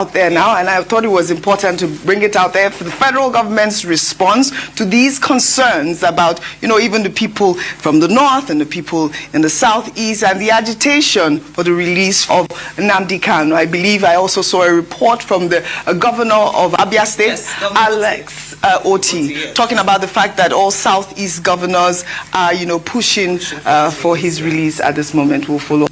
out there now, and I thought it was important to bring it out there for the federal government's response to these concerns about, even the people from the north and the people in the southeast, and the agitation for the release of Nnamdi Kanu. I believe I also saw a report from the governor of Abia State, yes, Alex Oti, talking about the fact that all southeast governors are, pushing for his release at this moment. We'll follow.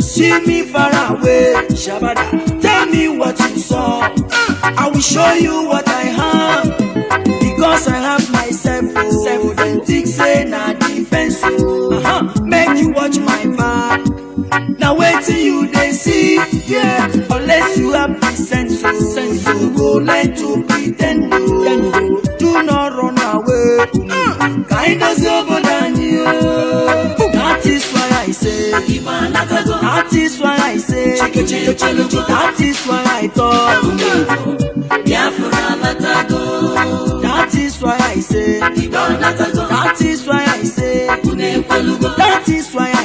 See me far away, Shabada. Tell me what you saw. I will show you what I have, because I have myself. Then think say na defense. Make you watch my back. Now wait till you they see, yeah. Unless you have the sense, you go learn to pretend. Do not run away. Kind of over than you. That is why I say, that is why I say, that is why I thought, that is why I say, that is why I say, that is why I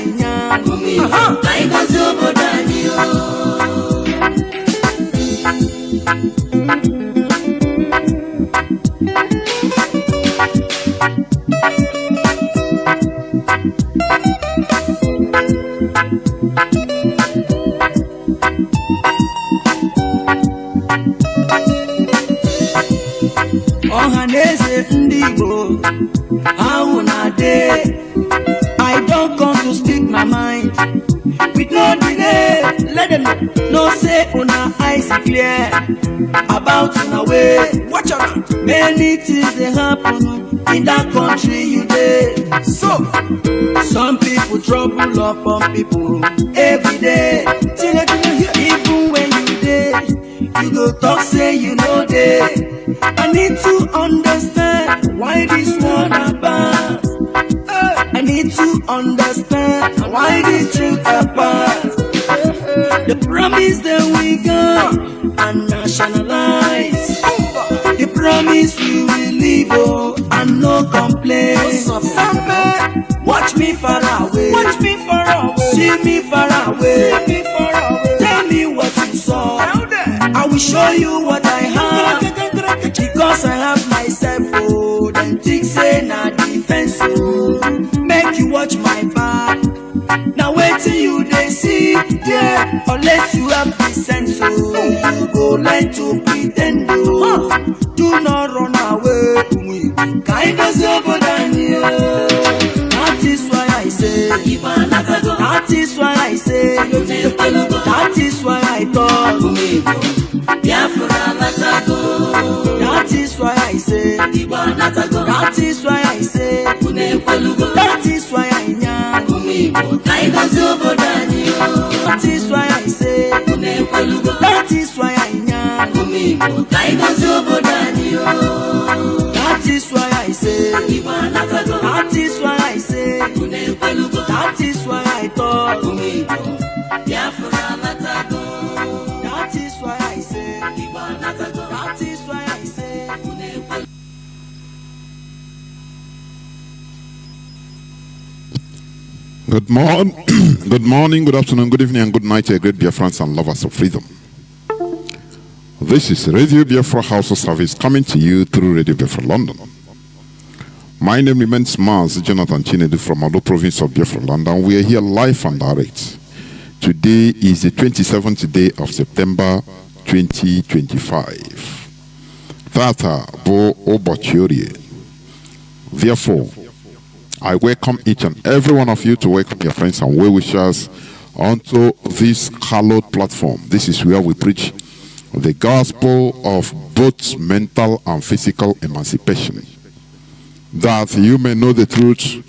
I don't come to speak my mind with no delay. Let them know say una eyes clear about una way. Watch out, many things they happen in that country you dey. So some people trouble up on people every day. Even when you dey, you go talk say you know dey. I need to understand why this one about. I need to understand why the truth apart. The promise that we got and nationalize. The promise we will live and no complaints. Watch me far away. Watch me far away. See me far away. See me far away. Tell me what you saw. I will show you what I have, because I have myself. Then think say na defense. Make you watch my back. Now wait till you they see, yeah. Unless you have the sense, you go learn to pretend. Do not run away. Kind of over than you. That is why I say, that is why I say, that is why I thought, that is why I say, that is why I say, that is why I am, that is why I say, that is why I am, that is why I say, that is why I say, that is why I thought, that is why I say, that is why I say. Good morning, good afternoon, good evening, and good night, to great Biafrans and lovers of freedom. This is Radio Biafra House of Service coming to you through Radio Biafra London. My name remains Mazi Jonathan Chinedu from Ado province of Biafra London. We are here live and direct. Today is the 27th day of September 2025. Tata Bo Obochiorie. Therefore, I welcome each and every one of you to welcome your friends and well-wishers onto this hallowed platform. This is where we preach the gospel of both mental and physical emancipation, that you may know the truth,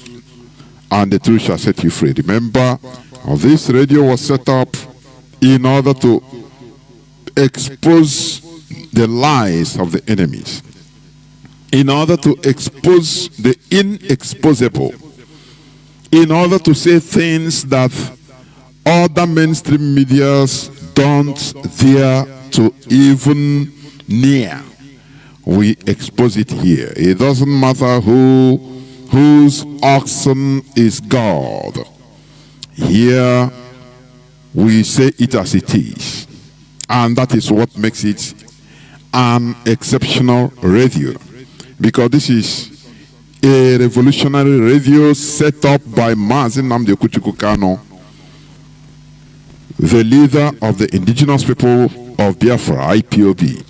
and the truth shall set you free. Remember, this radio was set up in order to expose the lies of the enemies, in order to expose the inexposable, in order to say things that other mainstream medias don't dare to even near. We expose it here. It doesn't matter whose oxen is God. Here we say it as it is. And that is what makes it an exceptional radio. Because this is a revolutionary radio set up by Mazi Jonathan Chinedu, the leader of the indigenous people of Biafra, IPOB,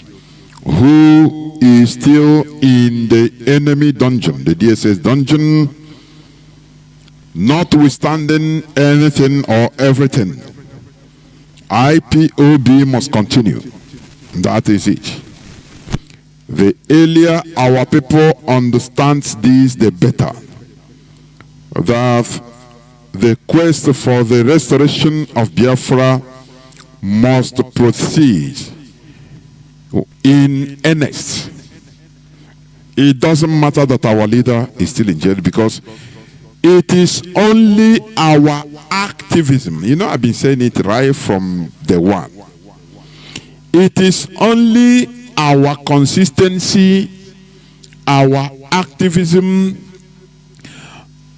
who is still in the enemy dungeon, the DSS dungeon, notwithstanding anything or everything. IPOB must continue. That is it. The earlier our people understand this, the better. That the quest for the restoration of Biafra must proceed in earnest. It doesn't matter that our leader is still in jail, because it is only our activism. You know, I've been saying it right from the one. It is only our consistency, our activism,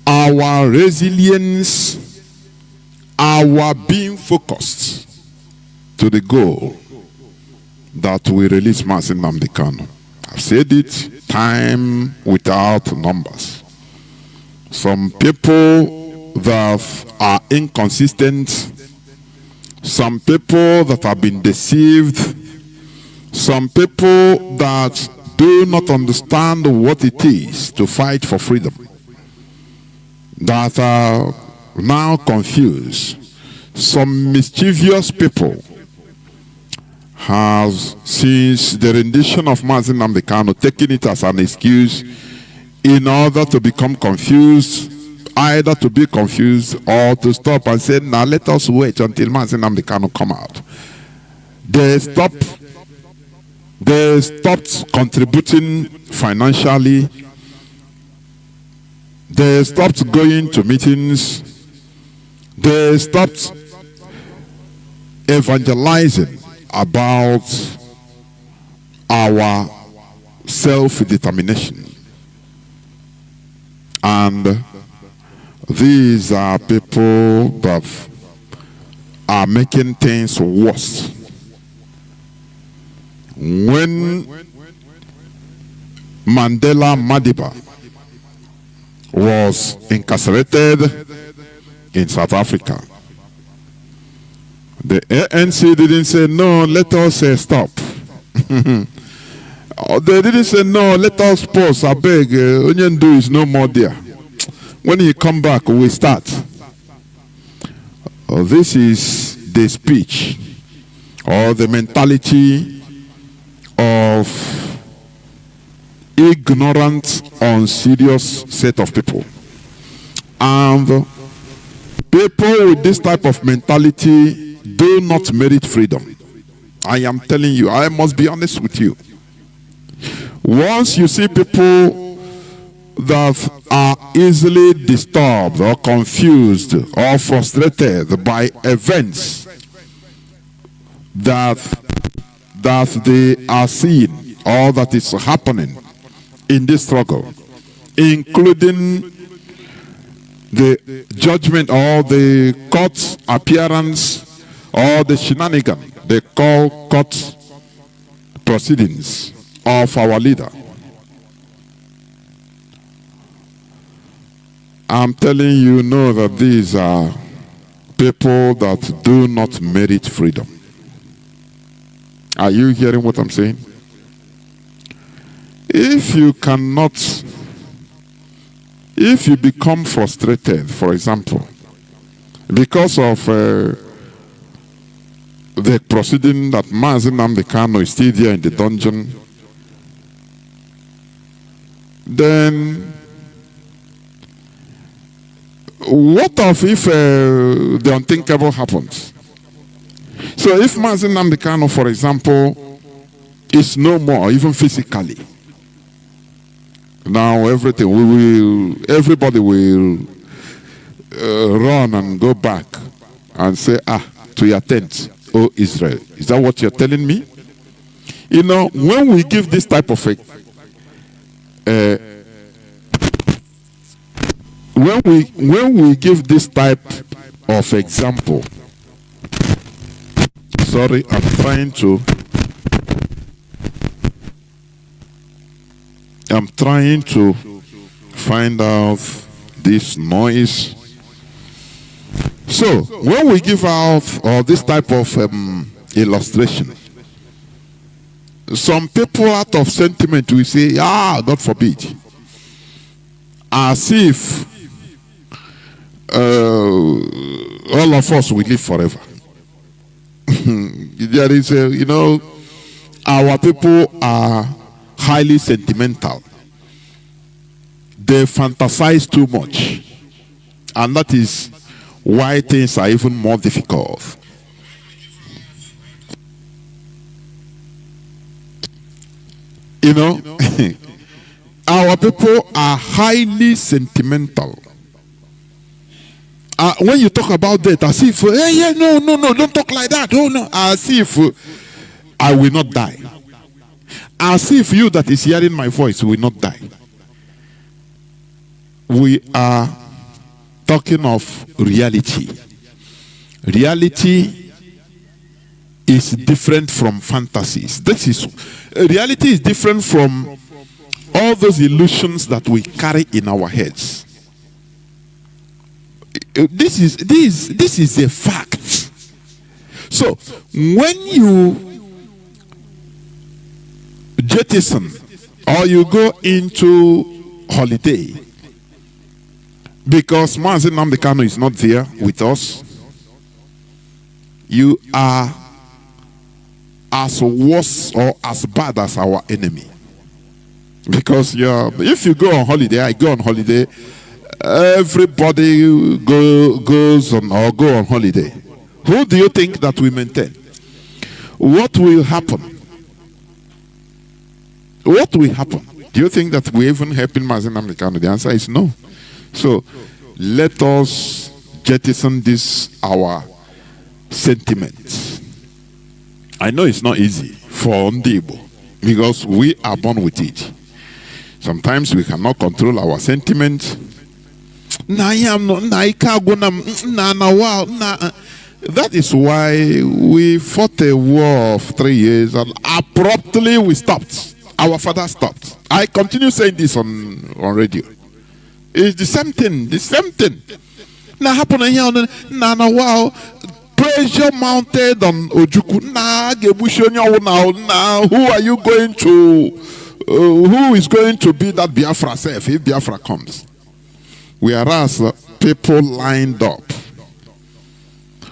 our resilience, our being focused to the goal that we release Mazi Nnamdi Kanu. I've said it time without numbers. Some people that are inconsistent, some people that have been deceived, some people that do not understand what it is to fight for freedom, that are now confused. Some mischievous people have, since the rendition of Mazi Nnamdi Kanu, taken it as an excuse in order to become confused, either to be confused or to stop and say, now let us wait until Mazi Nnamdi Kanu come out. They stopped contributing financially. They stopped going to meetings. They stopped evangelizing about our self-determination. And these are people that are making things worse. When Mandela Madiba was incarcerated in South Africa, the ANC didn't say, no, let us stop. They didn't say, no, let us pause. I beg, Onyendu is no more there. When he come back, we start. This is the speech or the mentality of ignorant, unserious set of people. And people with this type of mentality do not merit freedom. I am telling you, I must be honest with you. Once you see people that are easily disturbed or confused or frustrated by events that they are seeing or that is happening in this struggle, including the judgment or the court appearance or the shenanigan they call court proceedings of our leader. I'm telling you, know that these are people that do not merit freedom. Are you hearing what I'm saying? If you become frustrated, for example, because of the proceeding that Mazi Nnamdi Kanu is still there in the dungeon, then what of if the unthinkable happens? So if Mazi Nnamdi Kanu, for example, is no more, even physically, now everybody will run and go back and say, to your tent, O Israel. Is that what you're telling me? You know, when we give this type of when we give this type of example, sorry, I'm trying to find out this noise. So when we give out this type of illustration, some people out of sentiment will say, God forbid, as if all of us will live forever. There is our people are highly sentimental. They fantasize too much, and that is why things are even more difficult. Our people are highly sentimental. When you talk about death, as if, no, don't talk like that. Oh, no, as if I will not die. As if you that is hearing my voice will not die. We are talking of reality. Reality is different from fantasies. Reality is different from all those illusions that we carry in our heads. This is a fact. So when you jettison or you go into holiday because Mazi Nnamdi Kanu is not there with us, you are as worse or as bad as our enemy. Because if you go on holiday, I go on holiday, everybody goes on or go on holiday. Who do you think that we maintain? What will happen? What will happen? Do you think that we even help in Mazi Nnamdi Kanu? The answer is no. So let us jettison this our sentiments. I know it's not easy for Ndibo because we are born with it. Sometimes we cannot control our sentiments. That is why we fought a war of 3 years and abruptly we stopped. Our father stopped. I continue saying this on radio. It's the same thing. The same thing. Now happen here. Wow. Pressure mounted on Ojuku. Now who are you going to? Who is going to be that Biafra self if Biafra comes? Whereas people lined up,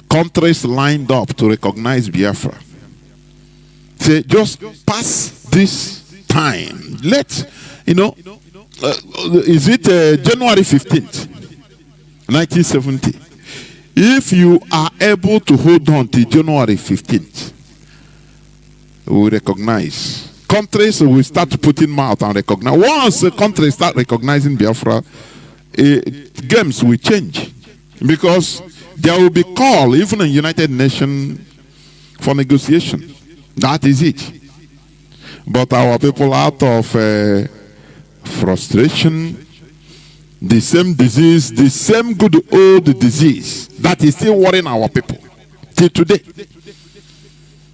countries lined up to recognize Biafra. Say, just pass this time. Is it January 15th, 1970? If you are able to hold on to January 15th, we recognize. Countries will start putting mouth and recognize. Once a country start recognizing Biafra, games will change. Because there will be call, even in United Nations, for negotiation. That is it. But our people, out of frustration, the same disease, the same good old disease that is still worrying our people till today,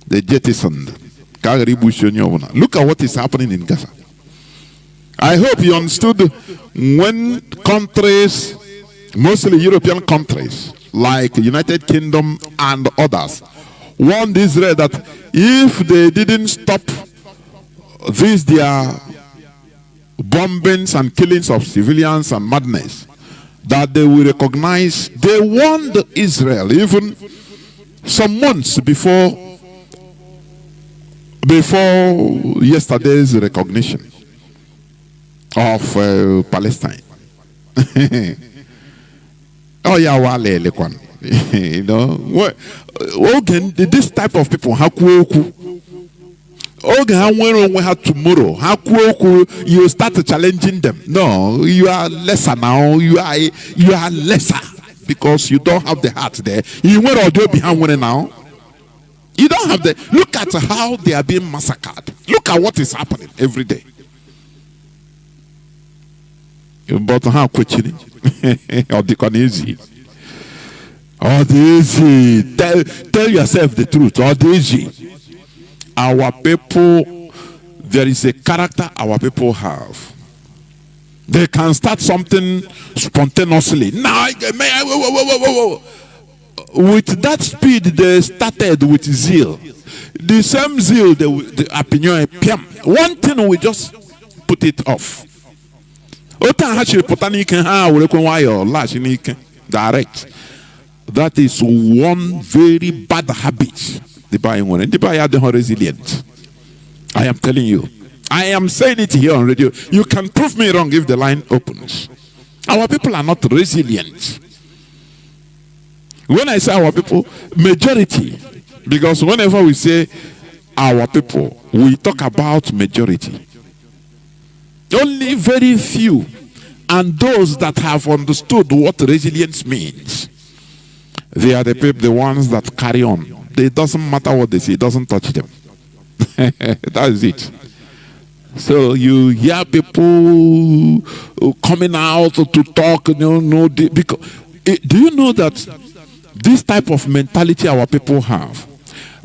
they jettisoned. Look at what is happening in Gaza. I hope you understood when countries, mostly European countries, like United Kingdom and others, warned Israel that if they didn't stop their bombings and killings of civilians and madness, that they will recognize. They warned Israel, even some months before yesterday's recognition of Palestine. Oh yeah, you know, again, this type of people, tomorrow, you start challenging them. No, you are lesser now. You are lesser because you don't have the heart there. You went or behind one now. You don't have the look at how they are being massacred. Look at what is happening every day. But how quickly or the easy. Or the easy. Tell yourself the truth. Or the easy. Our people, there is a character our people have. They can start something spontaneously. Now, with that speed, they started with zeal. The same zeal, the opinion. One thing we just put it off. Direct. That is one very bad habit. The buying one and the buyer are resilient. I am telling you. I am saying it here on radio. You can prove me wrong if the line opens. Our people are not resilient. When I say our people, majority, because whenever we say our people, we talk about majority. Only very few, and those that have understood what resilience means, they are the people, the ones that carry on. It doesn't matter what they say, it doesn't touch them. That is it. So you hear people coming out to talk, because do you know that this type of mentality our people have,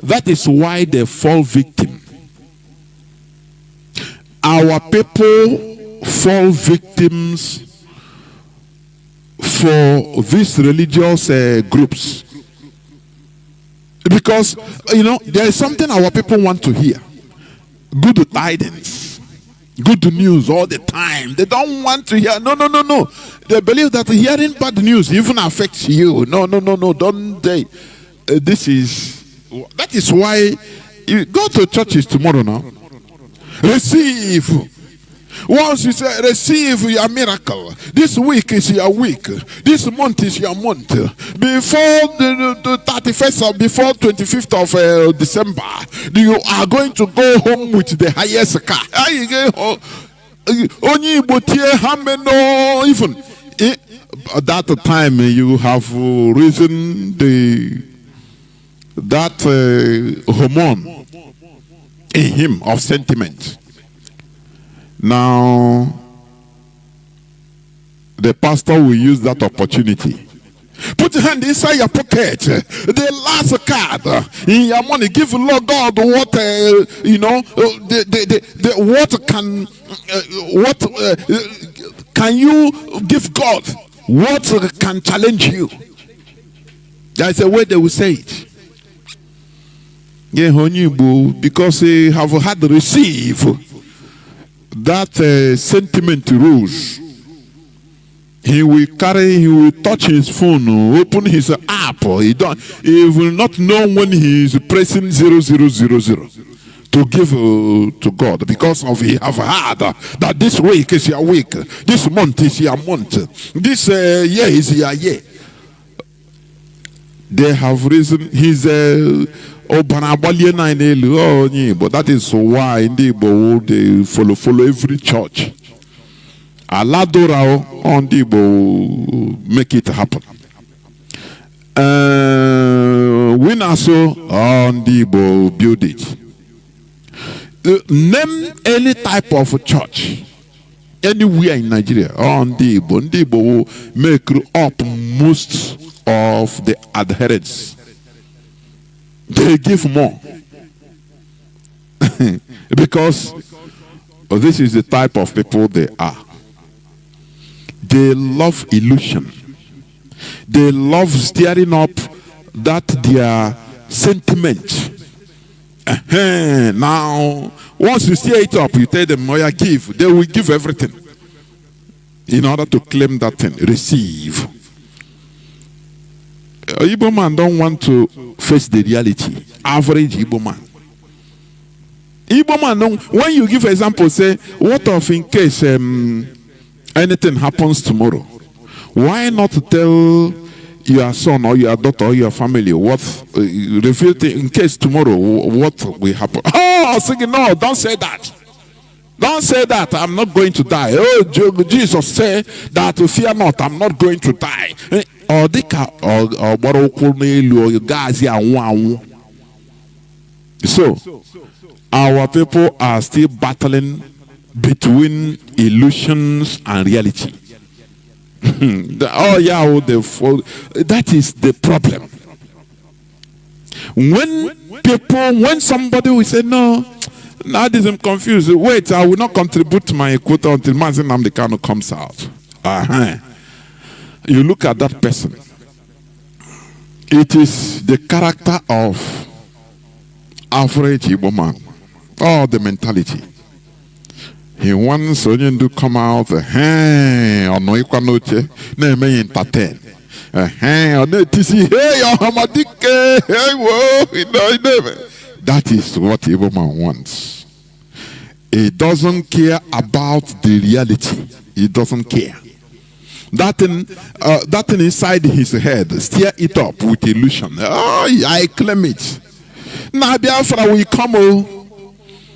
that is why they fall victim. Our people fall victims for these religious groups. Because, there is something our people want to hear. Good tidings. Good news all the time. They don't want to hear. No. They believe that hearing bad news even affects you. No. Don't they? That is why you go to churches tomorrow now. Receive. Once you say, receive your miracle. This week is your week. This month is your month. Before the 31st or before 25th of December, you are going to go home with the highest car. Even at that time, you have risen that hormone in him of sentiment. Now, the pastor will use that opportunity. Put your hand inside your pocket. The last card in your money. Give Lord God what what can you give God? What can challenge you? There is a way they will say it. Because they have had receive that sentiment rules. He will touch his phone, open his app. He will not know when he is pressing 0000 to give to God, because of he have heard that this week is your week, this month is your month, this year is your year. They have risen his but that is why they follow every church. Aladora on the make it happen. We also on the build it. Name any type of church anywhere in Nigeria on the will make up most of the adherents. They give more because this is the type of people they are. They love illusion. They love stirring up that their sentiment. Now, once you stir it up, you tell them, "Oh, yeah, give." They will give everything in order to claim that thing. Receive. Igbo man don't want to face the reality. Average Igbo man. Igbo man don't, when you give example, say, what if in case anything happens tomorrow? Why not tell your son or your daughter or your family what reveal in case tomorrow what will happen? Oh, saying no, don't say that. Don't say that I'm not going to die. Oh, Jesus said that fear not, I'm not going to die. Or so our people are still battling between illusions and reality. That is the problem. When somebody will say, no, now this I'm confused. Wait, I will not contribute my quota until Mazi Jonathan comes out. You look at that person. It is the character of average Igbo man. Oh, the mentality. He wants Onyen to come out, or no equanoche, no may entertain. That is what Igbo man wants. He doesn't care about the reality. He doesn't care. That thing inside his head, stir it up with illusion. Oh, I claim it. Now Biafra will come.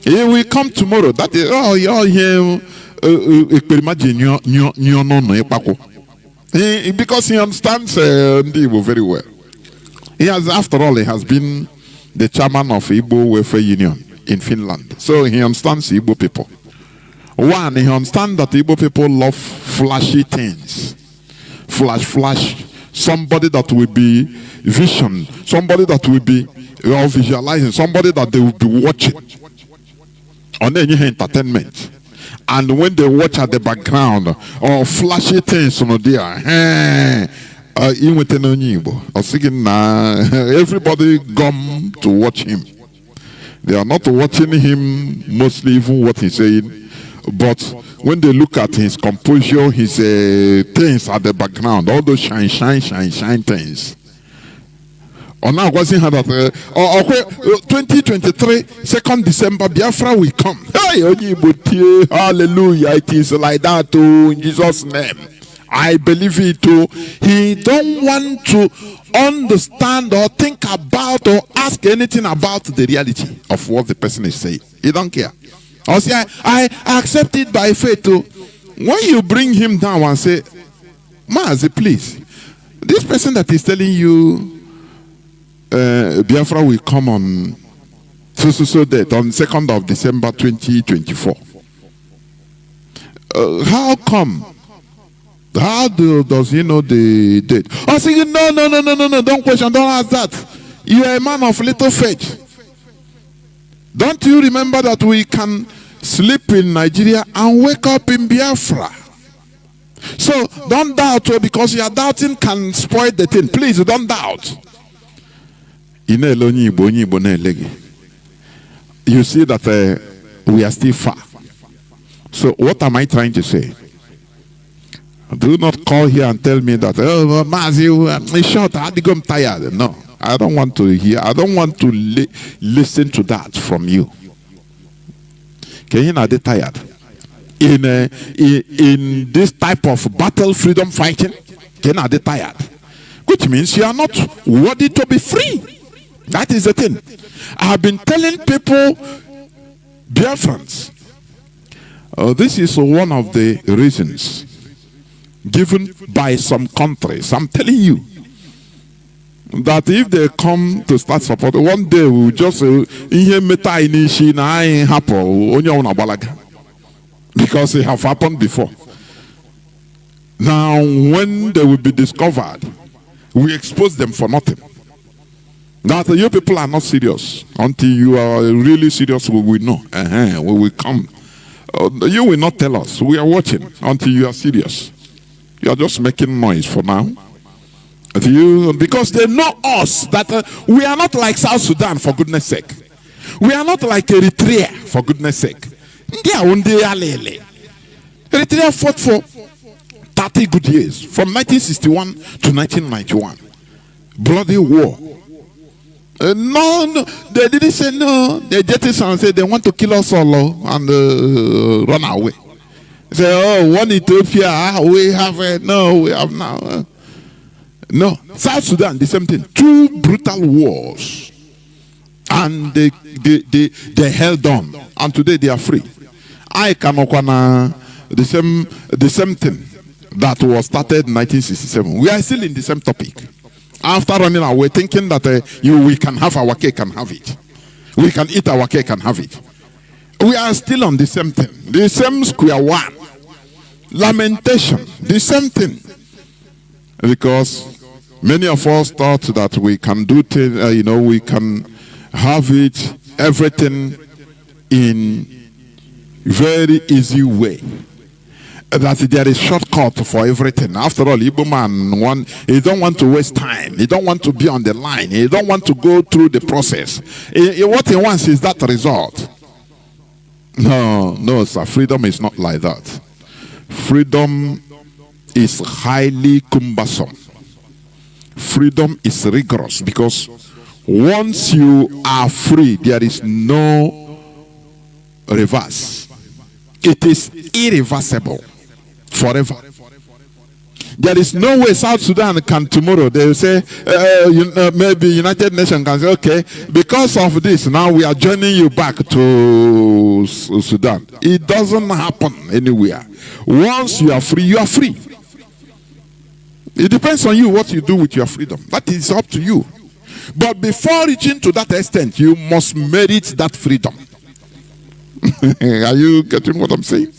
He will come tomorrow. That is, oh, you're here. Because he understands Igbo very well. He has, after all, he has been the chairman of Igbo Welfare Union in Finland. So he understands Igbo people. One, he understands that Igbo people love flashy things. Flash. Somebody that will be vision. Somebody that will be visualizing. Somebody that they will be watching on any entertainment. And when they watch at the background, or flashy things on there, everybody come to watch him. They are not watching him mostly even what he's saying, but when they look at his composure, his things at the background, all those shine things. Or now, was that 2023, 2nd December, Biafra will come. Hey, hallelujah! It is like that too, in Jesus' name. I believe it too. He don't want to understand or think about or ask anything about the reality of what the person is saying. He don't care. Or say, I accept it by faith too. When you bring him down and say, Mazi, please, this person that is telling you Biafra will come on so date on 2nd of December 2024. How come? How does he know the date? I say, no, don't question, don't ask that. You are a man of little faith. Don't you remember that we can sleep in Nigeria and wake up in Biafra? So don't doubt, because your doubting can spoil the thing. Please don't doubt. You see that we are still far. So what am I trying to say? Do not call here and tell me that, oh, Mazi, I'm short, I'm tired. No, I don't want to hear. I don't want to listen to that from you. Can you not be tired? In this type of battle, freedom fighting, can you not be tired? Which means you are not worthy to be free. That is the thing. I have been telling people, dear friends, this is one of the reasons given by some countries. I'm telling you that if they come to start support, one day we will just because it have happened before. Now, when they will be discovered, we expose them for nothing. That you people are not serious. Until you are really serious, we will know. We will come. You will not tell us. We are watching until you are serious. You are just making noise for now. Because they know us, that we are not like South Sudan, for goodness sake. We are not like Eritrea, for goodness sake. Eritrea fought for 30 good years, from 1961 to 1991. bloody war. No, they didn't say no. They just said they want to kill us all and run away. Say, oh, one Ethiopia, we have no, we have now. No, South Sudan, the same thing. 2 brutal wars, and they held on, and today they are free. I cannot the same thing that was started in 1967. We are still in the same topic. After running away, thinking that we can have our cake and have it. We can eat our cake and have it. We are still on the same thing. The same square one. Lamentation. The same thing. Because many of us thought that we can do things, we can have it, everything in very easy way. That there is shortcut for everything. After all, Igbo man, he don't want to waste time. He don't want to be on the line. He don't want to go through the process. What he wants is that result. No, sir. Freedom is not like that. Freedom is highly cumbersome. Freedom is rigorous, because once you are free, there is no reverse. It is irreversible. Forever. There is no way South Sudan can tomorrow, they will say, maybe United Nations can say, okay, because of this, now we are joining you back to Sudan. It doesn't happen anywhere. Once you are free, you are free. It depends on you what you do with your freedom. That is up to you. But before reaching to that extent, you must merit that freedom. Are you getting what I'm saying?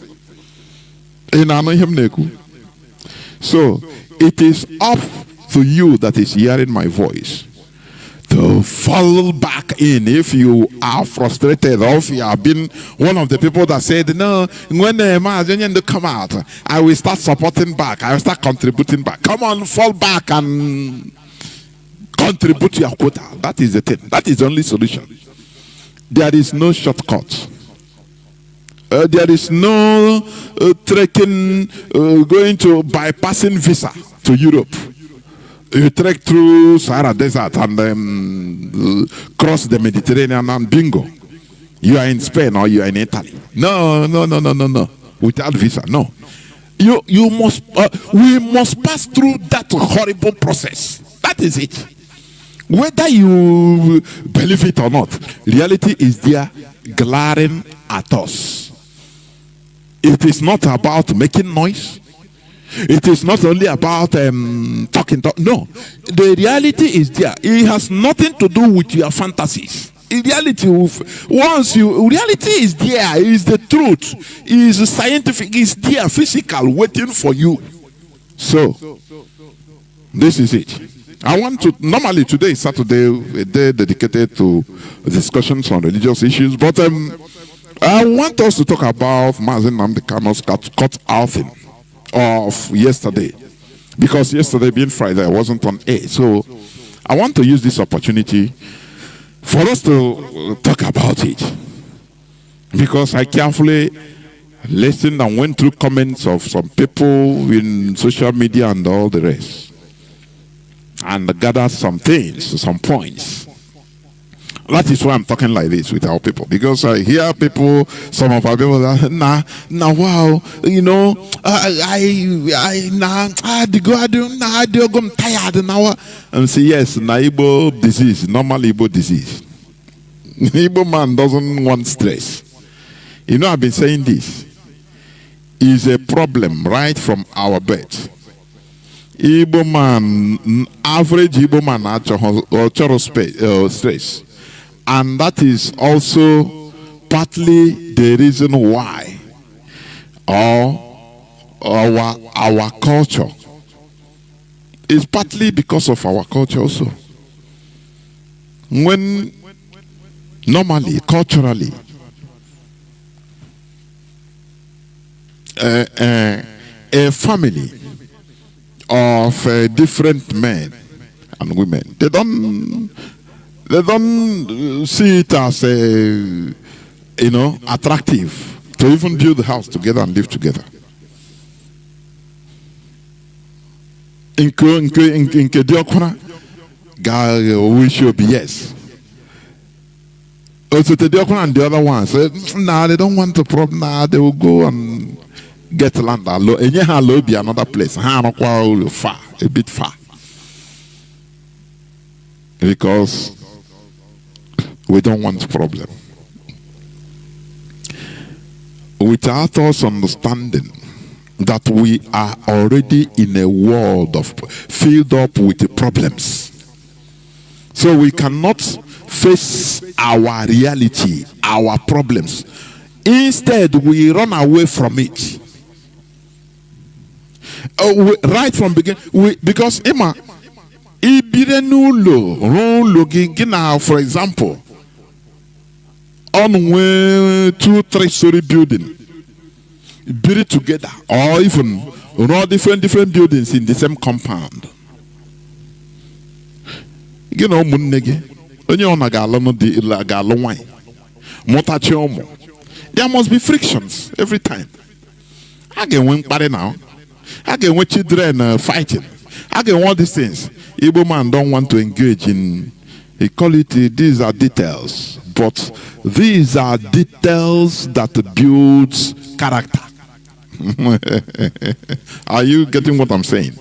So it is up to you that is hearing my voice to fall back in. If you are frustrated, or if you have been one of the people that said, no, when the Mazi Jonathan come out, I will start supporting back, I will start contributing back. Come on, fall back and contribute your quota. That is the thing. That is the only solution. There is no shortcut. There is no trekking, going to bypassing visa to Europe. You trek through Sahara Desert and cross the Mediterranean and bingo. You are in Spain or you are in Italy. No. Without visa, no. You must. We must pass through that horrible process. That is it. Whether you believe it or not, reality is there, glaring at us. It is not about making noise. It is not only about talking. No, the reality is there. It has nothing to do with your fantasies. In reality, reality is there. It is the truth. It is scientific. It is there, physical, waiting for you. So, this is it. I want to, normally today is Saturday, a day dedicated to discussions on religious issues, but I want us to talk about Mazi Nnamdi Kanu's cut outing of yesterday, because yesterday being Friday I wasn't on air. So I want to use this opportunity for us to talk about it, because I carefully listened and went through comments of some people in social media and all the rest, and gathered some things, some points. That is why I'm talking like this with our people, because I hear people, some of our people, wow, I'm tired now. And say, yes, Igbo disease, normal Igbo disease. Igbo man doesn't want stress. I've been saying this is a problem right from our birth. Igbo man, average Igbo man, actual stress. And that is also partly the reason why our culture is partly because of our culture also. When normally, culturally, a family of different men and women, they don't see it as attractive to even build a house together and live together. we should be yes. Also, the other and the other one said, nah, they don't want the problem. Nah, they will go and get land. And you be another place. Far, a bit far. Because we don't want problem. Without us understanding that we are already in a world of filled up with problems. So we cannot face our reality, our problems. Instead, we run away from it. Right from beginning, because Emma, for example, on 2-3-story building, build it together, or even different buildings in the same compound. You know, there must be frictions every time. I get one party now. I get one children fighting. I get all these things. Igbo man don't want to engage in equality. These are details, but these are details that builds character. Are you getting what I'm saying?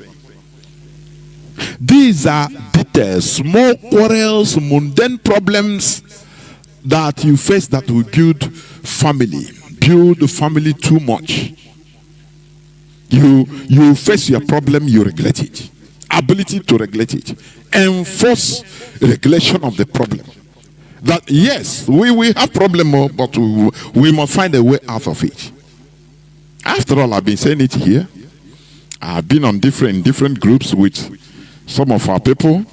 These are details, small quarrels, mundane problems that you face that will build family too much. You face your problem, you regulate it. Ability to regulate it. Enforce regulation of the problem. That yes, we have problem, but we must find a way out of it. After all, I've been saying it here. I've been on different groups with some of our people.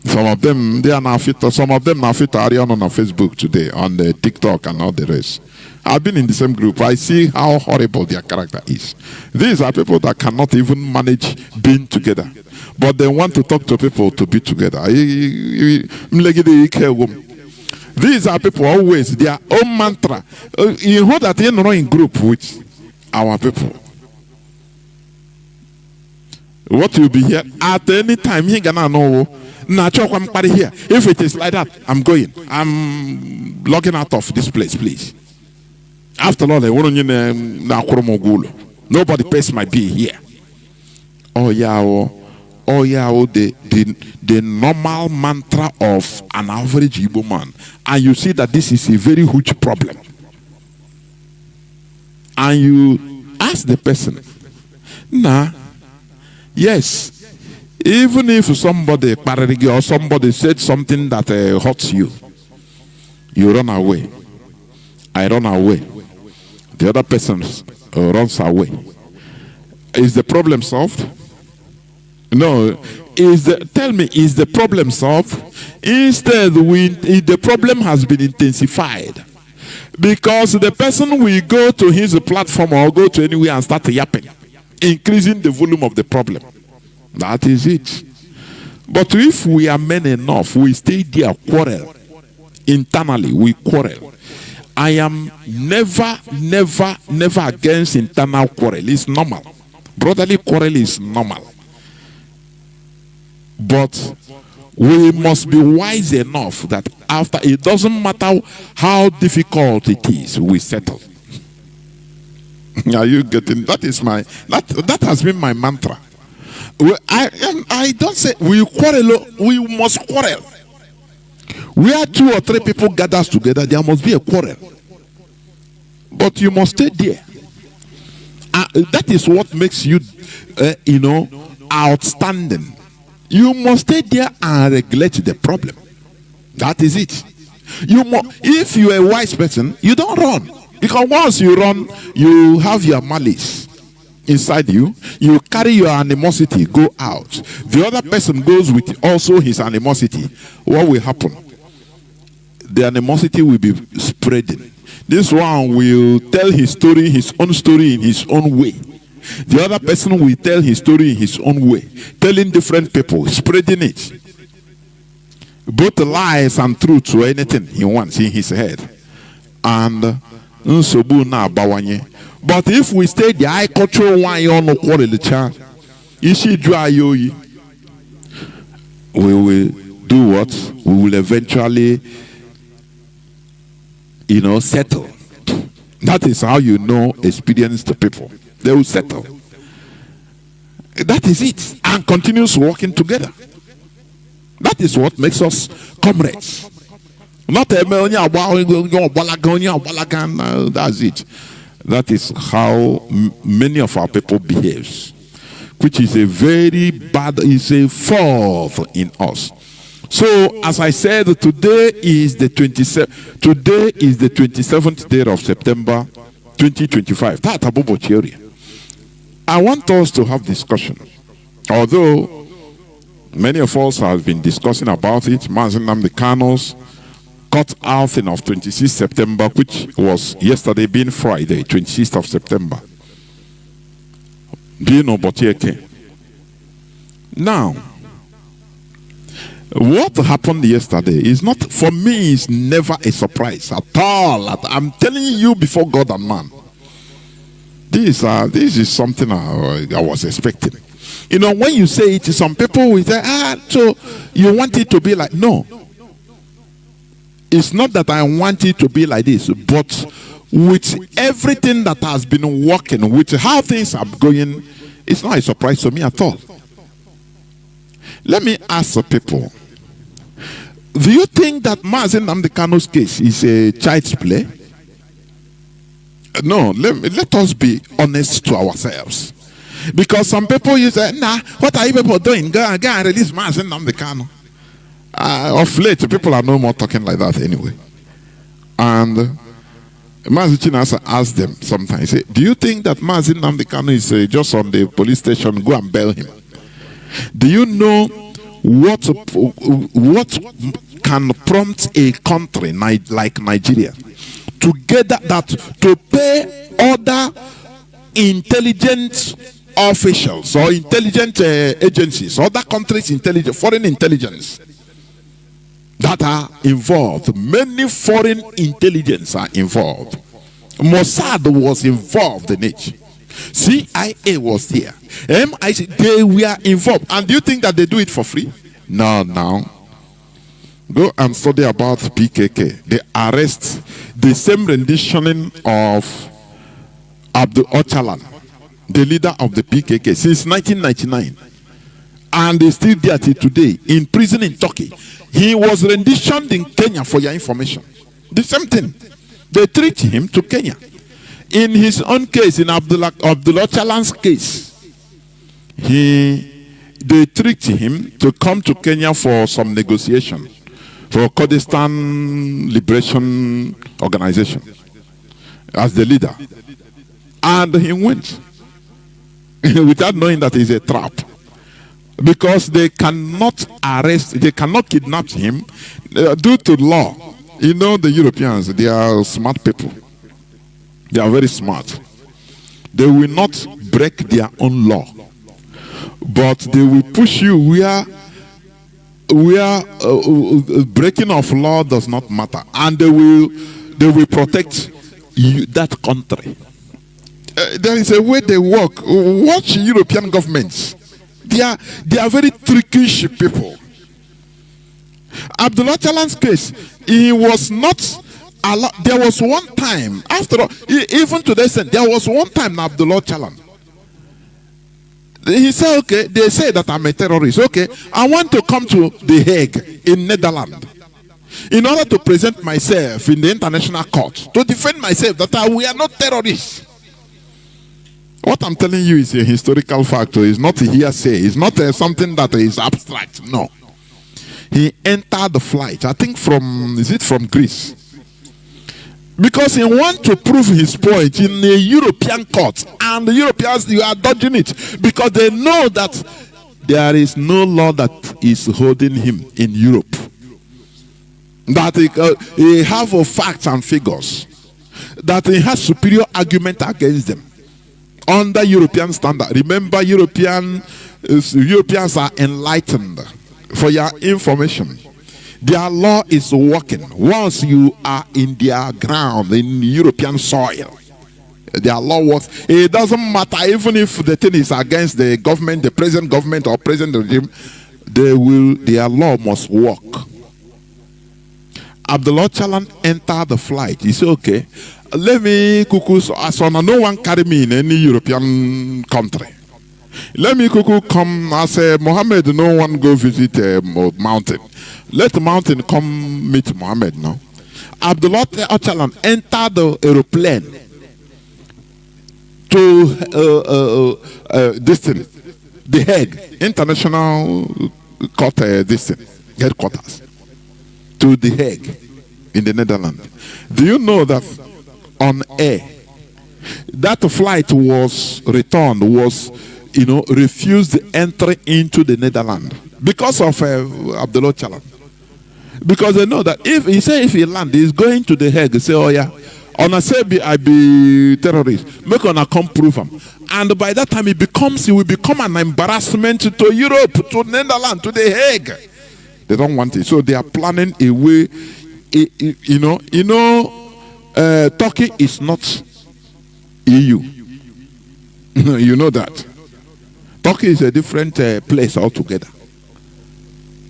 Some of them they are now fit. Some of them now fit Ariana on Facebook today, on the TikTok and all the rest. I've been in the same group. I see how horrible their character is. These are people that cannot even manage being together, but they want to talk to people to be together. These are people always their own mantra. You know that you're not in group with our people. What will be here at any time? You're gonna know. If it is like that, I'm going. I'm logging out of this place, please. After all, nobody pays my bill here. The normal mantra of an average Igbo man, and you see that this is a very huge problem. And you ask the person, nah, yes. Even if somebody or somebody said something that hurts you, you run away. I run away. The other person runs away. Is the problem solved? No. Tell me, is the problem solved? Instead, the problem has been intensified. Because the person will go to his platform or go to anywhere and start yapping, increasing the volume of the problem. That is it. But if we are men enough, we stay there, quarrel. Internally, we quarrel. I am never against internal quarrel. It's normal. Brotherly quarrel is normal. But we must be wise enough that after, it doesn't matter how difficult it is, we settle. Are you getting? That has been my mantra. I don't say we quarrel, we must quarrel. Where 2 or 3 people gather together, there must be a quarrel. But you must stay there. That is what makes you, outstanding. You must stay there and regulate the problem. That is it. If you are a wise person, you don't run. Because once you run, you have your malice inside you. You carry your animosity, go out. The other person goes with also his animosity. What will happen? The animosity will be spreading. This one will tell his own story in his own way. The other person will tell his story in his own way, telling different people, spreading it. Both lies and truth or anything he wants in his head. And but if we stay there, I control one on quarrel the child. we will do what? We will eventually, settle. That is how you know experienced people. They will settle. That is it. And continues working together. That is what makes us comrades. Not that's it. That is how many of our people behaves, which is a very bad, is a fault in us. So, as I said, today is the 27th day of September 2025. I want us to have discussion. Although many of us have been discussing about it, Mazi Nnamdi Kanu's cut out thing of 26th September, which was yesterday being Friday, 26th of September. Now, what happened yesterday is not, for me, is never a surprise at all. I'm telling you before God and man. This is something I was expecting. When you say it to some people, we say, so you want it to be like, no. It's not that I want it to be like this, but with everything that has been working, with how things are going, it's not a surprise to me at all. Let me ask the people, do you think that Mazi Nnamdi Kanu's case is a child's play? No, let us be honest to ourselves. Because some people, you say, what are you people doing? Go and release Mazi Nnamdi Kanu. Of late, people are no more talking like that anyway. And Mazi Chinasa asked them sometimes, say, do you think that Mazi Nnamdi Kanu is just on the police station, go and bail him? Do you know what can prompt a country like Nigeria to pay other intelligence officials or intelligence agencies, other countries' intelligence, foreign intelligence that are involved? Many foreign intelligence are involved. Mossad was involved in it. CIA was there. MI6, they were involved. And do you think that they do it for free? No. Go and study about PKK. They arrest the same renditioning of Abdul Öcalan, the leader of the PKK, since 1999. And they still there till today, in prison in Turkey. He was renditioned in Kenya, for your information. The same thing. They treat him to Kenya. In his own case, in Abdul Öcalan's case, they tricked him to come to Kenya for some negotiation for Kurdistan Liberation Organization as the leader. And he went without knowing that it's a trap. Because they cannot arrest, they cannot kidnap him due to law. The Europeans, they are smart people. They are very smart. They will not break their own law, but they will push you where breaking of law does not matter, and they will protect you, that country. There is a way they work. Watch European governments. They are very trickish people. Abdul Öcalan's case, he was not allowed. There was one time, after all, even to this end, there was one time Abdul Öcalan, he said, okay, they say that I'm a terrorist. Okay, I want to come to The Hague in Netherlands in order to present myself in the international court to defend myself that we are not terrorists. What I'm telling you is a historical fact. It's not a hearsay. It's not something that is abstract. No. He entered the flight, I think from Greece? Because he wants to prove his point in a European court. And the Europeans, you are dodging it. Because they know that there is no law that is holding him in Europe. That he have facts and figures. That he has superior argument against them. Under European standard. Remember, Europeans are enlightened. For your information, their law is working. Once you are in their ground, in European soil, their law works. It doesn't matter even if the thing is against the government, the present government or present regime. their law must work. Abdullah Chalan entered the flight. He said, okay, let me cuckoo, so no one carry me in any European country. Let me cuckoo come. I say, Mohammed, no one go visit a mountain. Let the mountain come meet Mohammed now. Abdullah Chalan entered the aeroplane to The Hague, International Court headquarters, to The Hague in the Netherlands. Do you know that on air, that flight was returned, refused entry into the Netherlands because of Abdullah Chalan? Because they know that if he land, he's going to The Hague. Say, oh yeah, on a say I be terrorist, make on a come prove him. And by that time he will become an embarrassment to Europe, to Netherlands, to The Hague. They don't want it, so they are planning a way. Turkey is not EU. You know that. Turkey is a different place altogether.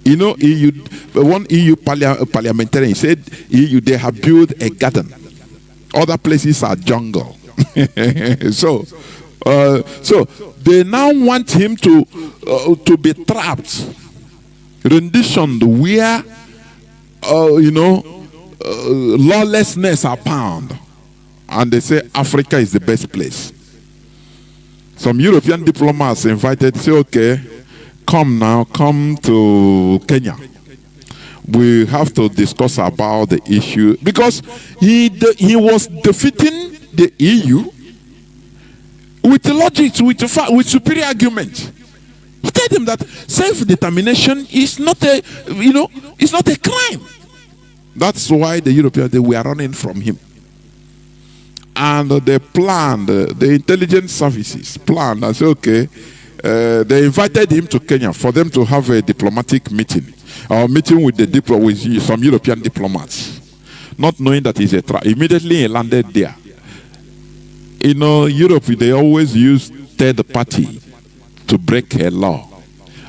EU, one EU parliamentarian said EU, they have built a garden. Other places are jungle. So they now want him to be trapped, renditioned where lawlessness are found, and they say Africa is the best place. Some European diplomats invited, say, okay, come to Kenya. We have to discuss about the issue, because he was defeating the EU with logic, with superior argument. He told them that self-determination is not a crime. That's why the Europeans, they were running from him. And they planned, the intelligence services planned, and said, okay, they invited him to Kenya for them to have a diplomatic meeting, or meeting with with some European diplomats, not knowing that he's a immediately he landed there. Europe, they always use third party to break a law,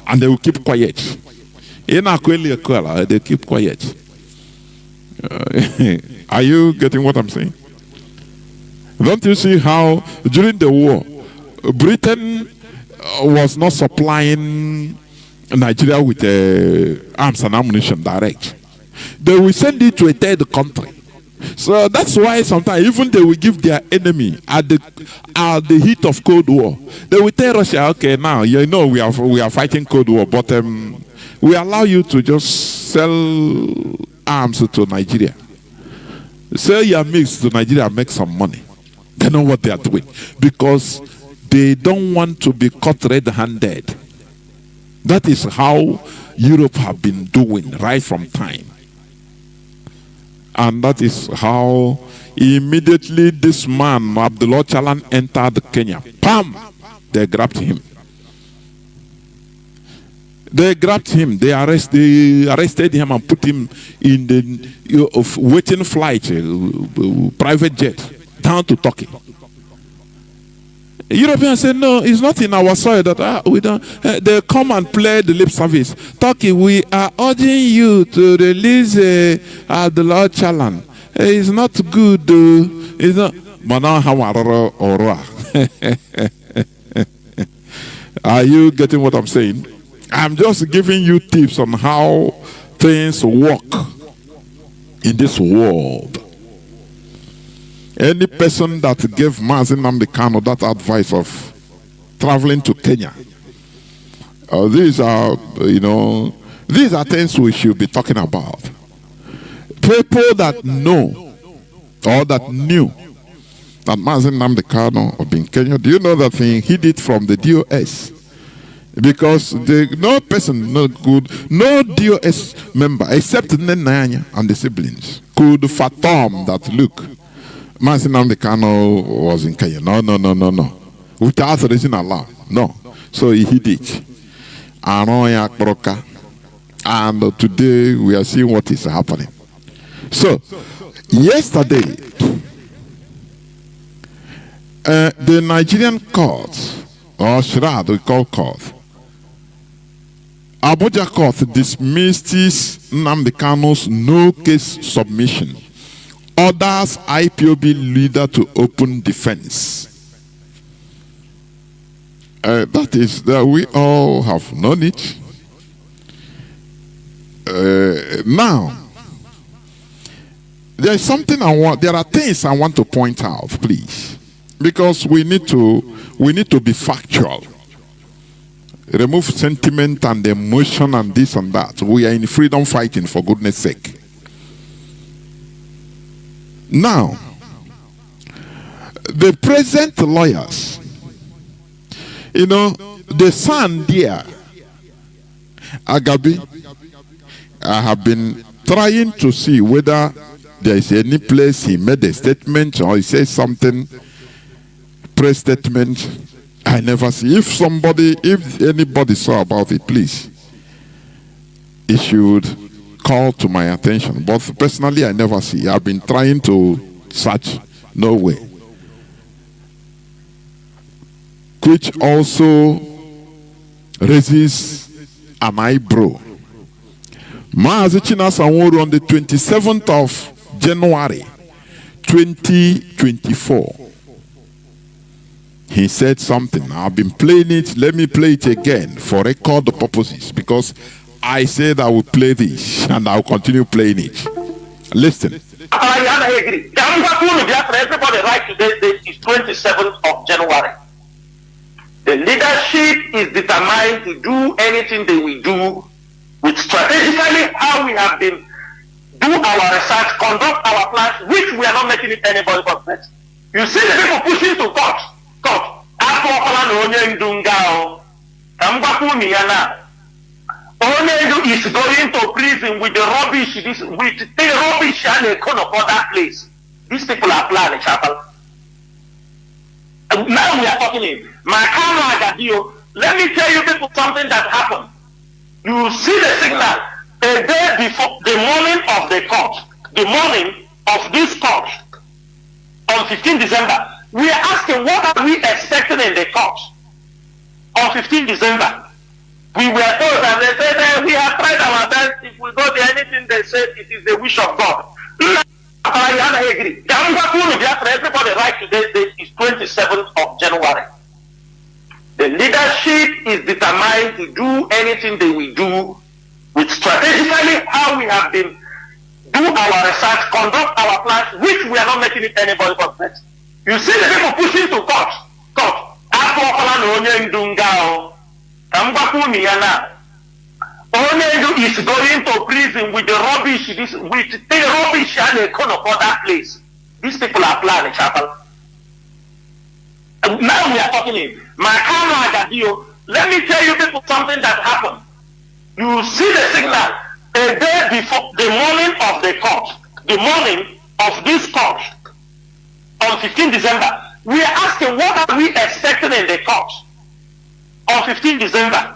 and they will keep quiet. They keep quiet. Are you getting what I'm saying? Don't you see how during the war, Britain was not supplying Nigeria with arms and ammunition direct? They will send it to a third country. So that's why sometimes even they will give their enemy at the heat of Cold War, they will tell Russia, okay, now we are fighting Cold War, but we allow you to just sell arms to Nigeria. Sell your mix to Nigeria, make some money. They know what they are doing, because they don't want to be caught red-handed. That is how Europe have been doing right from time. And that is how immediately this man, Abdullah Chalan, entered Kenya. Pam! They grabbed him. They grabbed him. They arrested him and put him in the waiting flight, private jet, down to Turkey. Europeans said, no, it's not in our soil that we don't. They come and play the lip service. Turkey, we are urging you to release Abdullah Chalan. It's not good. It's not. Are you getting what I'm saying? I'm just giving you tips on how things work in this world. Any person that gave Mazi Jonathan that advice of traveling to Kenya, these are things we should be talking about. People that know or that knew that Mazi Jonathan had been in Kenya. Do you know that he hid it from the DOS? Because no person, no DOS member except Nenanya and the siblings could fathom that, look, Mazi Jonathan was in Kenya. No. Without reason allowed. No. So he hid it. And today we are seeing what is happening. So, yesterday, the Nigerian court, or Shirad we call court, Abuja Court dismisses Nnamdi Kanu's no case submission. Orders IPOB leader to open defense. That is that we all have known it. Now, there is something there are things I want to point out, please, because we need to be factual. Remove sentiment and emotion and this and that. We are in freedom fighting, for goodness sake. Now, the present lawyers, the son there, Agabi, I have been trying to see whether there is any place he made a statement or he says something, press statement. I never see. If anybody saw about it, please, it should call to my attention. But personally, I never see. I've been trying to search, no way. Which also raises an eyebrow. Mazi Jonathan on the 27th of January 2024. He said something. I've been playing it. Let me play it again for record purposes, because I said I would play this and I'll continue playing it. Listen. Everybody right today is 27th of January. The leadership is determined to do anything they will do with strategically how we have been do our research, conduct our plans, which we are not making it anybody but best. You see the people pushing to court. After onye is going to prison with the rubbish, with the rubbish and a con of other place. These people are planning, chapel. Now we are talking in my camera. Let me tell you people something that happened. You see the signal a day before the morning of the court, the morning of this court on 15 December. We are asking what are we expecting in the court on 15 December. We were told and they said we have tried our best. If we go there, anything they said, it is the wish of God. Everybody right today is 27th of January. The leadership is determined to do anything they will do with strategically how we have been do our research, conduct our plans, which we are not making it anybody but best. You see the people pushing to court. After onye is going to prison with the rubbish, with the rubbish and a con of other place. These people are planning, chapel. Now we are talking in my camera. Let me tell you people something that happened. You see the signal a day before the morning of the court, the morning of this court on 15 December. We are asking what are we expecting in the court on 15 December.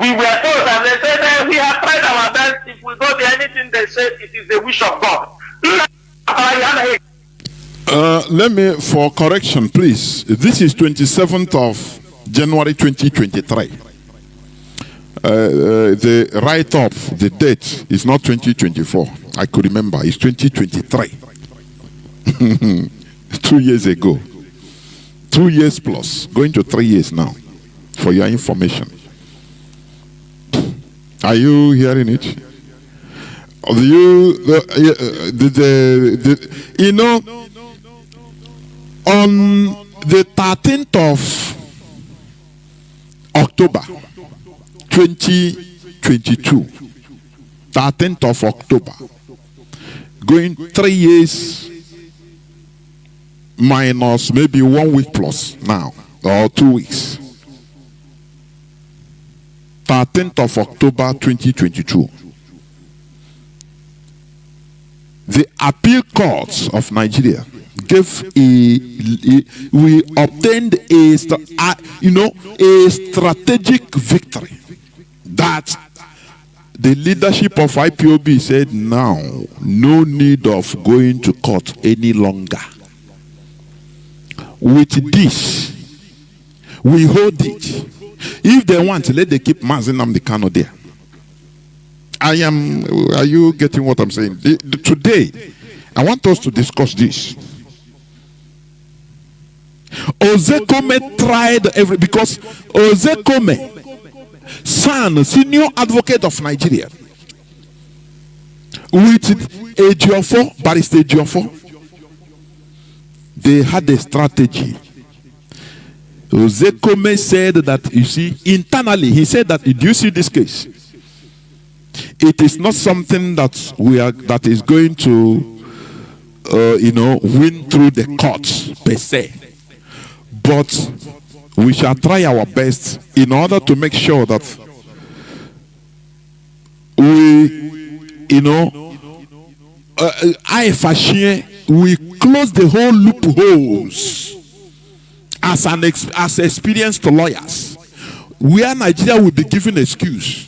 We were told and they said we have tried our best. If we go there, anything they said, it is the wish of God. Let me, for correction, please. This is 27th of January 2023. The write-up, the date is not 2024. I could remember. It's 2023. 2 years ago. 2 years plus. Going to 3 years now. For your information. Are you hearing it? On the 13th of October 2022, 13th of October, going 3 years minus maybe 1 week plus now, or 2 weeks. 13th of October 2022. The appeal courts of Nigeria we obtained a strategic victory that the leadership of IPOB said now no need of going to court any longer. With this, we hold it. If they want, let them keep Mazi Nnamdi Kanu there. Are you getting what I'm saying? Today, I want us to discuss this. Ozekome tried because Ozekome, son, senior advocate of Nigeria, with Ejiofor, Barrister Ejiofor, they had a strategy. Ozekome said that, you see, internally, he said that, do you see this case? It is not something that that is going to, win through the courts per se. But we shall try our best in order to make sure that we, we close the whole loopholes as experienced lawyers, where Nigeria will be given excuse.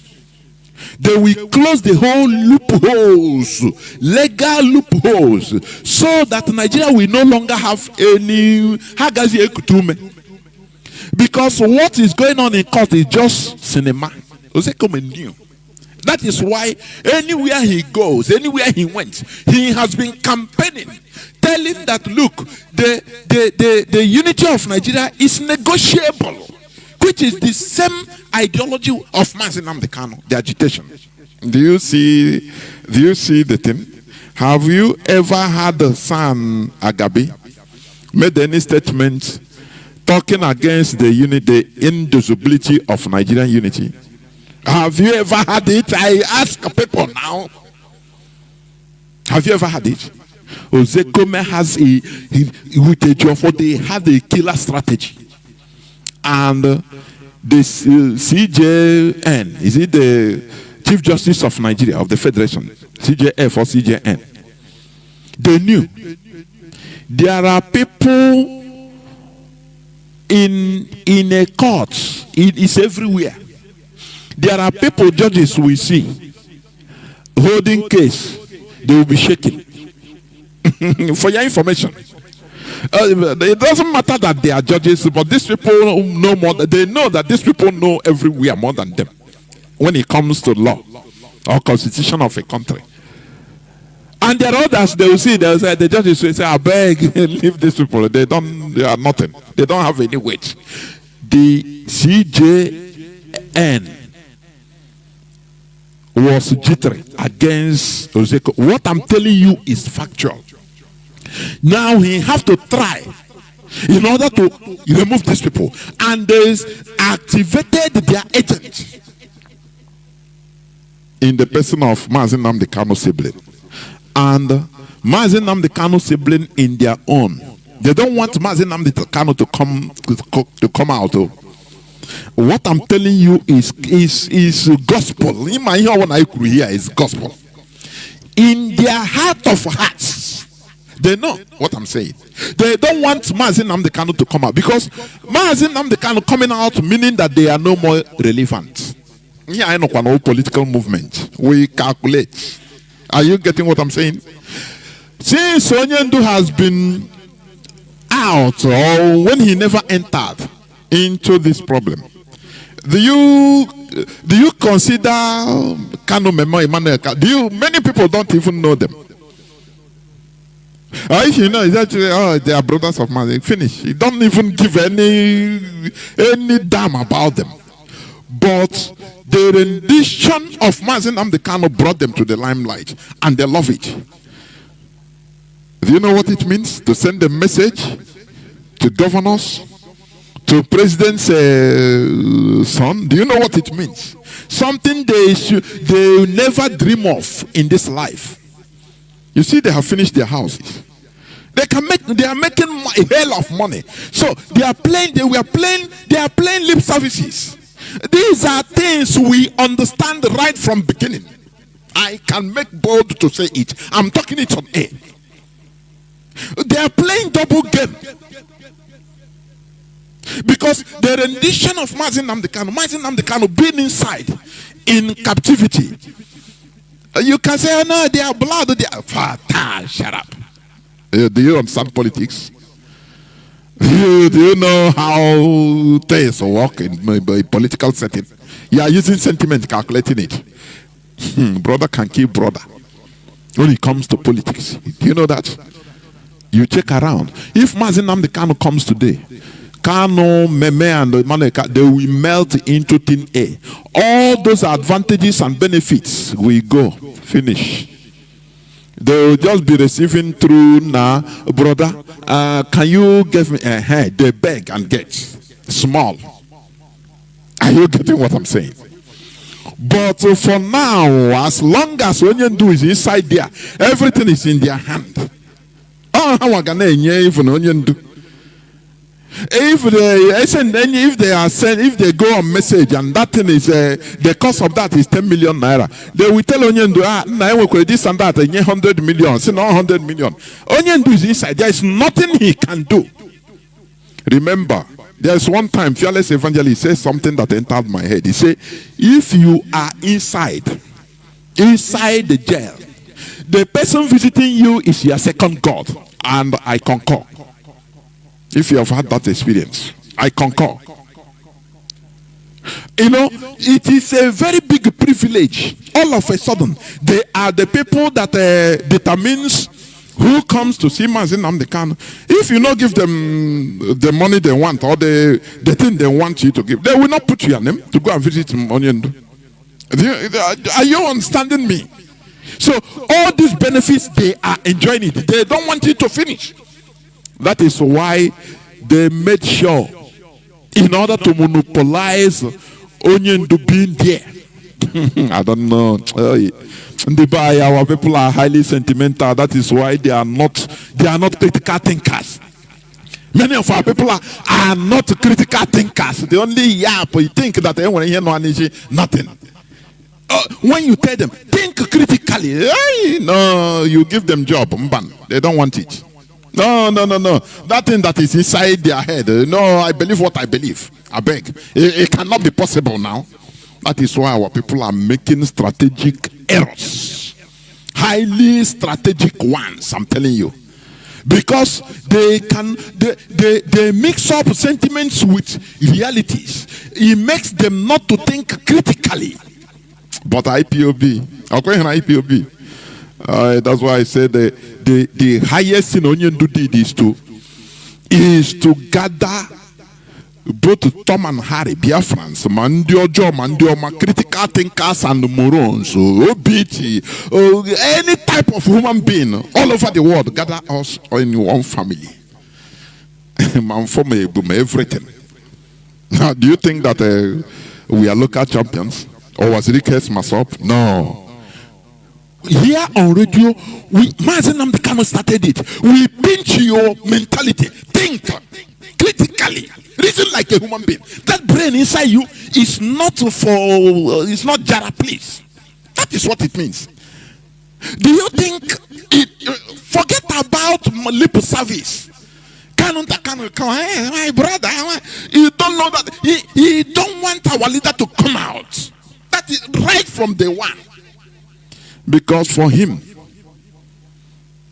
They will close the whole loopholes, legal loopholes, so that Nigeria will no longer have any Hagazi Ekutume. Because what is going on in court is just cinema. That is why anywhere he goes, anywhere he went, he has been campaigning, telling that, look, the unity of Nigeria is negotiable, which is the same ideology of Mazi Nnamdi Kanu, the agitation. Do you see the thing? Have you ever had the son Agabi made any statement talking against the indissolubility of Nigerian unity? Have you ever had it? I ask people now. Have you ever had it? Ozekome has with Ejiofor, they had a killer strategy. And this CJN, is it the Chief Justice of Nigeria, of the Federation, CJF or CJN? They knew there are people in a court, it is everywhere. There are people, judges we see, holding case, they will be shaking. For your information. It doesn't matter that they are judges, but these people know more. They know that these people know everywhere more than them when it comes to law or constitution of a country. And there are others, they will see, the judges will say, I beg, leave these people. They are nothing. They don't have any weight. The CJN was jittery against Ozeko. What I'm telling you is factual. Now he has to try in order to remove these people, and they activated their agent in the person of Mazi Nnamdi Kanu sibling, and Mazi Nnamdi Kanu sibling in their own. They don't want Mazi Nnamdi Kanu to come out. What I'm telling you is gospel. In my ear, when I hear is gospel. In their heart of hearts, they know what I'm saying. They don't want Mazi Nnamdi Kanu to come out, because Mazi Nnamdi Kanu coming out meaning that they are no more relevant. Yeah, I know one political movement. We calculate. Are you getting what I'm saying? Since Onyendu has been out, or when he never entered into this problem, do you consider Kanu Memo Emmanuel? Many people don't even know them. If you know, it's actually, they are brothers of Mazi. Finish. You don't even give any damn about them. But the rendition of Mazi Nnamdi Kanu brought them to the limelight, and they love it. Do you know what it means to send a message to governors, to president's son? Do you know what it means? Something they never dream of in this life. You see, they have finished their houses. They are making a hell of money. So they are playing lip services. These are things we understand right from beginning. I can make bold to say it. I'm talking it on air. They are playing double game. Because the rendition of Mazi Nnamdi Kanu being inside in captivity, you can say, oh, no, they are blood. They are fatal. Shut up. Do you understand politics? Do you know how things work in a political setting? You are using sentiment, calculating it. Brother can kill brother when it comes to politics. Do you know that? You check around. If Mazi Nnamdi Kanu comes today, Kanu, Meme, and Maneka, they will melt into thin air. All those advantages and benefits will go. Finish. They will just be receiving through now, brother. Can you give me a hand? They beg and get small. Are you getting what I'm saying? But for now, as long as Onyendu is inside there, everything is in their hand. Oh, how are gonna even Onyendu? If they go on message and that thing is the cost of that is 10 million naira, they will tell Onyendu, this and that, 100 million, say no 100 million. Onyendu is inside. There is nothing he can do. Remember, there's one time Fearless Evangelist says something that entered my head. He said, if you are inside the jail, the person visiting you is your second God. And I concur. If you have had that experience, I concur. You know, it is a very big privilege. All of a sudden, they are the people that determines who comes to see Mazi Nnamdi Kanu. If you not give them the money they want or the thing they want you to give, they will not put your name to go and visit Onyendu. Are you understanding me? So all these benefits, they are enjoying it. They don't want it to finish. That is why they made sure, in order to monopolize Onyendu being there. I don't know. Our people are highly sentimental. That is why they are not critical thinkers. Many of our people are not critical thinkers. They only yap. You think that everyone here no nothing. When you tell them think critically, no, you give them job. They don't want it. No. That thing that is inside their head. No, I believe what I believe. I beg. It cannot be possible now. That is why our people are making strategic errors. Highly strategic ones, I'm telling you. Because they mix up sentiments with realities. It makes them not to think critically. But IPOB, that's why I said the highest thing Onyendu did is to gather both Tom and Harry, Biafrans, Mandioma, critical thinkers and morons, OBT, any type of human being all over the world, gather us in one family. Man, from everything. Now, do you think that we are local champions? Or was Ricketts myself? No. Here on radio, Mazi Nnamdi Kanu started it. We pinch your mentality. Think critically. Reason like a human being. That brain inside you is not it's not Jara, please. That is what it means. Do you think forget about lip service? My brother, you don't know that he don't want our leader to come out. That is right from day one. Because for him,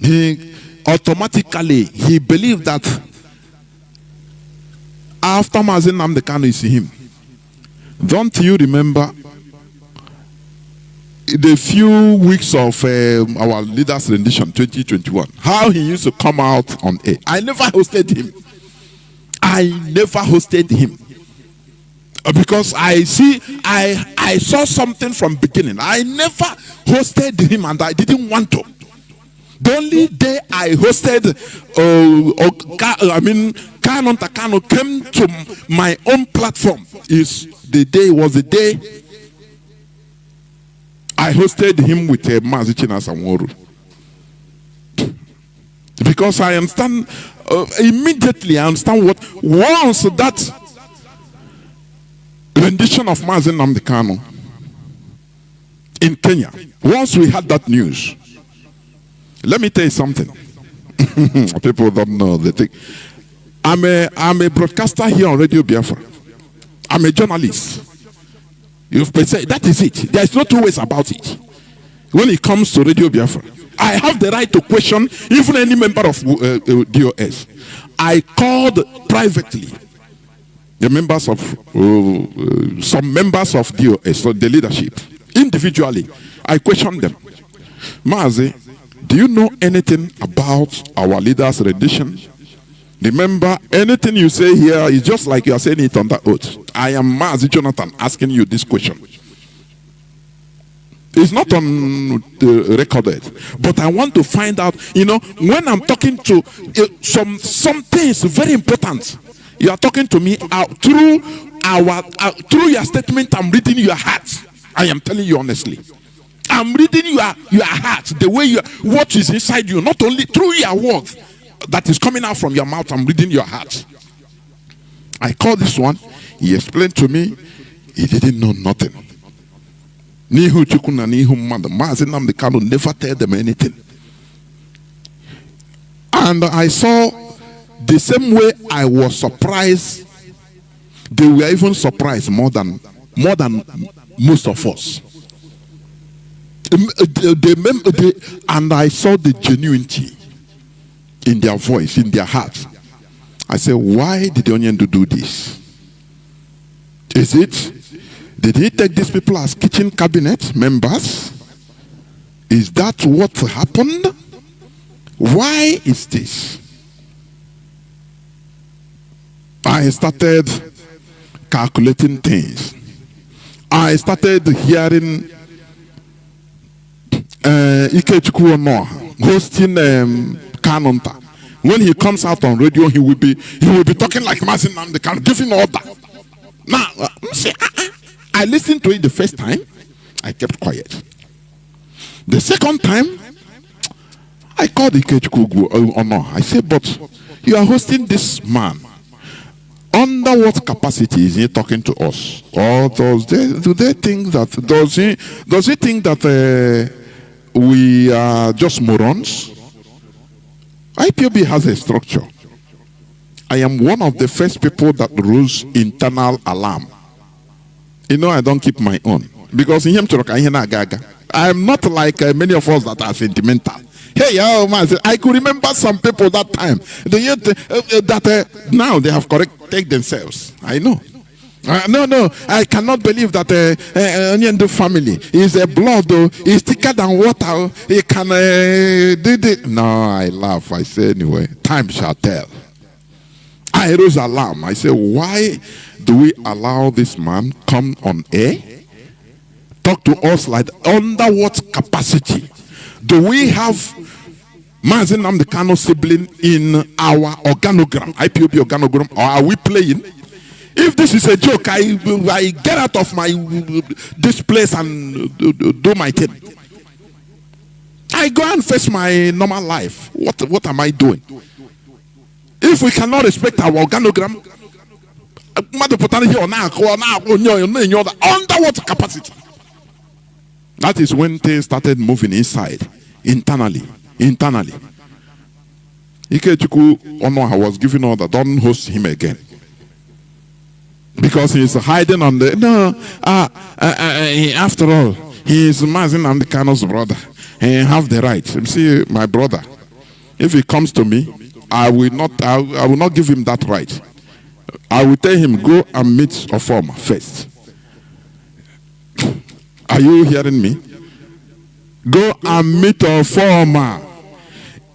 he believed that after Mazi Nnamdi Kanu is him. Don't you remember the few weeks of our leader's rendition 2021? How he used to come out on air. I never hosted him. Because I saw something from beginning. I never hosted him and I didn't want to. The only day I hosted, Kanu Takano came to my own platform was the day I hosted him with Mazi Jonathan. Because I understand, immediately I understand what once that rendition of Mazi Nnamdi Kanu in Kenya, once we had that news, let me tell you something. People don't know. They think I'm a broadcaster here on Radio Biafra. I'm a journalist. You've said that is it. There's no two ways about it. When it comes to Radio Biafra, I have the right to question even any member of DOS. I called privately the members of some members of DOS, so the leadership, individually. I questioned them. Mazi, do you know anything about our leader's rendition? Remember, anything you say here is just like you are saying it on that oath. I am Mazi Jonathan asking you this question. It's not on the recorded, but I want to find out, when I'm talking to some things very important, you are talking to me through your statement. I'm reading your heart. I am telling you honestly. I'm reading your heart, the way what is inside you, not only through your words that is coming out from your mouth. I'm reading your heart. I called this one. He explained to me he didn't know nothing. Nihu Chukuna Nihu Mother Mazi Nnamdi Kanu never tell them anything. And I saw the same way I was surprised. They were even surprised more than most of us. And I saw the genuinity in their voice, in their heart. I said, why did the Onion do this? Did he take these people as kitchen cabinet members? Is that what happened? Why is this? I started calculating things. I started hearing Ikechukwu Onoha hosting Kanonta. When he comes out on radio, he will be talking like Mazi Nnamdi Kanu, giving order. Now, I listened to it the first time. I kept quiet. The second time, I called Ikechukwu Onoha. I said, but you are hosting this man. Under what capacity is he talking to us? Or does he think that we are just morons? IPOB has a structure. I am one of the first people that rules internal alarm. I don't keep my own. Because in him I am not like many of us that are sentimental. Hey, I could remember some people that time. Now they have corrected themselves. I know. No, I cannot believe that Onyendu family is a blood, though. It's thicker than water. He can do it. No, I laugh. I say, anyway, time shall tell. I rose alarm. I say, why do we allow this man come on air? Talk to us like under what capacity? Do we have Mazi Nnamdi Kanu sibling in our organogram, IPOB organogram, or are we playing? If this is a joke, I get out of this place and do my thing. I go and face my normal life. What am I doing? If we cannot respect our organogram, under what capacity? That is when things started moving inside, internally. Ikechukwu Onoha was giving order, don't host him again. Because he's hiding on after all, he is Mazi Nnamdi Kanu's brother. He have the right. You see, my brother, if he comes to me, I will not give him that right. I will tell him, go and meet Ofoma first. Are you hearing me? Go and meet Ofoma.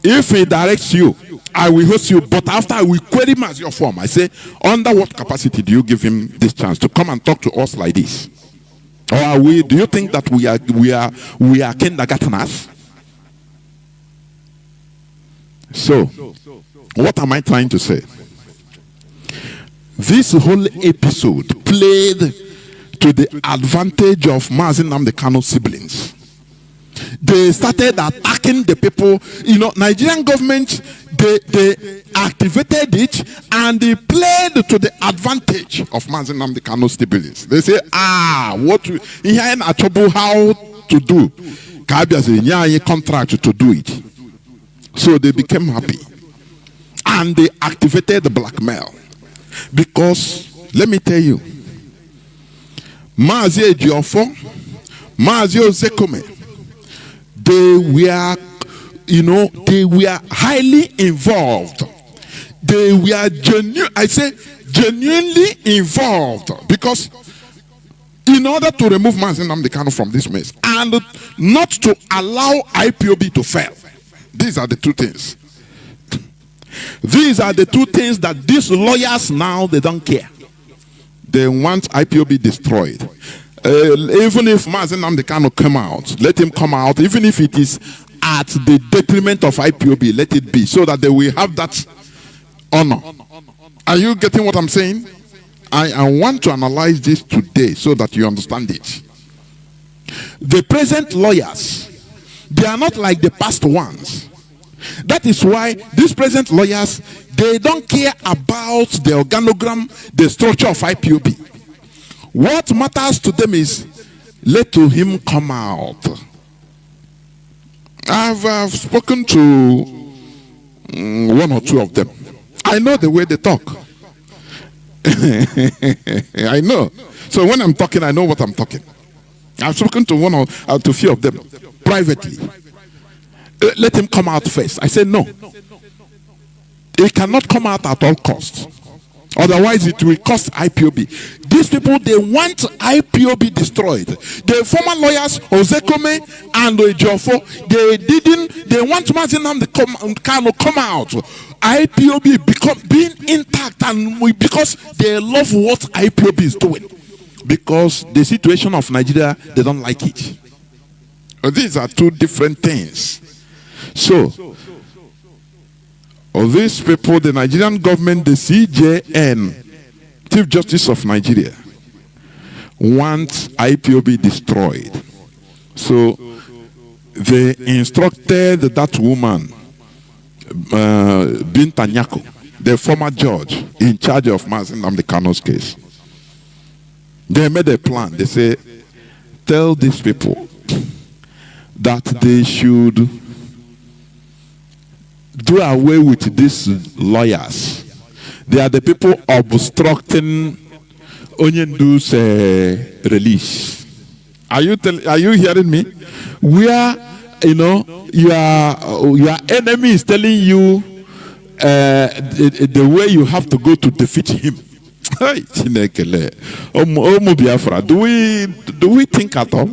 If he directs you, I will host you, but after I will query him as your form. I say, under what capacity do you give him this chance to come and talk to us like this? Or do you think that we are kindergarteners? So, what am I trying to say? This whole episode played to the advantage of Mazi Nnamdi Kanu's siblings. They started attacking the people. Nigerian government, they activated it and they played to the advantage of Mazi Nnamdi Kanu's siblings. They say, how to do. Contract to do it. So they became happy. And they activated the blackmail. Because, let me tell you, Mazi Ejiofor, Mazi Ozekome, they were highly involved. They were genuinely involved. Because in order to remove Mazi Nnamdi Kanu from this mess and not to allow IPOB to fail. These are the two things. These are the two things that these lawyers now, they don't care. They want IPOB destroyed. Even if Mazi Nnamdi Kanu come out, let him come out, even if it is at the detriment of IPOB, let it be, so that they will have that honor. Are you getting what I'm saying? I want to analyze this today so that you understand it. The present lawyers, they are not like the past ones. That is why these present lawyers, they don't care about the organogram, the structure of IPOB. What matters to them is, let him come out. I've spoken to one or two of them. I know the way they talk. I know. So when I'm talking, I know what I'm talking. I've spoken to one or to a few of them privately. Let him come out first. I said no. He cannot come out at all costs. Otherwise, it will cost IPOB. These people, they want IPOB destroyed. The former lawyers, Ozekome and Ejofo, they want Mazi Nnamdi Kanu come out. IPOB being intact, and because they love what IPOB is doing. Because the situation of Nigeria, they don't like it. These are two different things. So, these people, the Nigerian government, the CJN, Chief Justice of Nigeria, want IPOB destroyed. So they instructed that woman, Binta Nyako, the former judge in charge of Mazi Nnamdi Kanu's case. They made a plan. They say, tell these people that they should do away with these lawyers. They are the people obstructing Onyendu's release. Are you hearing me? Where your enemy is telling you the way you have to go to defeat him. Do we think at all?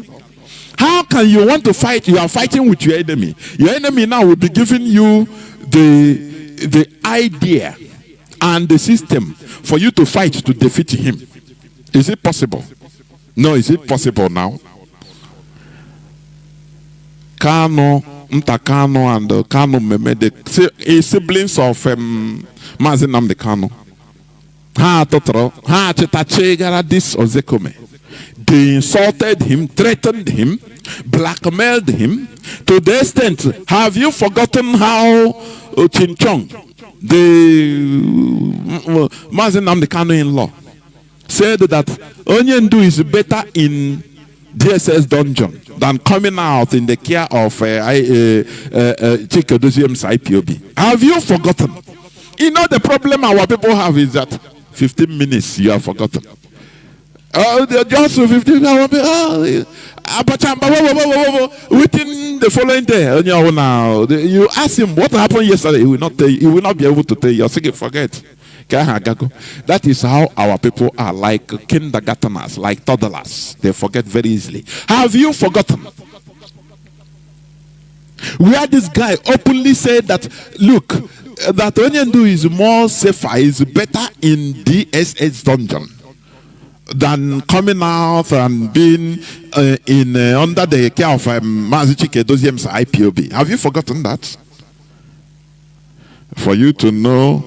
How can you want to fight? You are fighting with your enemy. Your enemy now will be giving you the idea and the system for you to fight to defeat him. Is it possible? No, is it possible now? Kano, Ntakano, and Kano Meme, the siblings of Mazi Nnamdi Kanu. This Ozekome. They insulted him, threatened him, blackmailed him to the extent. Have you forgotten how Chinchong, the Mazi Nnamdi Kanu in-law, said that Onyendu is better in DSS dungeon than coming out in the care of Chikedoziem's IPOB? Have you forgotten? You know the problem our people have is that 15 minutes you have forgotten. Just 15 within the following day, you ask him what happened yesterday, he will not tell you, he will not be able to tell you. You're saying forget. That is how our people are, like kindergarteners, like toddlers. They forget very easily. Have you forgotten? Where this guy openly said that, look, that Onyendu is more safer, is better in DSS dungeon than coming out and being under the care of Mazi Chikedoziem's IPOB. Have you forgotten that? For you to know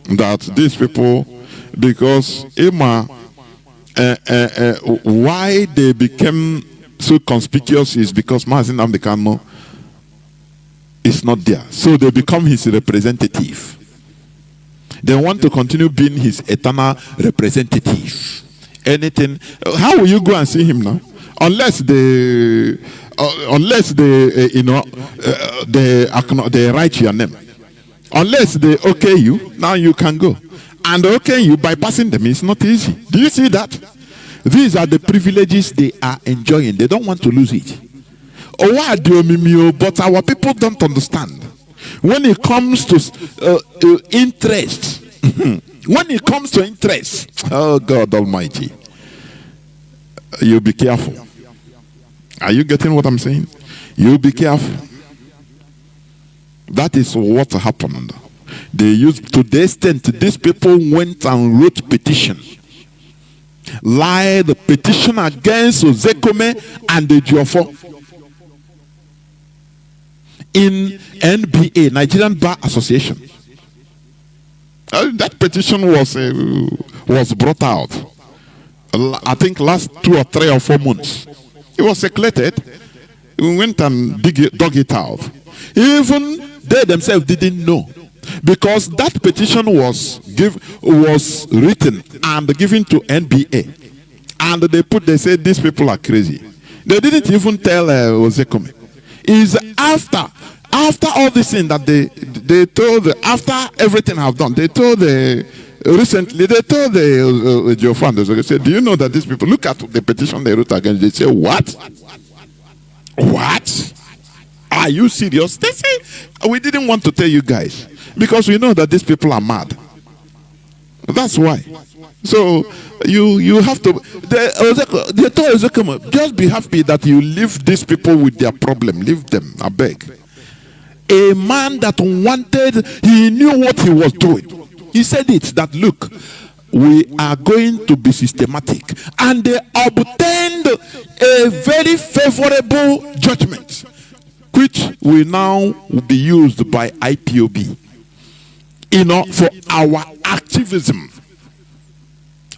that these people, because why they became so conspicuous is because Mazi Nnamdi Kanu is not there. So they become his representative. They want to continue being his eternal representative. Anything, how will you go and see him now? Unless they write your name. Unless they okay you, now you can go. And okay you, bypassing them is not easy. Do you see that? These are the privileges they are enjoying. They don't want to lose it. But our people don't understand. When it comes to interest, when it comes to interest, oh God Almighty, you be careful. Are you getting what I'm saying? You be careful. That is what happened. They used, to the extent these people went and wrote petition. Lied petition against Ozekome and the Jiofo in NBA, Nigerian Bar Association. That petition was brought out, I think last 2 or 3 or 4 months. It was circulated. We went and dug it out. Even they themselves didn't know, because that petition was written and given to NBA, and they said these people are crazy. They didn't even tell Ozekome. It's after all this thing that they told, after everything I've done, they told recently they told the Geofund, they said, do you know that these people, look at the petition they wrote against? They say, what? Are you serious? They say, we didn't want to tell you guys because we know that these people are mad. That's why. So you have to. They told Ezekiel, just be happy that you leave these people with their problem. Leave them, I beg. A man that wanted, he knew what he was doing. He said it, that look, we are going to be systematic, and they obtained a very favorable judgment, which will now be used by IPOB, for our activism.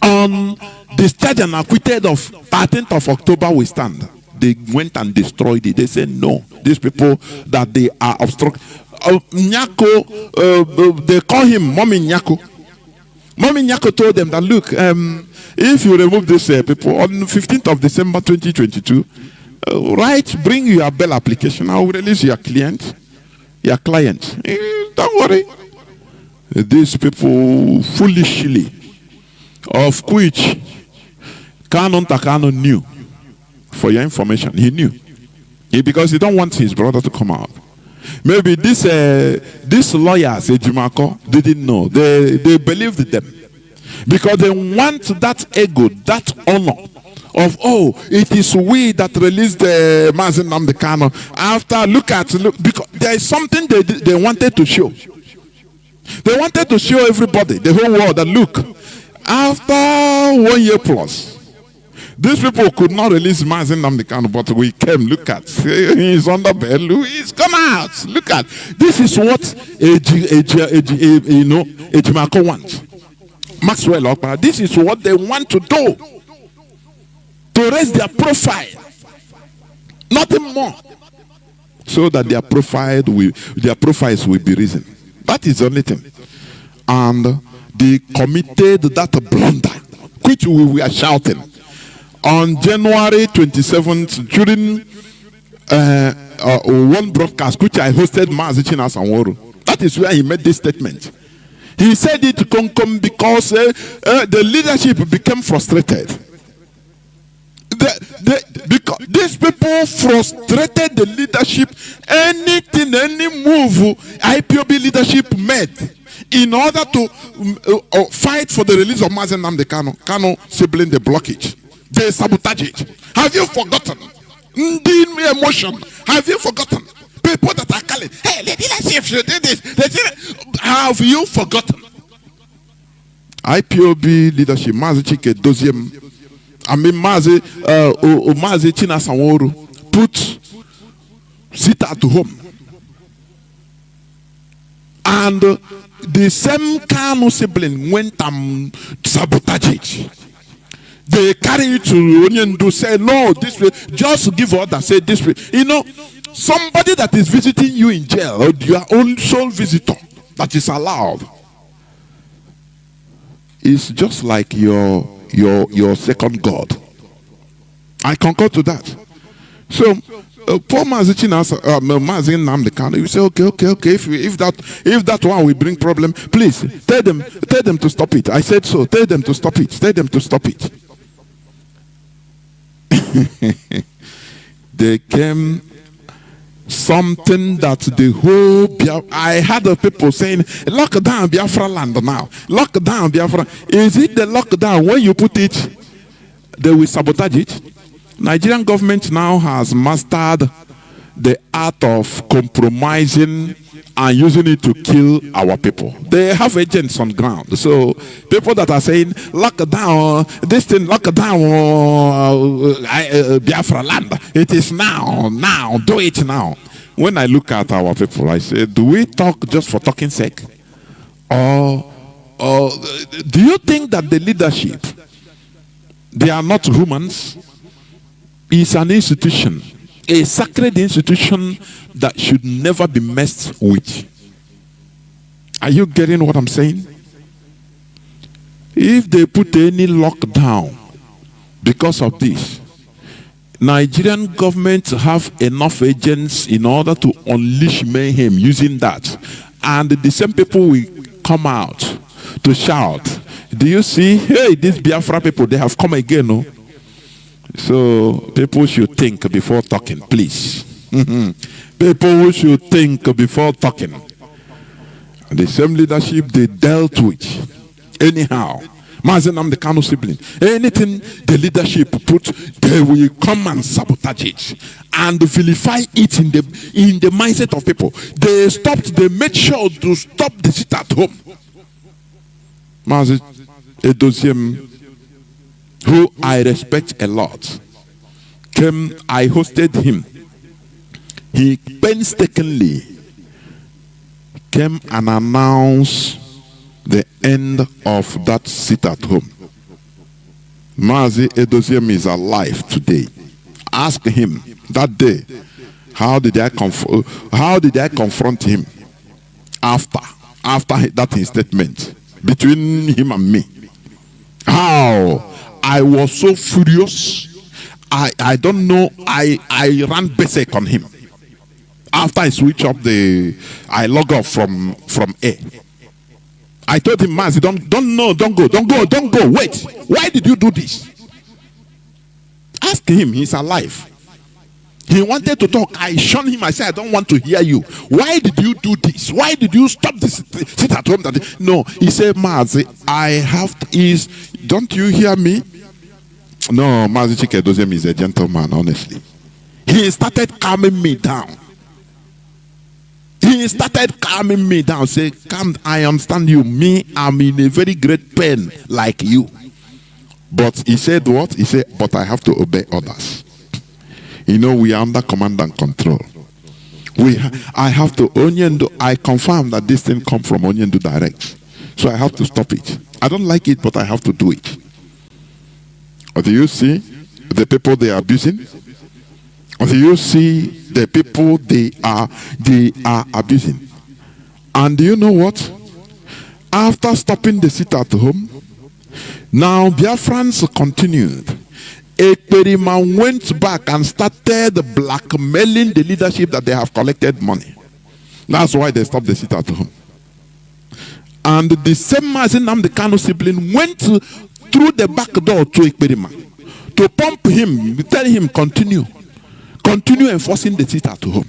On discharged and acquitted of 13th of October, we stand. They went and destroyed it. They said no. These people that they are obstructing. Nyako, they call him Mommy Nyako. Mommy Nyako told them that look, if you remove these people on 15th of December 2022, bring your bail application. I will release your client. Don't worry. These people foolishly, of which Canon Takano knew. For your information, he knew. Because he don't want his brother to come out. Maybe these lawyers, Ejimako, didn't know. They believed them. Because they want that ego, that honor of, it is we that released the Mazi Nnamdi Kanu. After, look, because there is something they wanted to show. They wanted to show everybody, the whole world, that look, after 1 year plus, these people could not release Mazi Nnamdi Kanu, but we came, look at, he's under bail, he's come out, look at. This is what Ejimako wants. Maxwell Okpara, this is what they want to do. To raise their profile. Nothing more. So that their profiles will be risen. That is the only thing. And they committed that blunder, which we were shouting. On January 27th, during one broadcast, which I hosted, Mazi Jonathan. That is where he made this statement. He said it to come because the leadership became frustrated. Because these people frustrated the leadership. Anything, any move IPOB leadership made in order to fight for the release of Mazi Nnamdi Kanu sibling the blockage. They sabotage it. Have you forgotten? The emotion. Have you forgotten? People that are calling, hey, the leadership should do this. Have you forgotten? IPOB leadership, Mazi Chike Doziem, Mazi Chinasanworu, put Sita to home. And the same Kanu sibling went and sabotage it. They carry it to Onyendu, say, no, this way, just give order, say this way. Somebody that is visiting you in jail, or your own sole visitor that is allowed, is just like your second God. I concur to that. So, poor Mazi Nnamdi Kanu, you say, okay. If that one will bring problem, please tell them to stop it. I said so. Tell them to stop it. They came something that the whole I had people saying, lock down Biafra land now. Lock down Biafra. Is it the lockdown when you put it, they will sabotage it? Nigerian government now has mastered the art of compromising and using it to kill our people. They have agents on ground. So people that are saying, lock down, this thing, lock down Biafra land. It is now, do it now. When I look at our people, I say, do we talk just for talking sake? Or do you think that the leadership, they are not humans? It's an institution, a sacred institution that should never be messed with. Are you getting what I'm saying? If they put any lockdown because of this, Nigerian government have enough agents in order to unleash mayhem using that. And the same people will come out to shout, do you see, hey, these Biafra people, they have come again, no? So people should think before talking, please. People should think before talking. The same leadership they dealt with. Anyhow, Mazi Nnamdi Kanu sibling, anything the leadership put, they will come and sabotage it and vilify it in the mindset of people. They made sure to stop the sit at home. Mazi Edoziem, who I respect a lot, I hosted him. He painstakingly came and announced the end of that sit at home. Mazi Edoziem is alive today. Ask him that day, how did I confront him after that his statement between him and me? How I was so furious. I don't know. I ran basic on him. After I switch up I log off from air. I told him, Mazi, don't go. Wait. Why did you do this? Ask him. He's alive. He wanted to talk. I shunned him. I said, I don't want to hear you. Why did you do this? Why did you stop this? Sit at home. No. He said, Mazi, don't you hear me? No, Mazi Chikedoziem is a gentleman, honestly. He started calming me down. Say, come, I understand you. Me, I'm in a very great pain like you. But he said what? He said, but I have to obey others. You know, we are under command and control. I have to I confirm that this thing come from Onyendu direct. So I have to stop it. I don't like it, but I have to do it. Or do you see the people they are abusing? Or do you see the people they are abusing? And do you know what? After stopping the sit at home, now Biafrans continued. Ekperima went back and started blackmailing the leadership that they have collected money. That's why they stopped the sit at home. And the same Mazi Nnamdi Kanu sibling went through the back door to Ekperima to pump him, tell him continue enforcing the sit at home.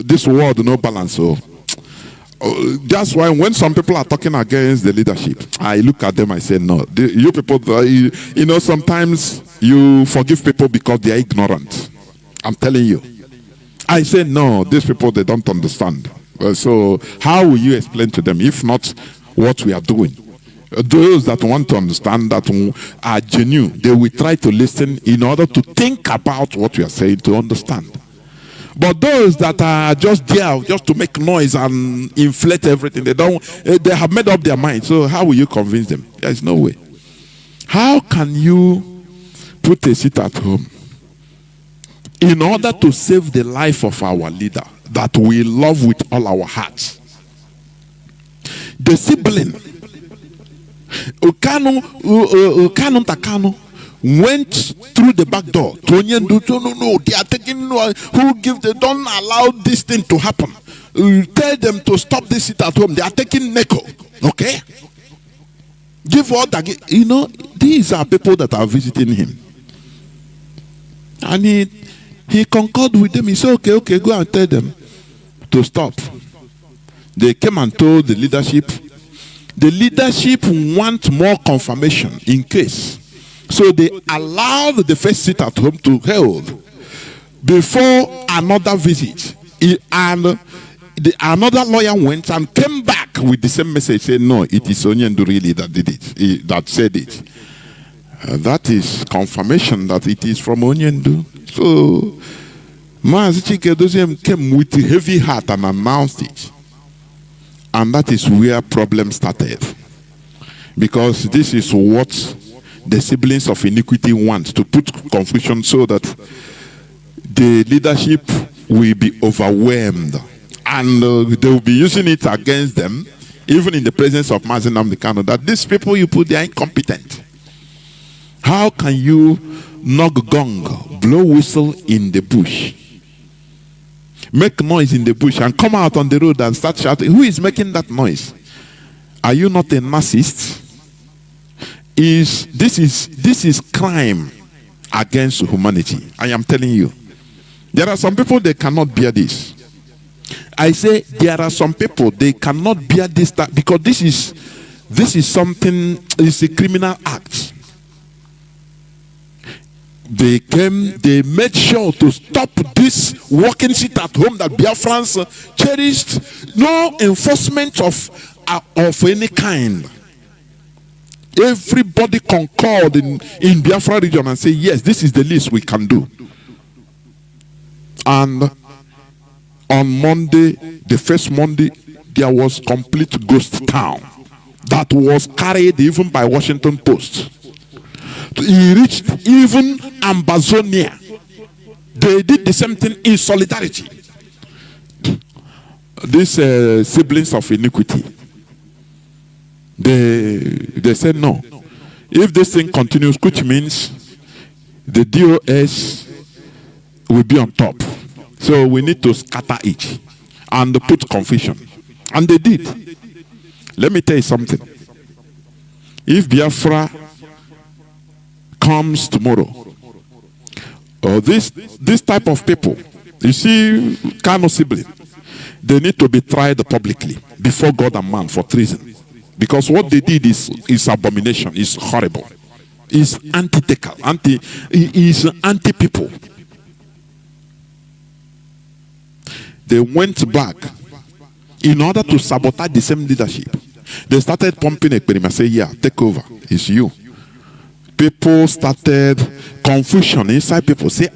This world no balance. That's why when some people are talking against the leadership, I look at them, I say, no, you people, you know, sometimes you forgive people because they are ignorant. I'm telling you. I say, no, these people, they don't understand. So how will you explain to them, if not what we are doing? Those that want to understand, that are genuine, they will try to listen in order to think about what we are saying to understand. But those that are just there just to make noise and inflate everything, they have made up their mind. So how will you convince them? There is no way. How can you put a sit at home in order to save the life of our leader that we love with all our hearts? The sibling, Kanu went through the back door. No, they are taking, they don't allow this thing to happen. Tell them to stop this sit at home. They are taking Neko. Okay? Give all that. You know, these are people that are visiting him. And he concurred with them. He said, okay, go and tell them to stop. They came and told the leadership. The leadership want more confirmation in case So they allowed the first seat at home to hold before another visit. And another lawyer went and came back with the same message, saying, no, it is Onyendu really that did it, that said it. That is confirmation that it is from Onyendu. So Mazi Chinedu came with a heavy heart and announced it. And that is where problem started. Because this is what the siblings of iniquity want, to put confusion so that the leadership will be overwhelmed. And they will be using it against them, even in the presence of Mazi Nnamdi, that these people you put, they are incompetent. How can you knock gong, blow whistle in the bush, make noise in the bush, and come out on the road and start shouting? Who is making that noise? Are you not a narcissist? This is crime against humanity. I am telling you. There are some people, they cannot bear this. I say there are some people, they cannot bear this, because this is something, it's a criminal act. They made sure to stop this walking seat at home that Biafrans cherished. No enforcement of any kind. Everybody concurred in Biafra region and say, yes, this is the least we can do. And on Monday, the first Monday, there was complete ghost town that was carried even by Washington Post. He reached even Amazonia. They did the same thing in solidarity. These siblings of iniquity, they said no. If this thing continues, which means the DOS will be on top. So we need to scatter it and put confusion. And they did. Let me tell you something. If Biafra comes tomorrow, or this type of people, you see, Kano sibling, they need to be tried publicly before God and man for treason. Because what they did is abomination, is horrible, is antithetical, is anti-people. They went back in order to sabotage the same leadership. They started pumping experiment, say, yeah, take over, it's you. People started confusion inside people, say,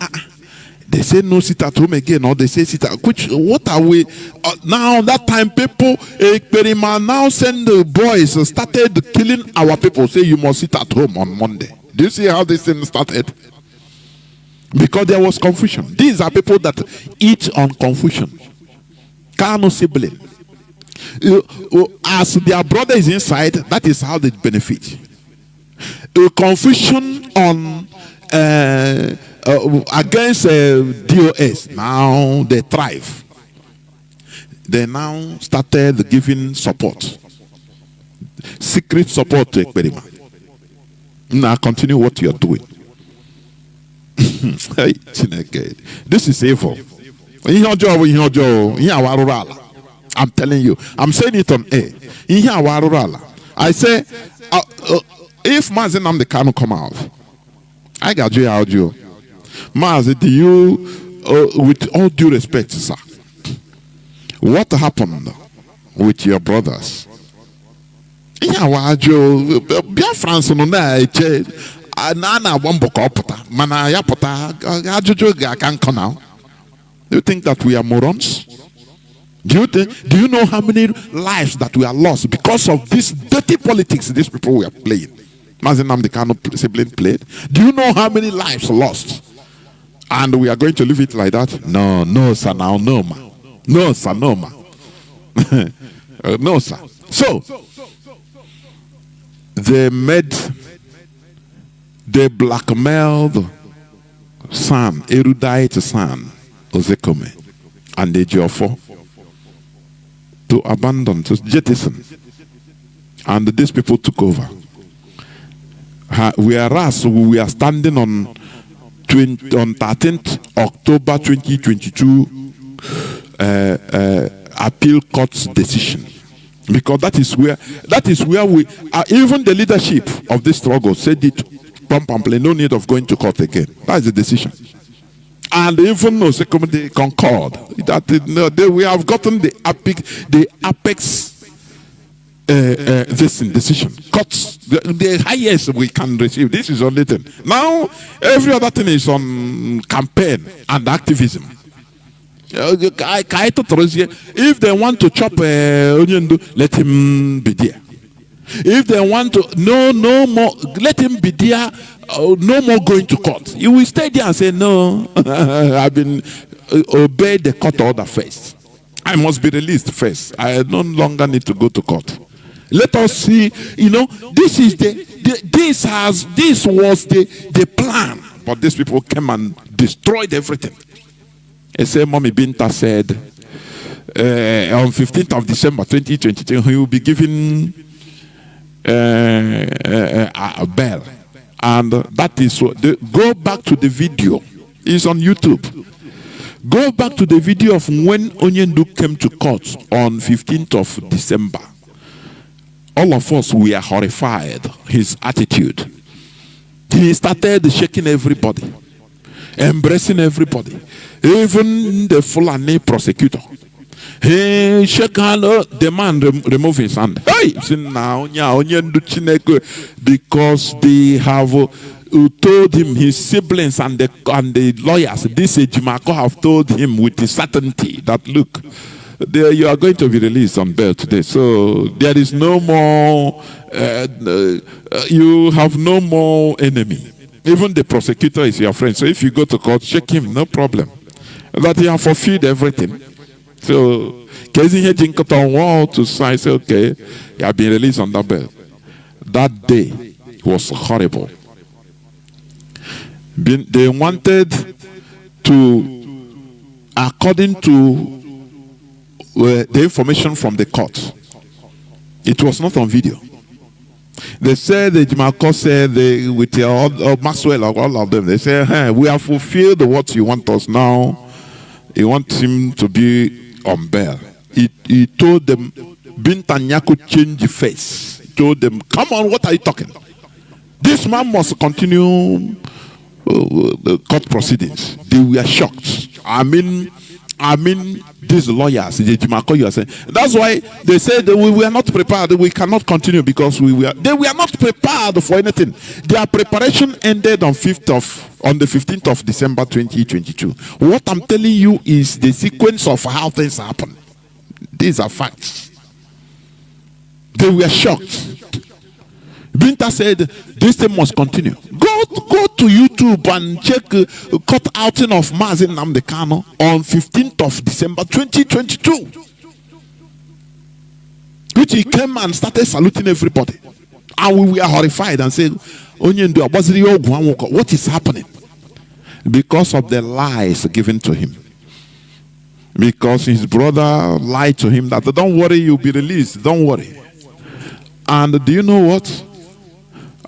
they say no sit at home again, or they say sit at, what are we, now that time people, experiment now send the boys, started killing our people, say you must sit at home on Monday. Do you see how this thing started? Because there was confusion. These are people that eat on confusion. Kano sibling. As their brother is inside, that is how they benefit. Confusion on against DOS. Now they thrive. They now started giving support, secret support to experiment. Now continue what you are doing. This is evil. I'm telling you. I'm saying it on air. I say, if Mazi Nnamdi Kanu come out, I got you audio. Mazi, do you, with all due respect, sir, what happened with your brothers? Biafrans no na Nana Wamboko Pota, Manaya Pota, Ajuju Gakanko now. Do you think that we are morons? Do you know how many lives that we are lost because of this dirty politics these people were playing? Mazi Nnamdi Kanu sibling played. Do you know how many lives lost? And we are going to leave it like that? No, sir, now, no, ma. No, sir, no, ma. No, sir. So, they blackmailed Sam, erudite Sam, Ozekome, and the Jofo to abandon, to jettison. And these people took over. Whereas we are standing on 13th October 2022 appeal court's decision. Because that is where we even the leadership of this struggle said it no need of going to court again. That's the decision. And even though they concord that we have gotten the apex decision. Cuts the highest we can receive. This is only thing. Now every other thing is on campaign and activism. If they want to chop onion, let him be there. If they want to no more, let him be there. No more going to court. You will stay there and say, no, I've been obeyed the court order first. I must be released first. I no longer need to go to court. Let us see. This is this was the plan, but these people came and destroyed everything. I say, Mommy Binta said on 15th of December 2022, he will be given a bell. And that is what go back to the video. It's on YouTube. Go back to the video of when Onyendu came to court on 15th of December. All of us were horrified. His attitude. He started shaking everybody, embracing everybody, even the Fulani prosecutor. He shook hand. The man remove his hand. Hey, because they have told him, his siblings and the lawyers, this Ejimako have told him with the certainty that look, you are going to be released on bail today. So there is no more. You have no more enemy. Even the prosecutor is your friend. So if you go to court, check him. No problem. That he have fulfilled everything. So, Kezi Hejinkoton wall to sign, say, okay, you have been released on that bail. That day was horrible. They wanted to, according to the information from the court, it was not on video. They said, the Jimako said, with Maxwell or all of them, they said, hey, we have fulfilled what you want us now. You want him to be on bail. He told them, Binta could change the face. He told them, come on, what are you talking? This man must continue the court proceedings. They were shocked. I mean, these lawyers, you are saying. That's why they said that we were not prepared. We cannot continue because they were not prepared for anything. Their preparation ended on the 15th of December 2022. What I'm telling you is the sequence of how things happen. These are facts. They were shocked. Binta said, this thing must continue. Go to YouTube and check cut outing of Mazi Nnamdi Kanu on 15th of December 2022. Which he came and started saluting everybody. And we were horrified and said, what is happening? Because of the lies given to him. Because his brother lied to him that don't worry, you'll be released. Don't worry. And do you know what?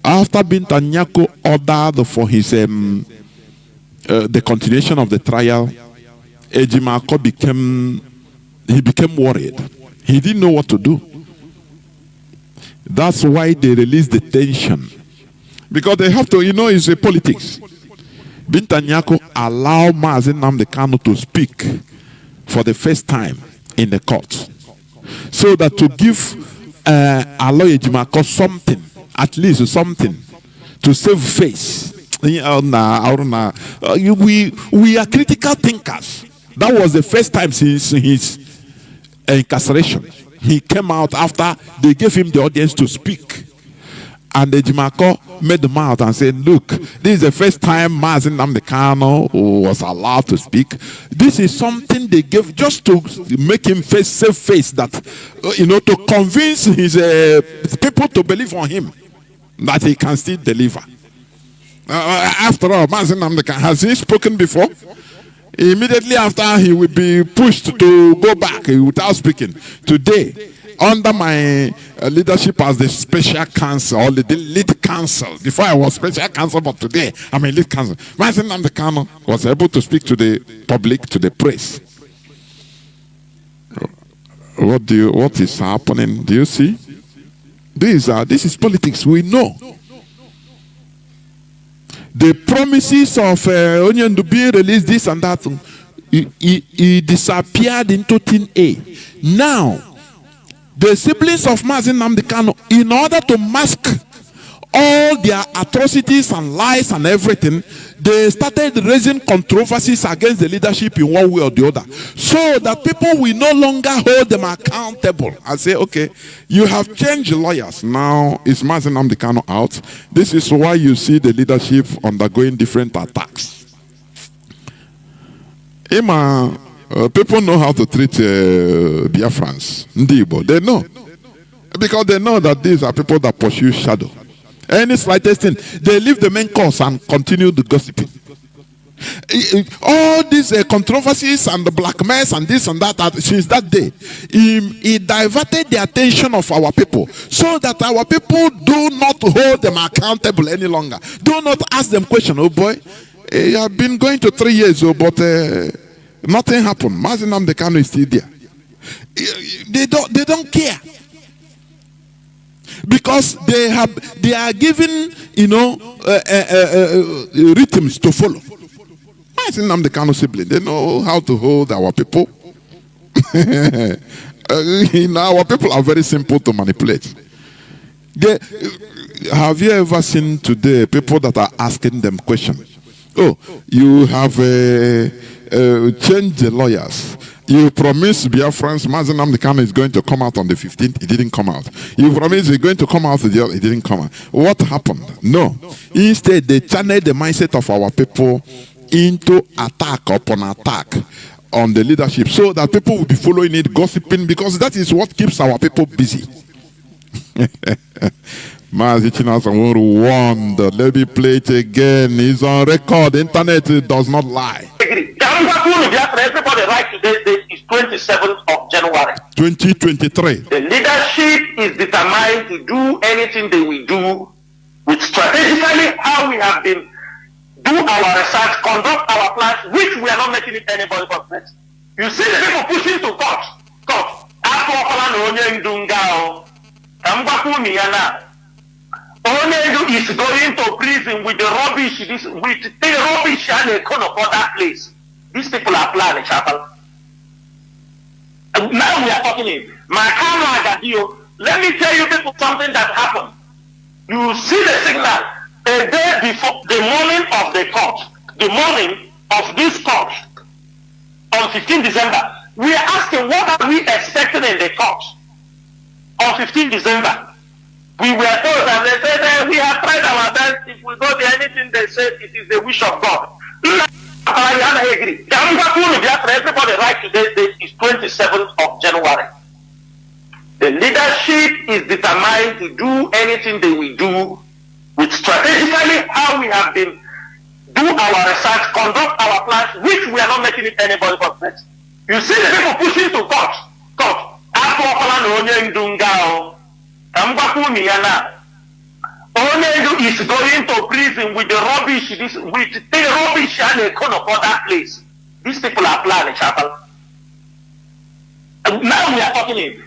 After Binta Nyako ordered for his the continuation of the trial, Ejimako became worried. He didn't know what to do. That's why they released the tension. Because they have to, it's a politics. Binta Nyako allowed Mazi Nnamdi Kanu to speak for the first time in the court. So that to give Aloy Ejimako something, at least something, to save face. We are critical thinkers. That was the first time since his incarceration. He came out after they gave him the audience to speak. And Ejimako made the mouth and said, look, this is the first time Mazi Nnamdi Kanu was allowed to speak. This is something they gave just to make him save face, that, to convince his people to believe on him, that he can still deliver. After all, Mazi Nnamdi Kanu, has he spoken before? Immediately after, he will be pushed to go back without speaking. Today, under my leadership as the special counsel, or the lead counsel, before I was special counsel, but today I'm a lead counsel, Mazi Nnamdi Kanu was able to speak to the public, to the press. What is happening? Do you see? This is politics. We know. The promises of Onion to be released, this and that, he disappeared into thin air. Now, the siblings of Mazi Nnamdi Kanu, in order to mask all their atrocities and lies and everything, they started raising controversies against the leadership in one way or the other, so that people will no longer hold them accountable and say, okay, you have changed lawyers, now is Mazi Nnamdi Kanu out. This is why you see the leadership undergoing different attacks. People know how to treat Biafrans. Ndibo, they know. Because they know that these are people that pursue shadow. Any slightest thing, they leave the main course and continue the gossiping. All these controversies and the blackmails and this and that, since that day, he diverted the attention of our people, so that our people do not hold them accountable any longer. Do not ask them questions. Oh boy, you have been going to 3 years, but nothing happened. Mazi Nnamdi Kanu is still there. They don't care. Because they are given, rhythms to follow. Mazi Nnamdi Kanu sibling, they know how to hold our people. Our people are very simple to manipulate. Have you ever seen today people that are asking them questions? Oh, you have changed the lawyers. You promised Biafrans Mazi Nnamdi Kanu is going to come out on the 15th. It didn't come out. You promised he's going to come out. It didn't come out. What happened? No. Instead, they channeled the mindset of our people into attack upon attack on the leadership, so that people will be following it, gossiping, because that is what keeps our people busy. Mazi Jonathan wonder. Let me play it again. It's on record. Internet does not lie. Everybody right today is 27th of January 2023. The leadership is determined to do anything they will do with strategically how we have been do our research, conduct our plans, which we are not making it anybody but next. You see the people pushing to court. Onyendu is going to prison with the rubbish, with the rubbish and a con of other place. These people are planning, chapel. Now we are talking in. Let me tell you people something that happened. You see the signal a day before the morning of the court, the morning of this court, on 15 December. We are asking what are we expecting in the court on 15 December. We were told that they said we have tried our best. If we go there, anything they said, it is the wish of God. Everybody right today is 27th of January. The leadership is determined to do anything they will do with strategically how we have been do our research, conduct our plans, which we are not making it anybody but next. You see the people pushing to court. Onyendu is going to prison with the rubbish, with the rubbish and a con of other place. These people are planning, chapel. Now we are talking in.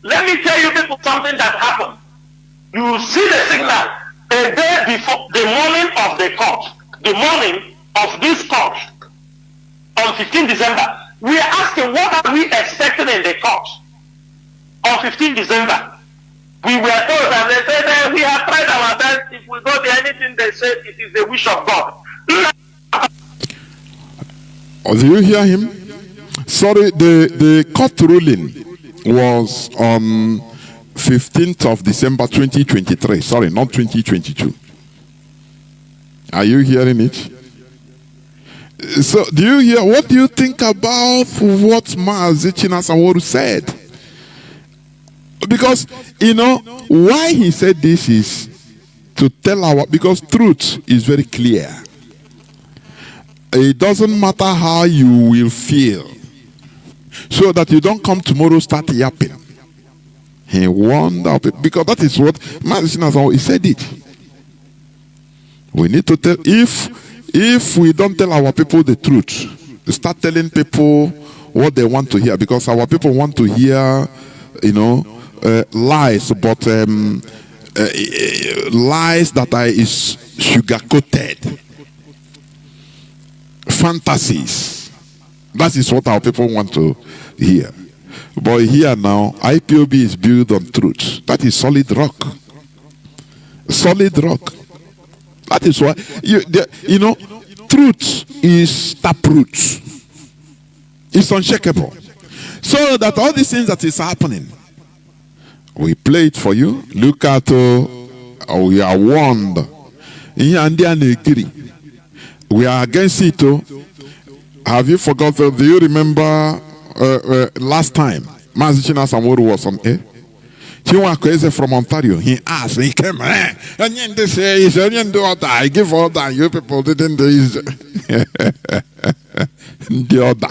Let me tell you people something that happened. You see the signal a day before the morning of the court, the morning of this court, on 15 December. We are asking what are we expecting in the court on 15 December. We were told that they said we have tried our best. If we go there, anything they said, it is the wish of God. Do you hear him? Sorry, the court ruling was on 15th of December 2023. Sorry, not 2022. Are you hearing it? So, do you hear? What do you think about what Mazi Jonathan said? Because, why he said this is to tell because truth is very clear. It doesn't matter how you will feel, so that you don't come tomorrow start yapping. He warned up, because that is what Mazi Jonathan, he said it. We need to tell, if we don't tell our people the truth, start telling people what they want to hear, because our people want to hear, lies, but lies that sugar-coated fantasies. That is what our people want to hear. But here now, IPOB is built on truth. That is solid rock. Solid rock. That is why, you know, truth is taproot. It's unshakable. So that all these things that is happening, we play it for you. Look at, we are warned. We are against it. Have you forgotten? Do you remember last time Mazi Jonathan Chinedu was on air? Chinwaka from Ontario. He asked, he came, and then they say, I give order, you people didn't do the order.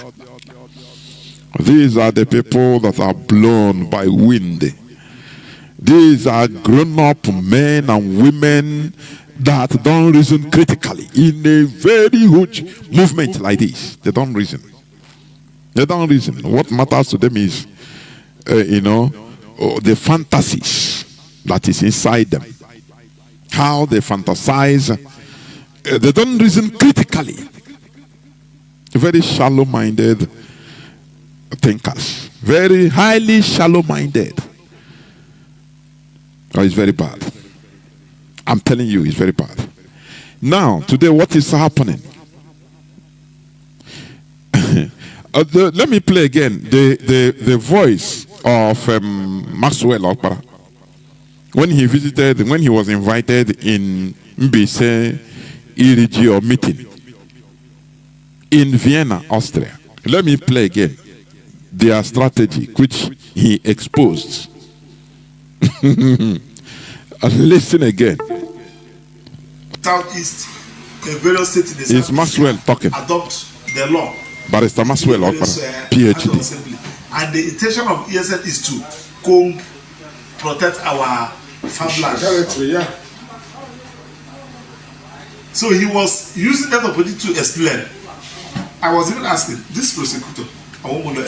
These are the people that are blown by wind. These are grown-up men and women that don't reason critically in a very huge movement like this. They don't reason. They don't reason. What matters to them is, the fantasies that is inside them. How they fantasize. They don't reason critically. Very shallow-minded thinkers. Very highly shallow-minded. Oh, it's very bad. I'm telling you, it's very bad. Now, today, what is happening? Let me play again the voice of Maxwell Okpara when he was invited in Mbise Irigio meeting in Vienna, Austria. Let me play again their strategy, which he exposed. Listen again. Southeast, various states in the Is Maxwell talking? Adopt the law. Barrister Maxwell Okpara, PhD. And the intention of ESN is to protect our farmland. Yeah. So he was using that opportunity to explain. I was even asking this prosecutor,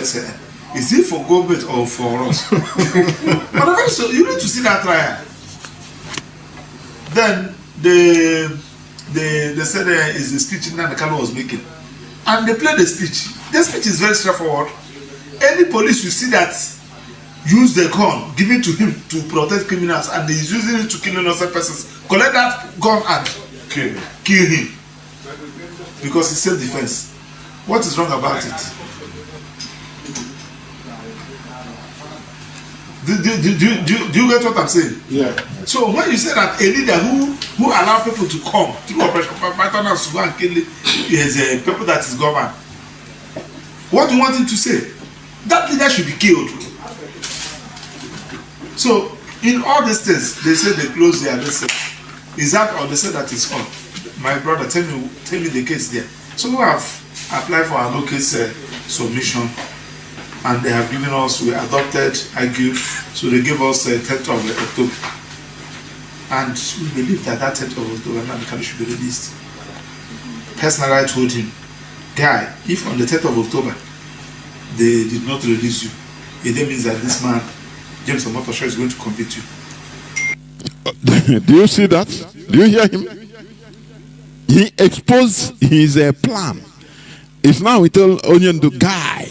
SN, is it for government or for us? But so you need to see that trial. Then they said is the speech that the Kano was making, and they played the speech. The speech is very straightforward. Any police you see that use the gun given to him to protect criminals, and he's using it to kill innocent persons, collect that gun and kill him because it's self-defense. What is wrong about it? Do you get what I'm saying? Yeah. So when you say that a leader who allow people to come through Operation Python to go and kill is a people that is governed, what do you want him to say? That leader should be killed. So in all these things, they say they close their lesson. Is that or they say that it's on? My brother, tell me the case there. So we have applied for our local submission, and they have given us, we adopted, argued, so they gave us 10th of October. And we believe that 10th of October, Namikali should be released. Personally, I told him, guy, if on the 10th of October, they did not release you, it then means that this man, James Omotosho, is going to convict you. Do you see that? Do you hear him? He exposed his plan. It's now we tell Onion the guy,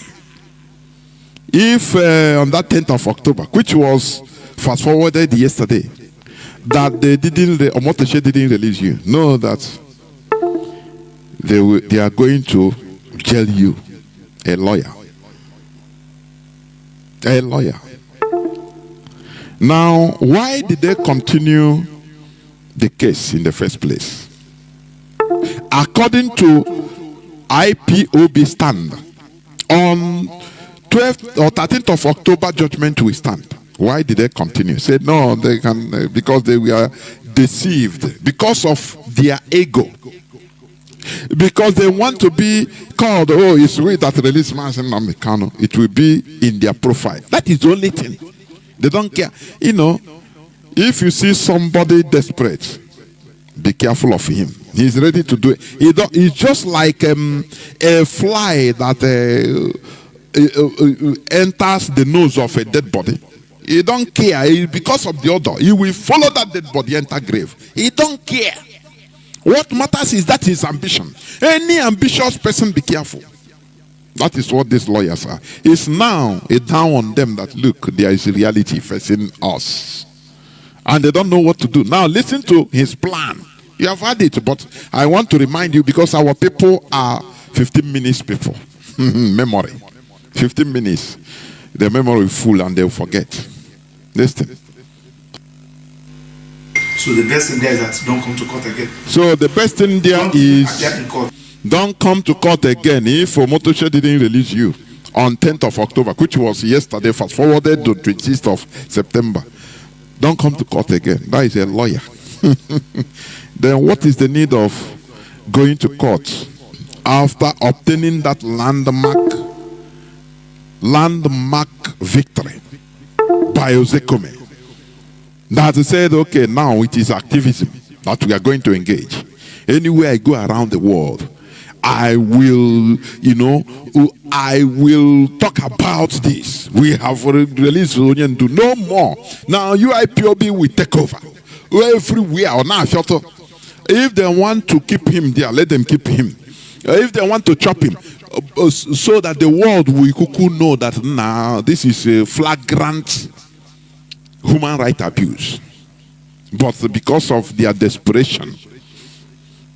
if on that 10th of October, which was fast forwarded yesterday, that Omotosho didn't release you, know that they are going to jail you, a lawyer. A lawyer. Now, why did they continue the case in the first place? According to IPOB stand, on 12th or 13th of October judgment will stand. Why did they continue? Said no, they can because they were deceived because of their ego. Because they want to be called, oh, it's we that release Mazi Jonathan. It will be in their profile. That is the only thing. They don't care. You know, if you see somebody desperate, be careful of him. He's ready to do it. He's just like a fly that enters the nose of a dead body. He don't care. Because of the odor, he will follow that dead body enter grave. He don't care. What matters is that his ambition. Any ambitious person, be careful. That is what these lawyers are. It's now a down on them that, look, there is a reality facing us. And they don't know what to do. Now listen to his plan. You have had it, but I want to remind you, because our people are 15 minutes people. Memory. 15 minutes. Their memory is full and they'll forget. Listen. So the best thing there is that don't come to court again. So the best thing there is don't come to court again if Omotoshe didn't release you on 10th of October, which was yesterday, fast forwarded to 26th of September. Don't come to court again. That is a lawyer. Then what is the need of going to court after obtaining that landmark victory by Ozekome? That said, okay, now it is activism that we are going to engage. Anywhere I go around the world, I will, I will talk about this. We have released Onyendu, no more. Now UIPOB will take over everywhere. Now, if they want to keep him there, let them keep him. If they want to chop him, so that the world will know that now this is a flagrant human rights abuse. But because of their desperation,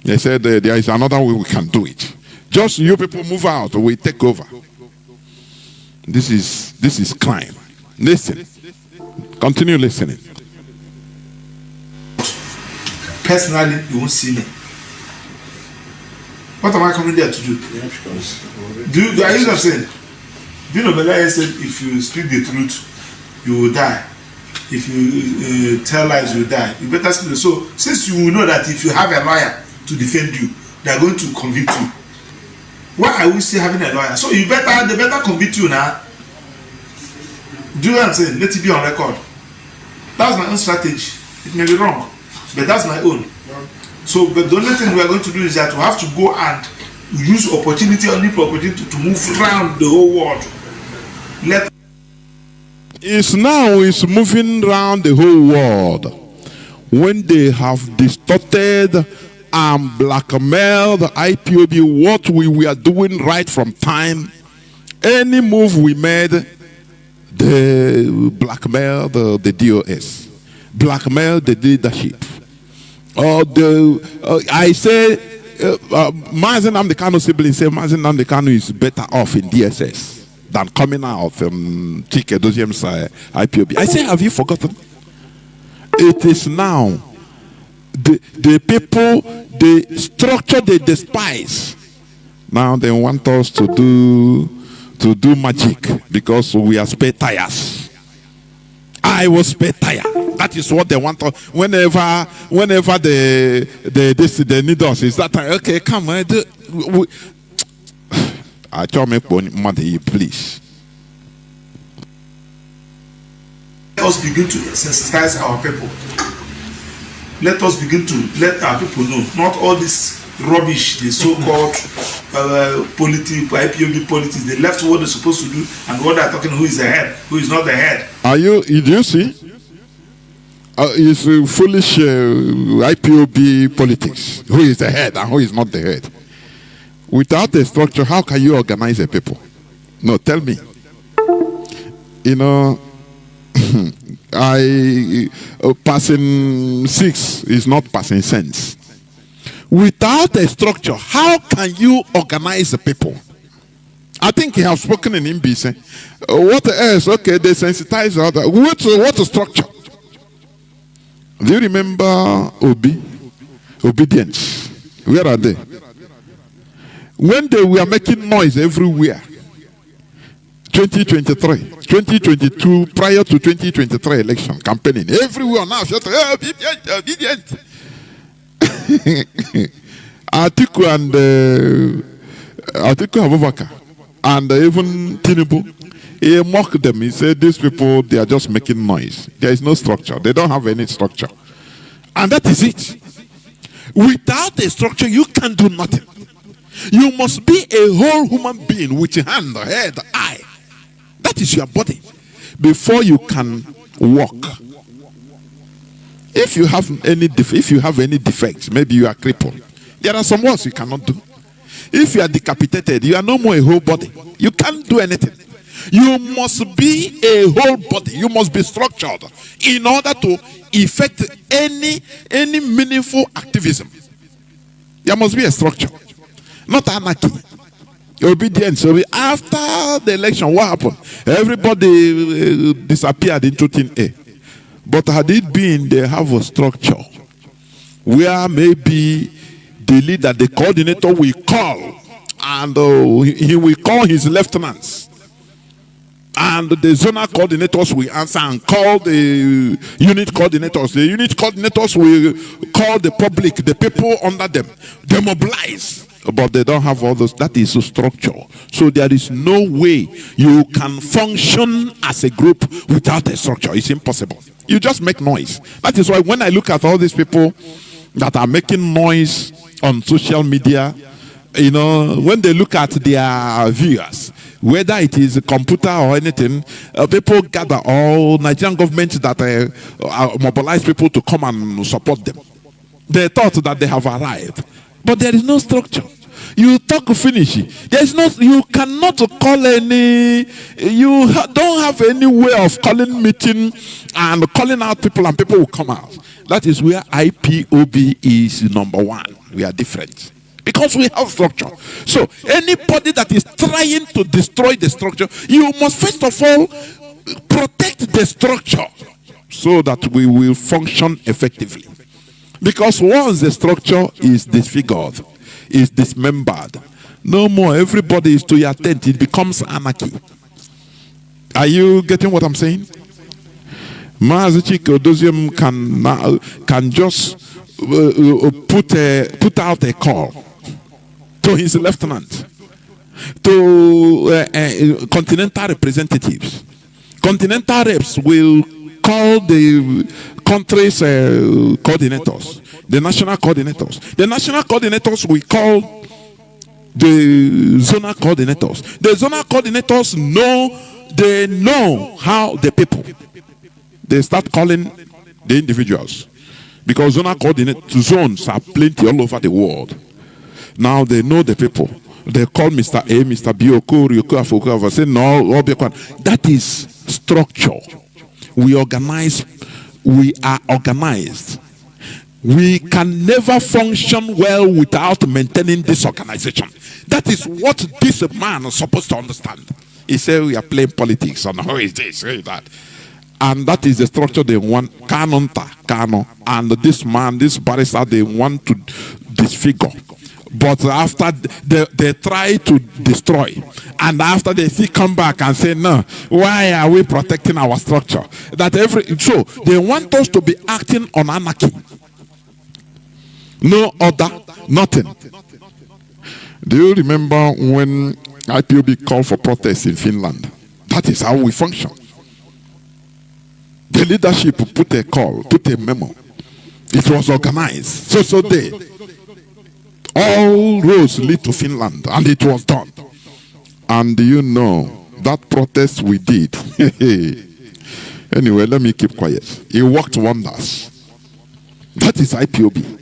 they said there is another way we can do it. Just you people move out, we take over. This is crime. Listen. Continue listening. Personally, you won't see me. What am I coming there to do? Are you saying? Do you know Belaya said if you speak the truth, you will die. If you tell lies, you will die. You better speak. So since you will know that if you have a lawyer to defend you, they are going to convict you. Why are we still having a lawyer? So they better convict you now. Do you know what I'm saying? Let it be on record. That's my own strategy. It may be wrong, but that's my own. So, but the only thing we are going to do is that we have to go and use opportunity to move around the whole world. It's moving around the whole world. When they have distorted and blackmailed IPOB, what we were doing right from time, any move we made, they blackmailed the DOS, blackmailed the leadership. I say, Mazi Nnamdi Kanu siblings say Mazi Nnamdi Kanu is better off in DSS than coming out from Chike Dozier's IPOB. I say, have you forgotten? It is now the people, the structure they despise. Now they want us to do magic because we are spare tires. I was spare tire. That is what they want. Whenever they need us, is that time? Okay, come on. I tell me, please. Let us begin to sensitize our people. Let us begin to let our people know. Not all this rubbish, the so-called IPOB politics. They left what they're supposed to do and what they're talking. Who is the head? Who is not the head? Did you see? It's foolish IPOB politics. Who is the head and who is not the head? Without a structure, how can you organize a people? No, tell me. Passing 6 is not passing sense. Without a structure, how can you organize the people? I think he has spoken in Mbise. What else? Okay, they sensitize other. What's a structure? Do you remember obedience? Where are they? When they were making noise everywhere, 2023, 2022, prior to 2023 election campaigning, everywhere now, obedient. Atiku and Atiku Abubakar and even Tinubu, he mocked them. He said, these people, they are just making noise. There is no structure. They don't have any structure. And that is it. Without a structure, you can do nothing. You must be a whole human being with a hand, head, eye. That is your body before you can walk. If you have any defect, maybe you are crippled. There are some works you cannot do. If you are decapitated, you are no more a whole body. You can't do anything. You must be a whole body. You must be structured in order to effect any meaningful activism. There must be a structure, not anarchy. Obedience. So after the election, what happened? Everybody disappeared into thin air. But had it been, they have a structure where maybe the leader, the coordinator will call, and he will call his lieutenants, and the zonal coordinators will answer and call the unit coordinators. The unit coordinators will call the public, the people under them. They mobilize. But they don't have all those. That is a structure. So there is no way you can function as a group without a structure. It's impossible. You just make noise. That is why when I look at all these people that are making noise on social media, you know, when they look at their viewers, whether it is a computer or anything, people gather, all Nigerian government that mobilize people to come and support them. They thought that they have arrived. But there is no structure. You talk finish. There is no. You cannot call any. You don't have any way of calling meeting and calling out people, and people will come out. That is where IPOB is number one. We are different because we have structure. So anybody that is trying to destroy the structure, you must first of all protect the structure so that we will function effectively. Because once the structure is disfigured, is dismembered, no more everybody is to your tent, it becomes anarchy. Are you getting what I'm saying? Mazi Jonathan can just put out a call to his lieutenant, to continental representatives. Continental reps will call the country's coordinators, the national coordinators. The national coordinators will call the zonal coordinators. The zonal coordinators know how the people. They start calling the individuals because zonal zones are plenty all over the world. Now they know the people. They call Mr. A, Mr. B, Oku, say no, that is structure. We organize. We are organized. We can never function well without maintaining this organization. That is what this man is supposed to understand. He said we are playing politics and who is this, who is that. And that is the structure they want. Kano. And this man, this barrister, they want to disfigure. But after they try to destroy, and after they come back and say, no, why are we protecting our structure? So they want us to be acting on anarchy. No order, nothing. Do you remember when IPOB called for protests in Finland? That is how we function. The leadership put a memo. It was organized. So they. All roads lead to Finland, and it was done. And you know, that protest we did. Anyway, let me keep quiet. It worked wonders. That is IPOB.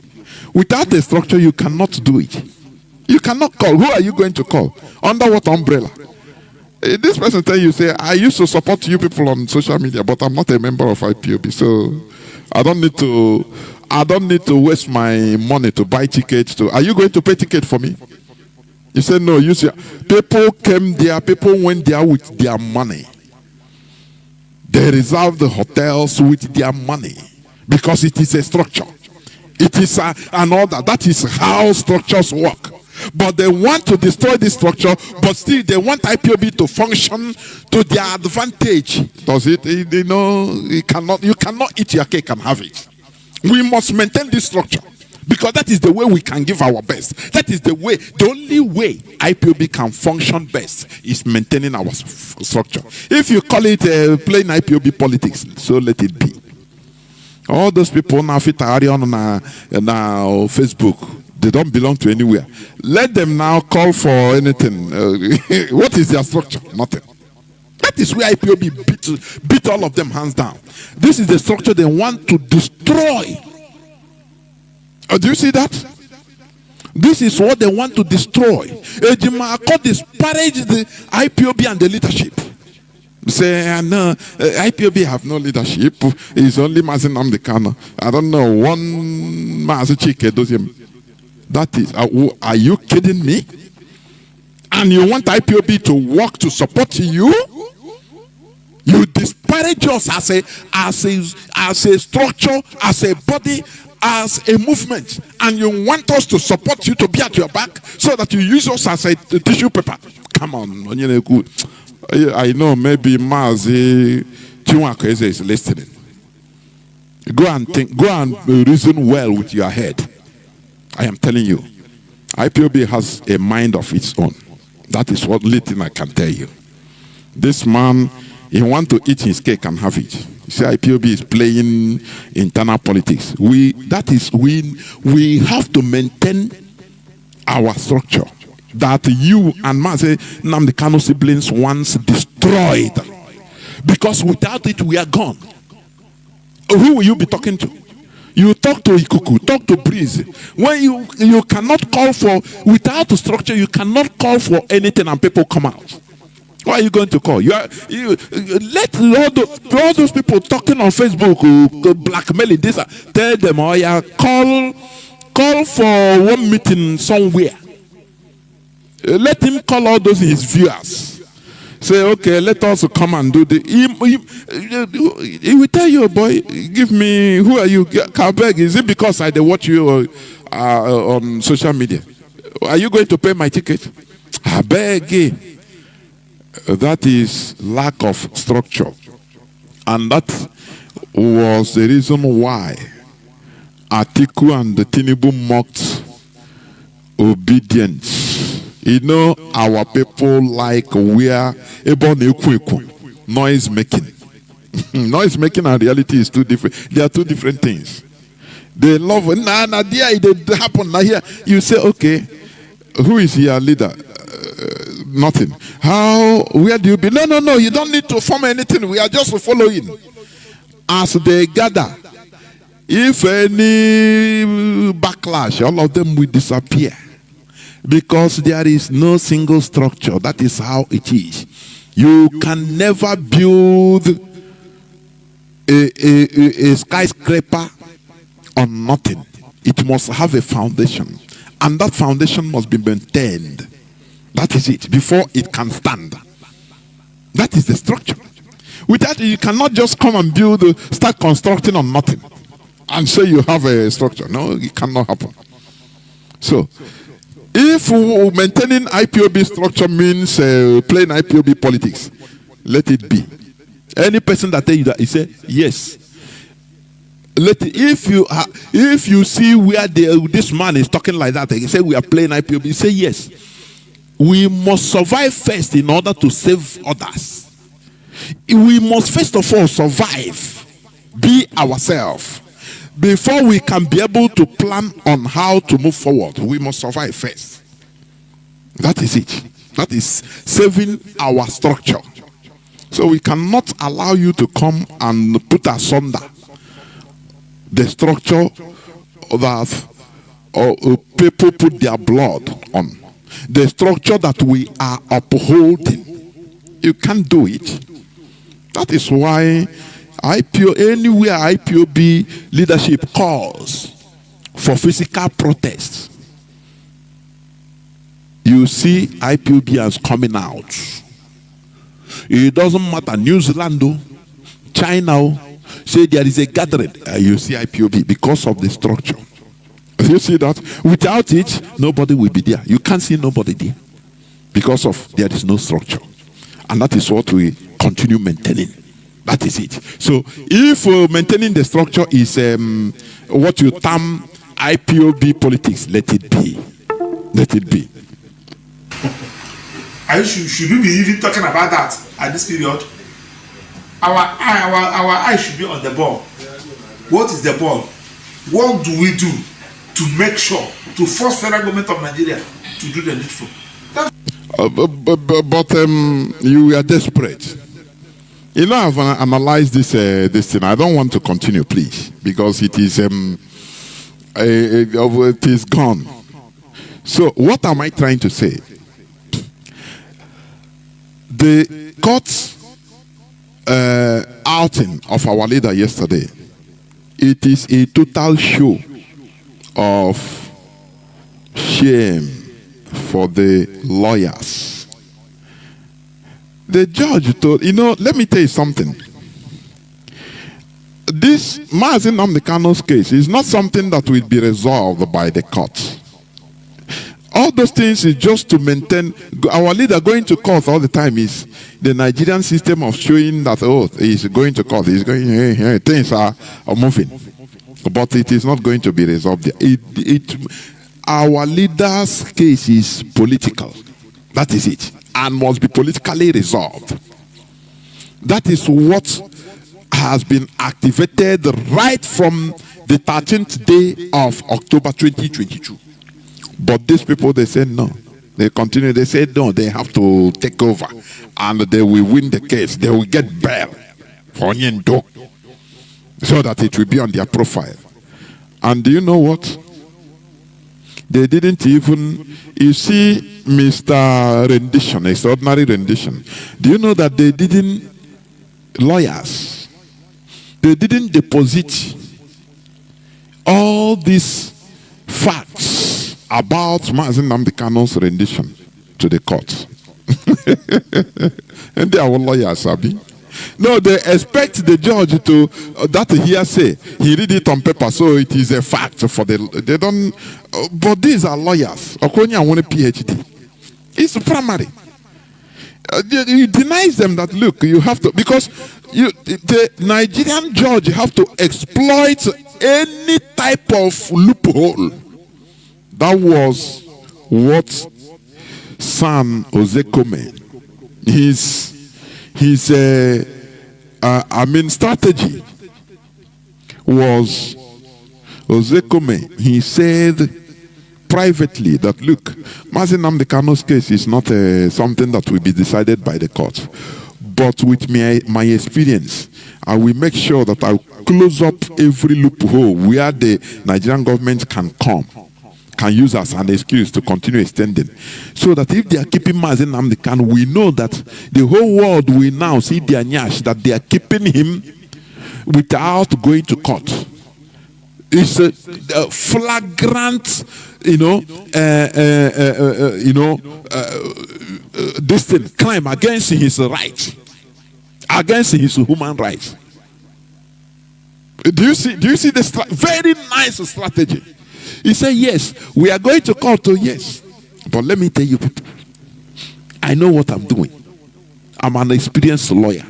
Without a structure, you cannot do it. You cannot call. Who are you going to call? Under what umbrella? This person tell you, say, I used to support you people on social media, but I'm not a member of IPOB, so I don't need to waste my money to buy tickets. Are you going to pay ticket for me? You said no. You see, people came there. People went there with their money. They reserved the hotels with their money because it is a structure. It is an order. That is how structures work. But they want to destroy this structure, but still they want IPOB to function to their advantage. Does it? You know, you cannot eat your cake and have it. We must maintain this structure because that is the way we can give our best. That is the only way IPOB can function best is maintaining our structure. If you call it plain IPOB politics, so let it be. All those people now fit on Facebook, they don't belong to anywhere. Let them now call for anything. What is their structure? Nothing. That is where IPOB beat all of them hands down. This is the structure they want to destroy. Do you see that? This is what they want to destroy. Ejima Accord disparage the IPOB and the leadership. Say, no, IPOB have no leadership. It's only Mazi Nnamdi Kanu. I don't know, one Mazi Chike. That is, are you kidding me? And you want IPOB to work to support you? You disparage us as a structure, as a body, as a movement, and you want us to support you, to be at your back, so that you use us as a tissue paper. Come on, I know maybe Mazi Chinedu is listening. Go and think, go and reason well with your head. I am telling you, IPOB has a mind of its own. That is what little I can tell you. This man, he wants to eat his cake and have it. You see, IPOB is playing internal politics. We have to maintain our structure that you and Mazi Nnamdi Kanu siblings once destroyed. Because without it, we are gone. Who will you be talking to? You talk to Ikuku, talk to Breeze. When you cannot call for, without a structure, you cannot call for anything and people come out. Why are you going to call? Let all those people talking on Facebook who blackmailing this, tell them, oh yeah, call for one meeting somewhere. Let him call all those his viewers. Say, okay, let us come and do the. He will tell you, boy, give me, who are you? Kabeg, is it because I watch you on social media? Are you going to pay my ticket? I beg. That is lack of structure. And that was the reason why Atiku and the Tinubu mocked obedience. You know, our people like we are noise making. Noise making and reality is two different. They are two different things. They love there it happen. Now here you say, okay, who is your leader? Nothing. How? Where do you be? No. You don't need to form anything. We are just following. As they gather, if any backlash, all of them will disappear. Because there is no single structure. That is how it is. You can never build a skyscraper on nothing. It must have a foundation. And that foundation must be maintained. That is it. Before it can stand. That is the structure. Without it, you cannot just come and start constructing on nothing. And say you have a structure. No, it cannot happen. So, if maintaining IPOB structure means playing IPOB politics, let it be. Any person that tell you that, he say yes. Let it, if you see where this man is talking like that, he say we are playing IPOB, he say yes. We must survive first in order to save others. We must first of all survive, be ourselves. Before we can be able to plan on how to move forward, we must survive first. That is it. That is saving our structure. So we cannot allow you to come and put asunder the structure that people put their blood on. The structure that we are upholding. You can't do it. That is why anywhere IPOB leadership calls for physical protests, you see IPOBians coming out. It doesn't matter, New Zealand, China, say there is a gathering, you see IPOB because of the structure. You see that? Without it, nobody will be there. You can't see nobody there because of there is no structure. And that is what we continue maintaining. That is it. So if maintaining the structure is what you term IPOB politics, let it be. Let it be. Should we be even talking about that at this period? Our eye should be on the ball. What is the ball? What do we do to make sure, to force federal government of Nigeria to do the needful? But you are desperate. You know, I've analyzed this thing. I don't want to continue, please, because it is it is gone. So, what am I trying to say? The court outing of our leader yesterday, it is a total show of shame for the lawyers. The judge told, let me tell you something. This Mazi Nnamdi Kanu's case is not something that will be resolved by the court. All those things is just to maintain. Our leader going to court all the time is the Nigerian system of showing that, he's going to court, he's going, things are moving. But it is not going to be resolved. Our leader's case is political. That is it. And must be politically resolved. That is what has been activated right from the 13th day of October 2022. But these people, they say no. They continue. They say no, they have to take over. And they will win the case. They will get bail for Nyendo, so that it will be on their profile. And do you know what? They didn't even, you see, Mr. Rendition, extraordinary rendition. Do you know that they didn't, lawyers, they didn't deposit all these facts about Mazi Nnamdi Kanu's rendition to the court? And they are all lawyers, Abi. No, they expect the judge to that hearsay. He read it on paper, so it is a fact for the. They don't. But these are lawyers. Okonya want a PhD. It's primary. He denies them that, look, you have to, because the Nigerian judge have to exploit any type of loophole. That was what San Ozekome, his strategy was, Ozekome, he said privately that, look, Mazi Nnamdi Kanu's case is not something that will be decided by the court. But with my experience, I will make sure that I close up every loophole where the Nigerian government can use as an excuse to continue extending. So that if they are keeping Mazi Nnamdi Kanu, we know that the whole world will now see their nyash, that they are keeping him without going to court. It's a flagrant, this thing, crime against his rights, against his human rights. Do you see this very nice strategy? He said, yes, we are going to court. Oh, yes. But let me tell you, I know what I'm doing. I'm an experienced lawyer.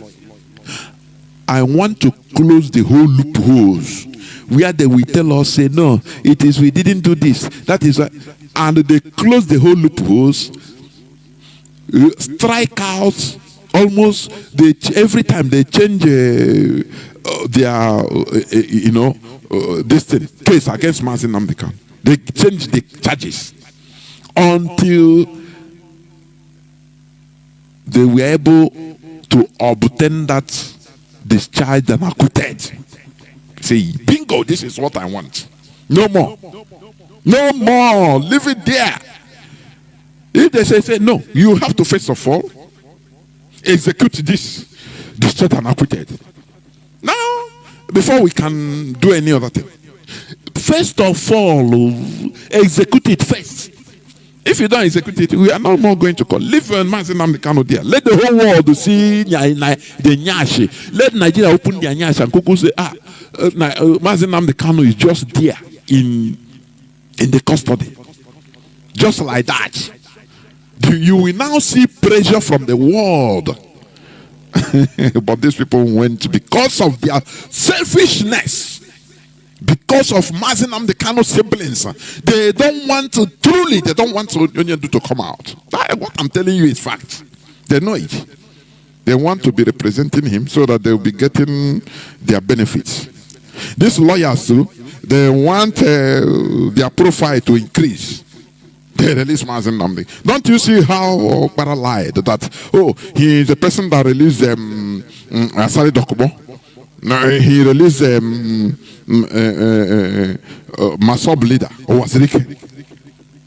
I want to close the whole loopholes where they will tell us, say, no, it is, we didn't do this. That is, and they close the whole loopholes, strike out almost, every time they change their, this thing, case against Mazi Nnamdi Kanu. They change the charges until they were able to obtain that discharged and acquitted. Say, bingo, this is what I want. No more. No more. Leave it there. If they say no, you have to first of all execute this discharged and acquitted. Now, before we can do any other thing, first of all, execute it first. If you don't execute it, we are no more going to call. Leave Mazi Nnamdi Kanu there. Let the whole world see the nyashi. Let Nigeria open their nyashi and Kuku say, Mazi Nnamdi Kanu is just there in the custody. Just like that. You will now see pressure from the world. But these people went because of their selfishness. Because of Mazi Nnamdi Kanu's siblings, they don't want to come out. What I'm telling you is fact. They know it. They want to be representing him so that they will be getting their benefits. These lawyers too, they want their profile to increase. They release Mazi Nnamdi. Don't you see how Okpara lied that, he is the person that released Asari Dokubo. No, he released Masob leader, Owazirike.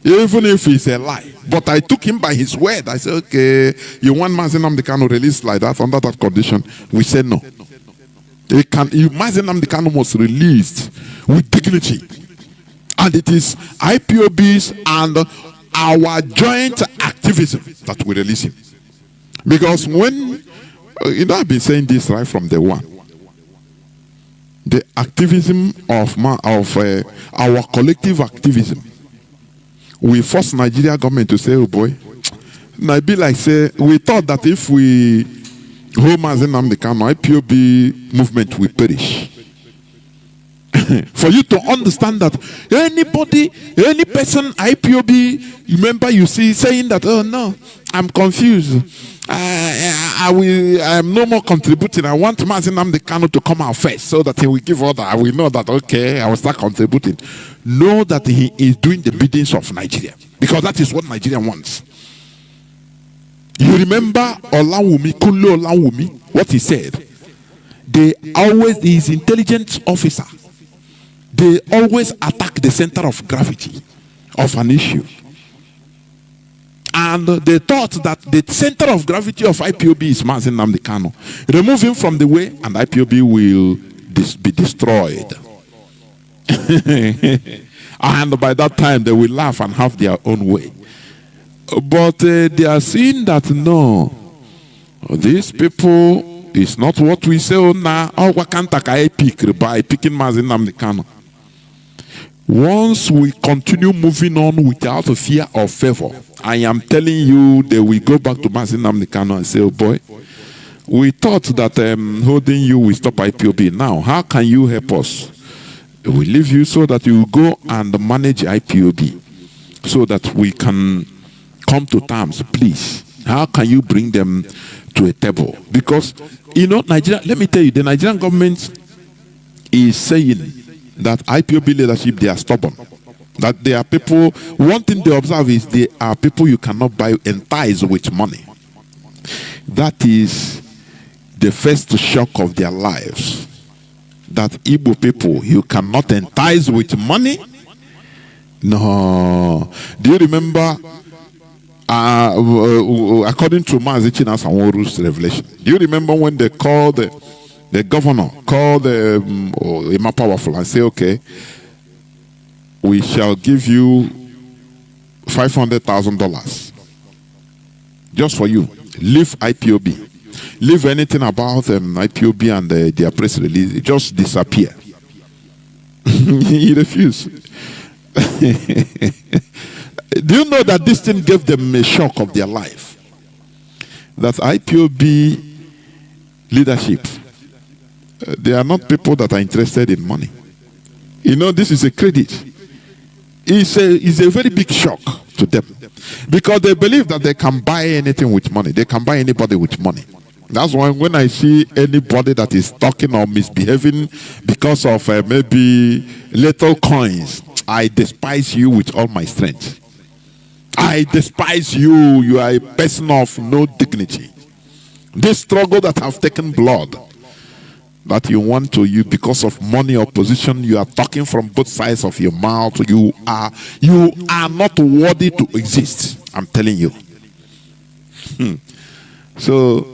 Even if it's a lie. But I took him by his word. I said, okay, you want Mazi Nnamdi Kanu released like that under that condition? We said no. Mazi Nnamdi Kanu was released with dignity. And it is IPOBs and our joint activism that we release him. Because when, I've been saying this right from day one. The activism of our collective activism. We force Nigeria government to say, oh boy, now be like say, we thought that if we hold Mazi Nnamdi Kanu, IPOB movement will perish. For you to understand that any person, IPOB member you see saying that, oh no, I'm confused. I'm no more contributing. I want Mazi Nnamdi Kanu to come out first so that he will give order. I will know that, okay, I will start contributing. Know that he is doing the biddings of Nigeria. Because that is what Nigeria wants. You remember Olawumi, Kunle Olawumi, what he said? His intelligence officer, they always attack the center of gravity of an issue. And they thought that the center of gravity of IPOB is Mazi Nnamdi Kanu. Remove him from the way and IPOB will be destroyed. And by that time they will laugh and have their own way. But they are seeing that no, these people is not what we say now. Oh, by picking Mazi Nnamdi Kanu. Once we continue moving on without fear or favor, I am telling you they will go back to Mazi Nnamdi Kanu and say, oh boy, we thought that holding you will stop IPOB. Now, how can you help us? We leave you so that you go and manage IPOB so that we can come to terms, please. How can you bring them to a table? Because, Nigeria, let me tell you, the Nigerian government is saying that IPOB leadership, they are stubborn. That there are people, one thing they observe is they are people you cannot buy entice with money. That is the first shock of their lives. That Igbo people, you cannot entice with money? No. Do you remember, according to Mazi Chinasawuru's revelation, do you remember when they called the governor, called Emma Powerful and say, okay, we shall give you $500,000 just for you. Leave IPOB. Leave anything about IPOB and their press release. Just disappear. He refused. Do you know that this thing gave them a shock of their life? That IPOB leadership, they are not people that are interested in money. This is a credit. It's a very big shock to them. Because they believe that they can buy anything with money. They can buy anybody with money. That's why when I see anybody that is talking or misbehaving because of maybe little coins, I despise you with all my strength. I despise you. You are a person of no dignity. This struggle that have taken blood, that you want to you because of money or position, you are talking from both sides of your mouth. You are not worthy to exist. I'm telling you. So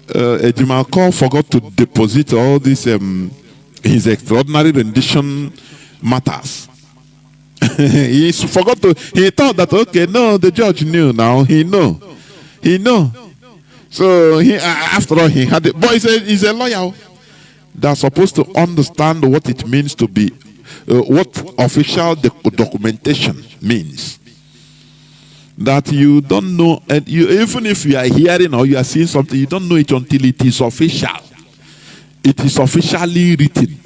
Ejimako forgot to deposit all these his extraordinary rendition matters. He forgot to. He thought that okay, no, the judge knew now. He know. So after all, he had it. But he's a lawyer that's supposed to understand what it means to be, what official documentation means. That you don't know, and even if you are hearing or you are seeing something, you don't know it until it is official. It is officially written,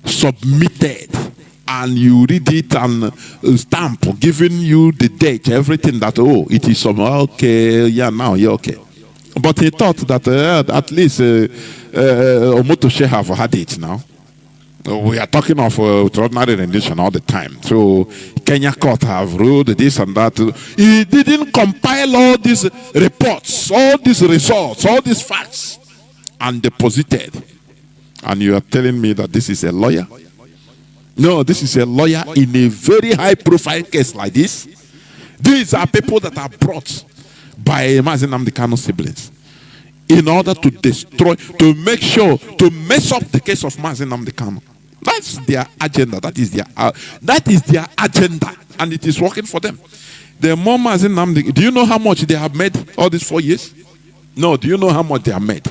submitted, and you read it and stamp, giving you the date, everything that, oh, it is okay, yeah, now you're okay. But he thought that at least Omotoshe have had it now. We are talking of extraordinary rendition all the time. So Kenya court have ruled this and that. He didn't compile all these reports, all these results, all these facts. and deposited. And you are telling me that this is a lawyer? No, this is a lawyer in a very high-profile case like this. These are people that are brought by Mazi Nnamdi Kanu siblings in order to destroy, to make sure, to mess up the case of Mazi Nnamdi Kanu. That's their agenda. That is their agenda, and it is working for them. The more Mazi Nnamdi, do you know how much they have made all these 4 years? No, do you know how much they have made?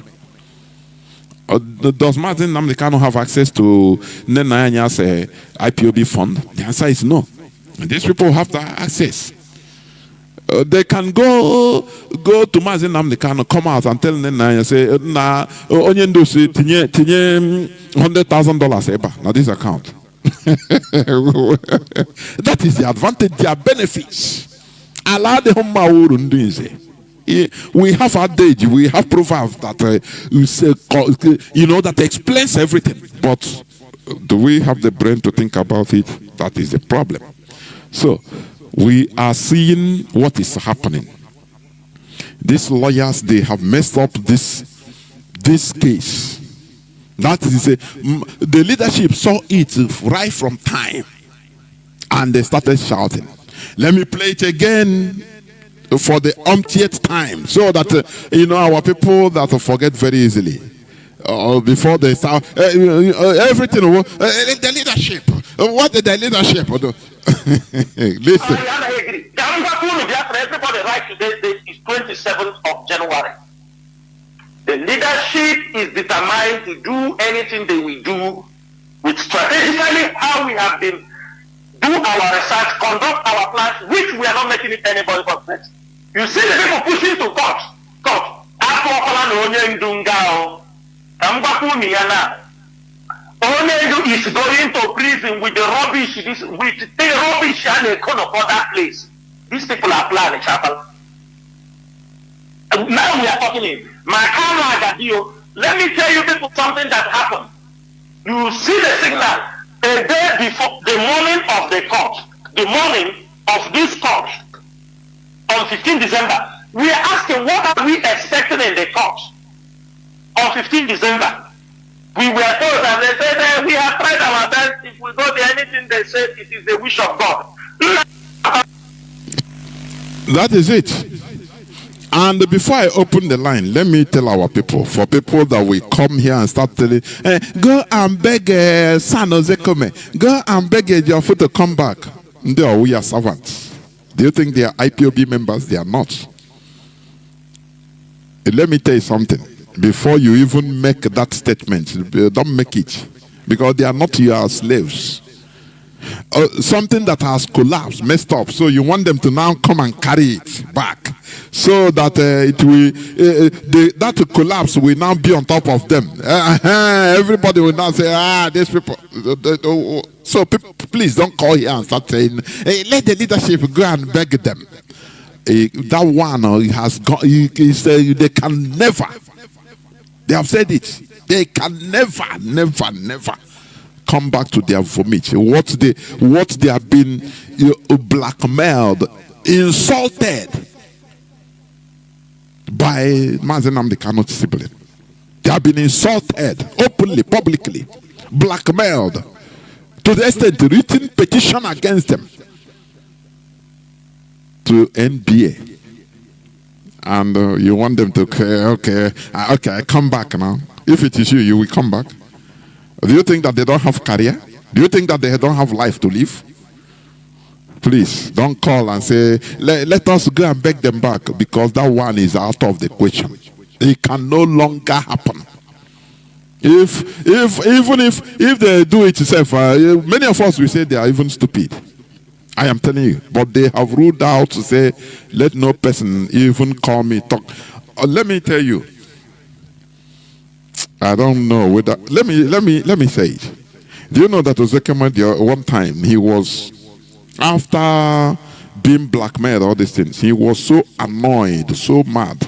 Does Mazi Nnamdi Kanu have access to Nenayanya's IPOB fund? The answer is no. And these people have that access. They can go to Mazi Nnamdi Kanu, come out and tell Nenanya, say, "Na onye ndosi tinye $100,000 eba na this account." That is the advantage, their benefits. Allah de homma uru ndunze. We have adage, we have proverbs that that explains everything. But do we have the brain to think about it? That is the problem. So we are seeing what is happening. These lawyers, they have messed up this case. That is the leadership saw it right from time, and they started shouting. Let me play it again for the umpteenth time, so that our people that forget very easily. Before they start everything, the leadership. What did the leadership do? Listen. Everybody right today is 27th of January. The leadership is determined to do anything they will do with strategically how we have been do our research, conduct our plans, which we are not making it anybody but next. You see the people pushing to court. Onyendu is going to prison with the rubbish, with the rubbish and they come for that place. These people are planning, chapel. Now we are talking in. My camera, let me tell you people something that happened. You see the signal a day before the morning of the court, the morning of this court on 15 December. We are asking what are we expecting in the court on 15 December. We were told and they said we have tried our best. If we go there, anything they said, it is the wish of God. That is it. And before I open the line, let me tell our people, for people that will come here and start telling, go and beg San Jose Come, go and beg your foot to come back. We are servants. Do you think they are IPOB members? They are not. Let me tell you something. Before you even make that statement, don't make it. Because they are not your slaves. Something that has collapsed, messed up. So you want them to now come and carry it back. So that it will, that collapse will now be on top of them. Everybody will now say, these people. So people, please don't call here and start saying, let the leadership go and beg them. That one has gone, they can never. They have said it. They can never come back to their vomit. What they have been blackmailed, insulted by Mazi Nnamdi Kanu sibling. They have been insulted openly, publicly, blackmailed to the extent written petition against them to NBA. And you want them to, okay, come back now. If it is you, you will come back. Do you think that they don't have career? Do you think that they don't have life to live? Please, don't call and say, let us go and beg them back, because that one is out of the question. It can no longer happen. If they do it itself, many of us will say they are even stupid. I am telling you, but they have ruled out to say, let no person even call me, talk. Let me tell you, I don't know whether, let me say it. Do you know that Ozekeme, one time, he was, after being blackmailed, all these things, he was so annoyed, so mad.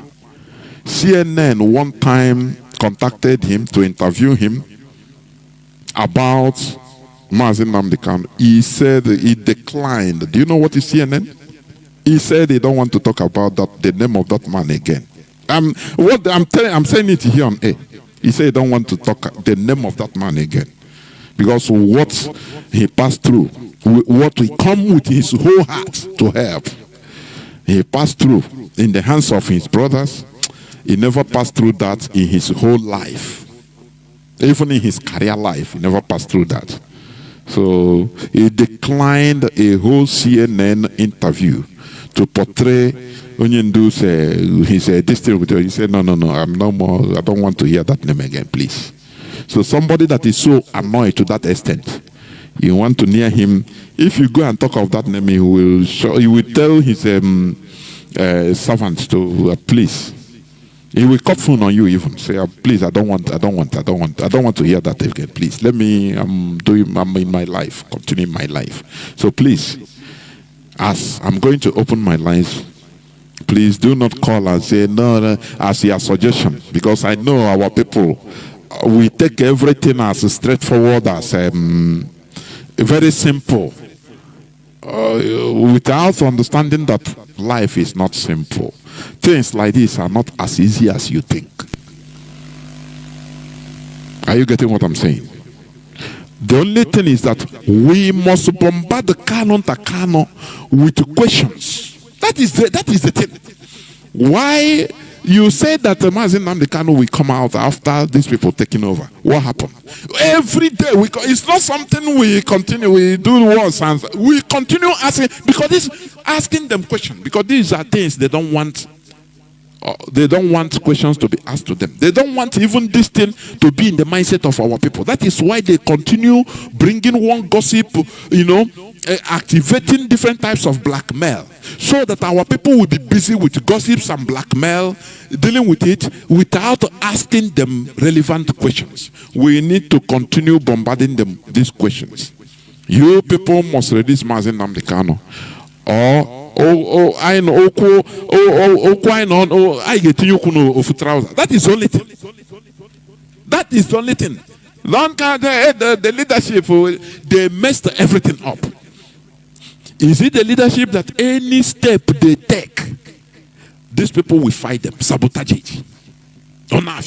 CNN one time contacted him to interview him about Mazi Nnamdi Kanu. He said he declined. Do you know what is CNN? He said he don't want to talk about that, the name of that man again. I'm saying it here on air. He said he don't want to talk the name of that man again. Because what he passed through, what he come with his whole heart to help, he passed through in the hands of his brothers. He never passed through that in his whole life. Even in his career life, he never passed through that. So he declined a whole CNN interview to portray Onyendu's his district with her. He said, no, I'm no more. I don't want to hear that name again, please. So somebody that is so annoyed to that extent, you want to near him. If you go and talk of that name, he will tell his servants to please. He will cut phone on you even. Say, please, I don't want to hear that again. Please, let me. I'm in my life, continuing my life. So please, as I'm going to open my lines, please do not call and say no as your suggestion, because I know our people. We take everything as straightforward, as very simple, without understanding that life is not simple. Things like this are not as easy as you think. Are you getting what I'm saying? The only thing is that we must bombard the canon with questions. That is the thing. Why? You said that the Mazi Jonathan will come out after these people taking over. What happened? Every day, it's not something we continue, we do once, and we continue asking, because this asking them questions, because these are things they don't want. They don't want questions to be asked to them. They don't want even this thing to be in the mindset of our people. That is why they continue bringing one gossip, activating different types of blackmail, so that our people will be busy with gossips and blackmail, dealing with it without asking them relevant questions. We need to continue bombarding them these questions. You people must release Mazi Jonathan, or I know. I get you of trousers. That is the only thing. That is the only thing. The leadership, they messed everything up. Is it the leadership that any step they take, these people will fight them, sabotage it? Oh, now,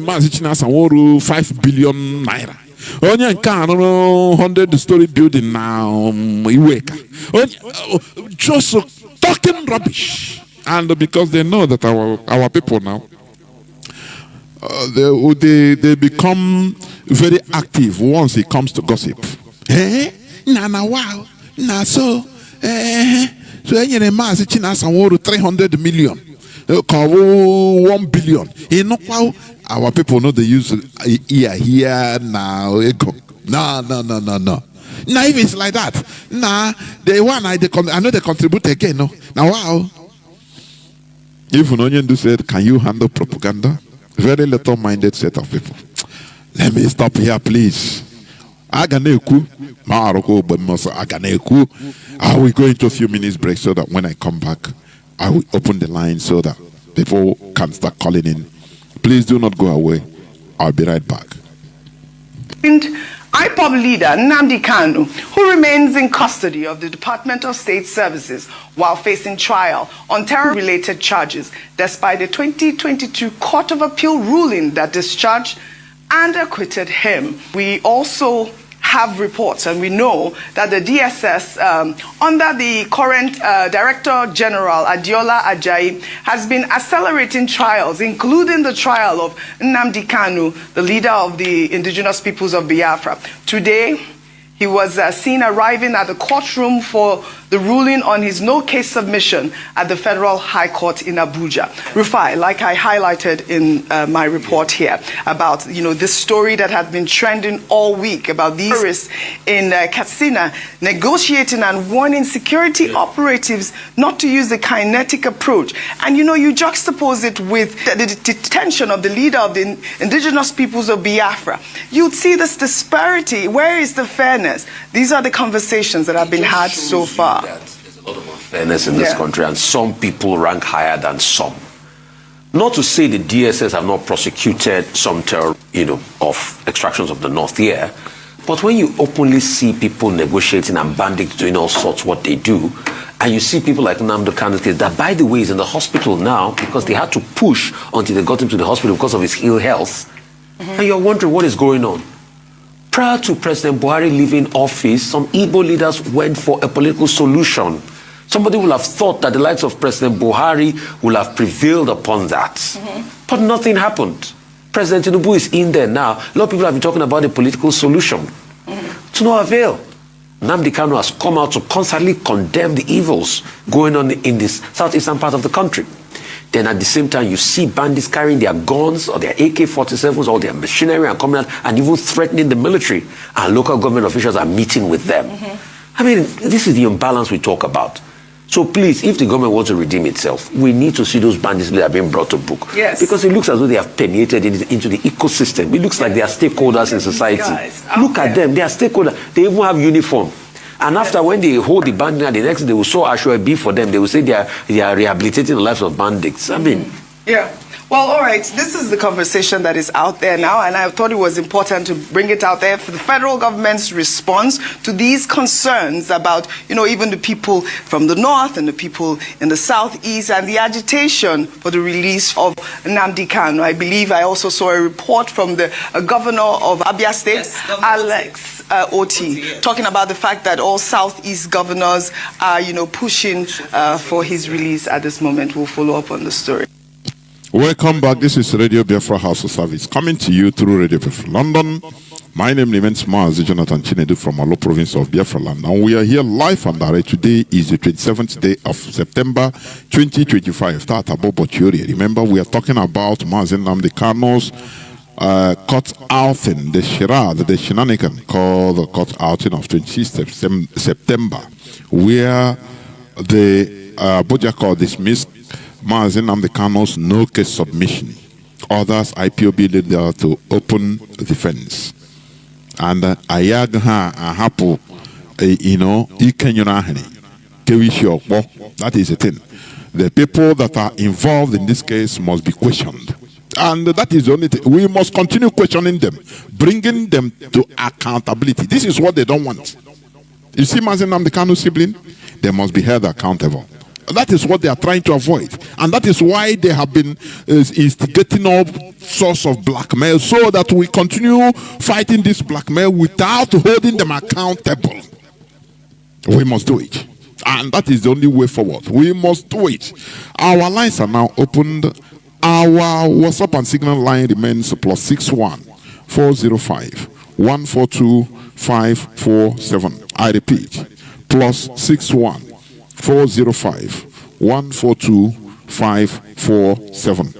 Mazi Jonathan 5 billion naira. Onye nke 100-story building now, just talking rubbish, and because they know that our people now, they become very active once it comes to gossip. Wow, so enyere Mazi Jonathan 300 million, 1 billion. Our people know they use here now. No. Now if it's like that, I know they contribute again. No, now wow. Even Onyendu said, "Can you handle propaganda?" Very little-minded set of people. Let me stop here, please. I will go into a few minutes break so that when I come back, I will open the line so that people can start calling in. Please do not go away. I'll be right back. And IPOB leader Nnamdi Kanu, who remains in custody of the Department of State Services while facing trial on terror-related charges, despite the 2022 Court of Appeal ruling that discharged and acquitted him. We also have reports, and we know that the DSS, under the current Director General Adiola Ajayi, has been accelerating trials, including the trial of Nnamdi Kanu, the leader of the indigenous peoples of Biafra. Today, he was seen arriving at the courtroom for the ruling on his no-case submission at the Federal High Court in Abuja. Rufai, like I highlighted in my report here about, this story that had been trending all week about these terrorists in Katsina negotiating and warning security operatives not to use the kinetic approach. And, you juxtapose it with the detention of the leader of the indigenous peoples of Biafra. You'd see this disparity. Where is the fairness? These are the conversations that have been had so far. There's a lot of unfairness in this country, and some people rank higher than some. Not to say the DSS have not prosecuted some terror, of extractions of the North here, but when you openly see people negotiating and bandits doing all sorts what they do, And you see people like Nnamdi Kanu's case, that by the way is in the hospital now because they had to push until they got him to the hospital because of his ill health. And you're wondering what is going on. Prior to President Buhari leaving office, some Igbo leaders went for a political solution. Somebody would have thought that the likes of President Buhari will have prevailed upon that. But nothing happened. President Tinubu is in there now. A lot of people have been talking about a political solution. To no avail. Nnamdi Kanu has come out to constantly condemn the evils going on in this southeastern part of the country. Then at the same time, you see bandits carrying their guns or their AK-47s or their machinery and coming out and even threatening the military. And local government officials are meeting with them. I mean, this is the imbalance we talk about. So please, if the government wants to redeem itself, we need to see those bandits that are being brought to book. Yes. Because it looks as though they have permeated into the ecosystem. It looks like they are stakeholders in society. Look at them, they are stakeholders. They even have uniform. And after when they hold the bandit, the next day they will show Ashwa for them. They will say they are rehabilitating the lives of bandits. I mean... Yeah. Well, all right, this is the conversation that is out there now, and I thought it was important to bring it out there for the federal government's response to these concerns about, even the people from the north and the people in the southeast and the agitation for the release of Nnamdi Kanu. I believe I also saw a report from the governor of Abia State, Alex Oti, talking about the fact that all southeast governors are, pushing for his release at this moment. We'll follow up on the story. Welcome back. This is Radio Biafra House of Service coming to you through Radio Biafra London. My name is Mazi Jonathan Chinedu from Alo province of Biafra land. And we are here live and direct. Today is the 27th day of September 2025. Remember, we are talking about Mazi Nnamdi Kanu's cut outing, the charade, the shenanigan called the cut outing of 26th September, where the Bojako dismissed Mazi Nnamdi Kanu's no case submission. Others IPOB leader to open defense. And Ayagha Ahapu, that is the thing. The people that are involved in this case must be questioned. And that is the only thing. We must continue questioning them, bringing them to accountability. This is what they don't want. You see Mazi Nnamdi Kanu's sibling? They must be held accountable. That is what they are trying to avoid. And that is why they have been instigating all sorts of blackmail so that we continue fighting this blackmail without holding them accountable. We must do it. And that is the only way forward. We must do it. Our lines are now opened. Our WhatsApp and Signal line remains +61 405 142 547. I repeat, +61 405 142 547.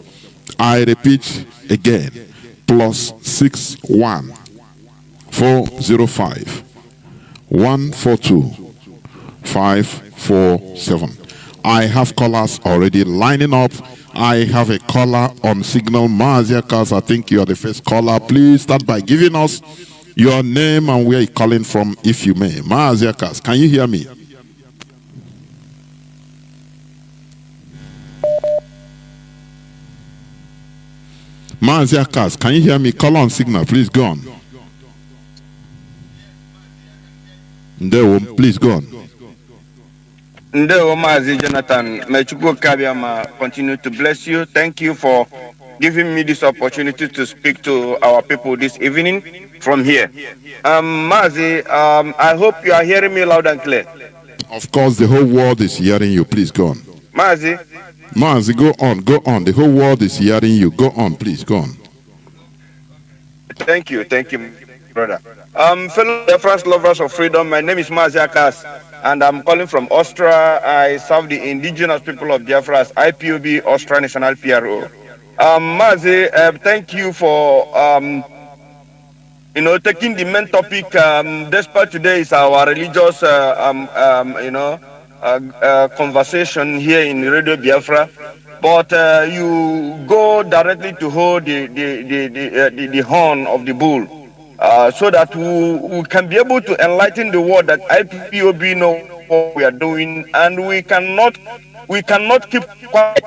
I repeat again, +61 405 142 547. I have callers already lining up. I have a caller on Signal. Maziakas, I think you are the first caller. Please start by giving us your name and where you're calling from, if you may. Maziakas, can you hear me? Maziakas, can you hear me? Call on Signal, please go on. Ndewo, please go on. Ndewo Mazi Jonathan, may Chukwu Kabiama continue to bless you. Thank you for giving me this opportunity to speak to our people this evening from here. Mazi, I hope you are hearing me loud and clear. Of course, the whole world is hearing you. Please go on. Mazi, go on, go on. The whole world is hearing you. Go on, please, go on. Thank you, brother. Fellow France lovers of freedom, my name is Mazi Akas, and I'm calling from Austria. I serve the indigenous people of Biafra as IPOB, Austria National PRO. Mazi, thank you for taking the main topic. Despite today is our religious conversation here in Radio Biafra, but you go directly to hold the horn of the bull, so that we can be able to enlighten the world that IPOB know what we are doing, and we cannot keep quiet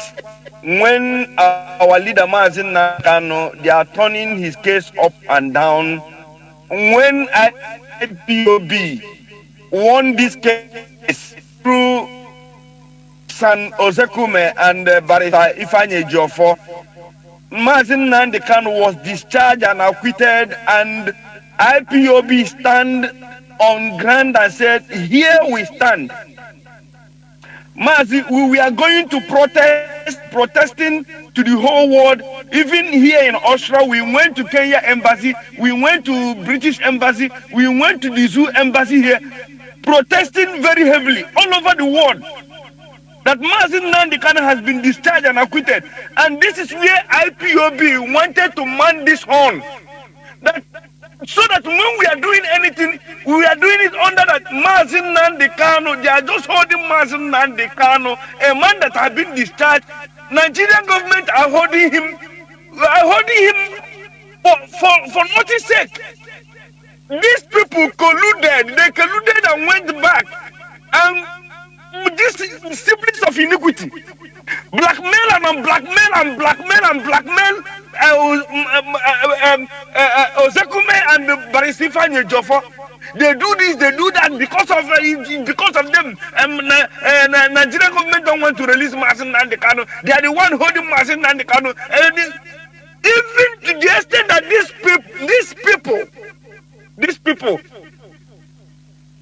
when our leader Mazi Nnamdi, they are turning his case up and down. When IPOB won this case through San Ozekume and Barrister Ifanye Jofo, Mazi Nnamdi Kanu was discharged and acquitted, and IPOB stand on ground and said, here we stand. Mazi, we are going to protesting to the whole world. Even here in Austria, we went to Kenya embassy, we went to British embassy, we went to the zoo embassy here, protesting very heavily all over the world that Mazi Nnamdi Kanu has been discharged and acquitted. And this is where IPOB wanted to man this horn. So that when we are doing anything, we are doing it under that Mazi Nnamdi Kanu. They are just holding Mazi Nnamdi Kanu, a man that has been discharged. Nigerian government are holding him for nothing sake. These people colluded, and went back. And this siblings of iniquity, blackmail and blackmail Ozekume and Barrister Ifanye Jofo. They do this, they do that because of them. Nigerian government don't want to release Mazi Nnamdi Kanu. They are the one holding Mazi Nnamdi Kanu. Even to the extent that these people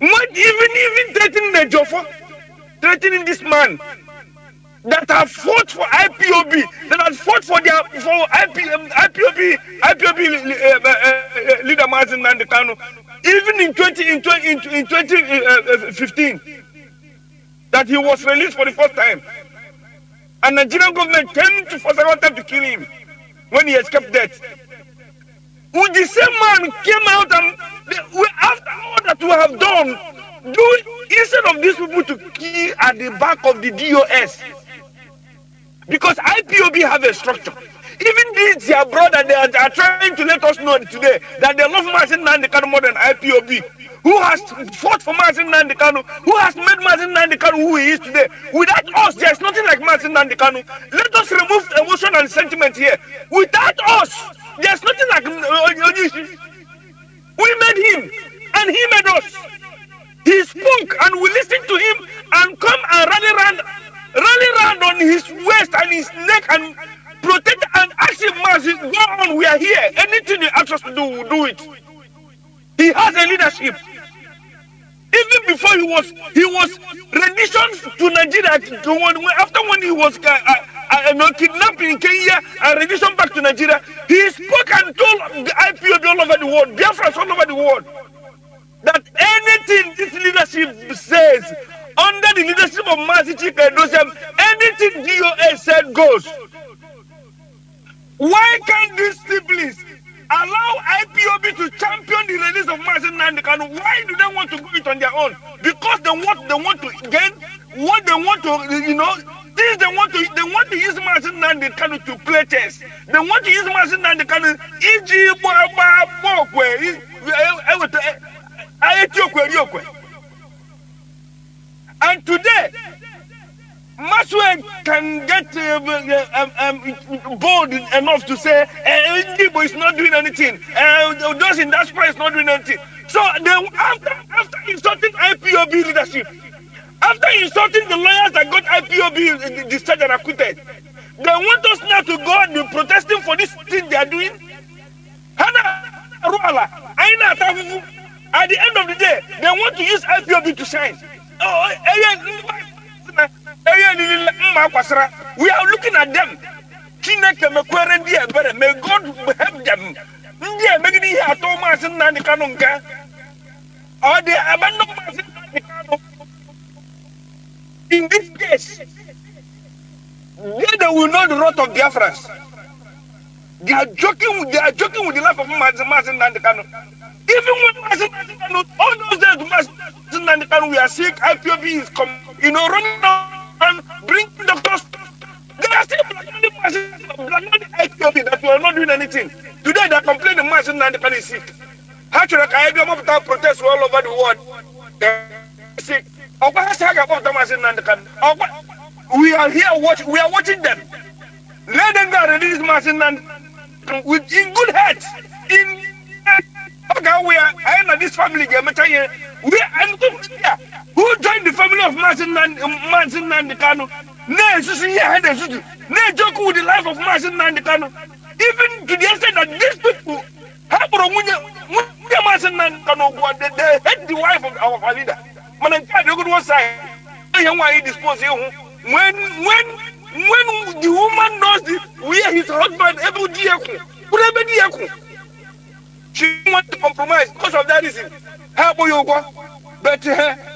not even threatening the Jofo, threatening this man that have fought for IPOB, that have fought for IPOB leader Mazi Nnamdi Kanu, even in 2015, that he was released for the first time, and Nigerian government came for second time to kill him when he escaped death. When the same man came out and after all that we have done, instead of these people to kill at the back of the DOS, because IPOB have a structure. Even these their brother, they are trying to let us know today that they love Mazi Nnamdi Kanu more than IPOB, who has fought for Mazi Nnamdi Kanu, who has made Mazi Nnamdi Kanu who he is today. Without us, there is nothing like Mazi Nnamdi Kanu. Let us remove emotion and sentiment here. Without us, there is nothing like Onyishi. We made him, and he made us. He spoke, and we listened to him, and come and rally around on his waist and his neck and protect and ask him, Mazi, go on, we are here. Anything he asks us to do, we'll do it. He has a leadership. Even before he was rendition to Nigeria. After when he was kidnapped in Kenya and rendition back to Nigeria, he spoke and told the IPOB all over the world, Biafra all over the world, that anything this leadership says, under the leadership of Mazi Chinedu, anything DOA said goes. Why can't these siblings allow IPOB to champion the release of Mazi Nnamdi Kanu? Why do they want to do it on their own? Because they want to gain what they want to, they want to use Mazi Nnamdi Kanu to play chess. They want to use Mazi Nnamdi Kanu and today, Maswe can get bold enough to say, Igbo is not doing anything, those in diaspora is not doing anything. So after insulting IPOB leadership, after insulting the lawyers that got IPOB discharged and acquitted, they want us now to go and be protesting for this thing they are doing. At the end of the day, they want to use IPOB to shine. We are looking at them. May God help them. Or they abandon Mazi Nnamdi Kanu. In this case, they will know the wrath of Biafrans. They are joking with the life of Mazi Nnamdi Kanu. Even when Mazi Nnamdi Kanu, all those days Mazi Nnamdi Kanu, we are sick, IPOB is running down and bringing doctors. They are still blackmailing IPOB that we are not doing anything. Today they are complaining Mazi Nnamdi Kanu is sick. Actually, I have protests all over the world. They are sick. We are here we are watching them. Let them go release Mazi Nnamdi in good health. We are this family. Who joined the family of Mazi Nandekano? No, Susie had a Susie. No joke with the life of Mazi Nandekano. Even to the extent that these people have Mazi Nandekano, they hate the wife of our leader. Man, I can't look at one side. I am why he disposed when the woman knows where his husband every day, she wants to compromise because of that reason. How about you go? But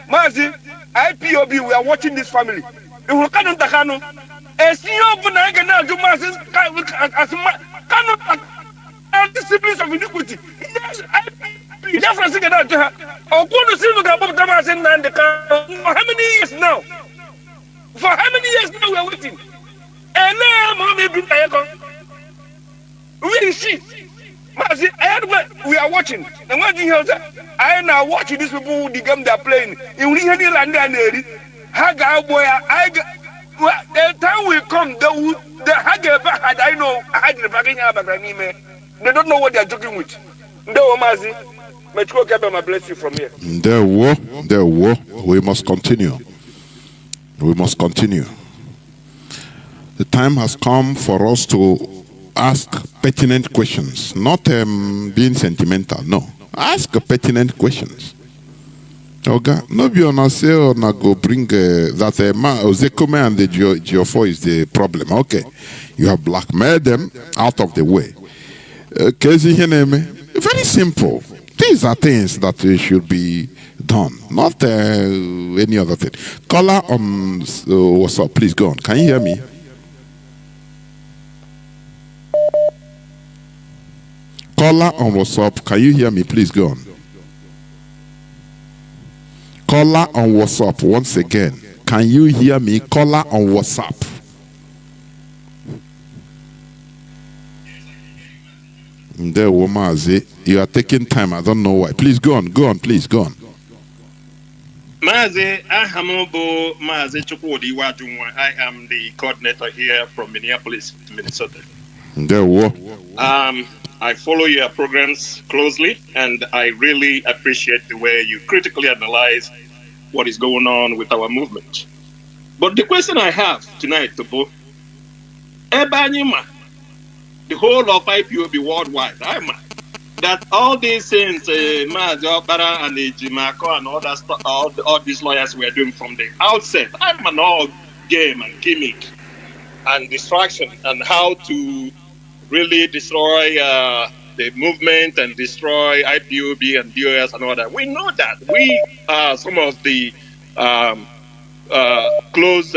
Mazi, IPOB, we are watching this family. If we cannot Takano, a senior Bunagana to Mazi cannot and disciplines of iniquity. Yes, IPOB, just for saying that to her. Or go to see the Bob Damas and the car. For how many years now? For how many years now we are waiting? And now, mommy, where is she? We are watching. And what do you hear? I now watching these people, the game they are playing. In the Haga boy, the time will come, the Haga had I know, I had the bagging. They don't know what they are joking with. No, Mazi, may bless you from here. There were. We must continue. We must continue. The time has come for us to ask pertinent questions, not being sentimental. No, ask pertinent questions. Okay, no be on say or na go bring that Ozekome and the Geofor is the problem. Okay, you have blackmailed them out of the way. Very simple. These are things that should be done, not any other thing. Caller on what's up? Please go on. Can you hear me? Caller on WhatsApp, can you hear me? Please go on. Caller on WhatsApp, once again. Can you hear me? Caller on WhatsApp. There, Mazi, you are taking time. I don't know why. Please go on. Please go on. Mazi, Mazi Chukwudi Wadunwa. I am the coordinator here from Minneapolis, Minnesota. There, I follow your programs closely, and I really appreciate the way you critically analyze what is going on with our movement. But the question I have tonight, Tobo, the whole of IPOB worldwide, that all these things, Mazi Okpara and Jimako and all that stuff, all these lawyers were doing from the outset, I'm an all game and gimmick and distraction and how to really destroy the movement and destroy IPOB and DOS and all that. We know that. We are some of the close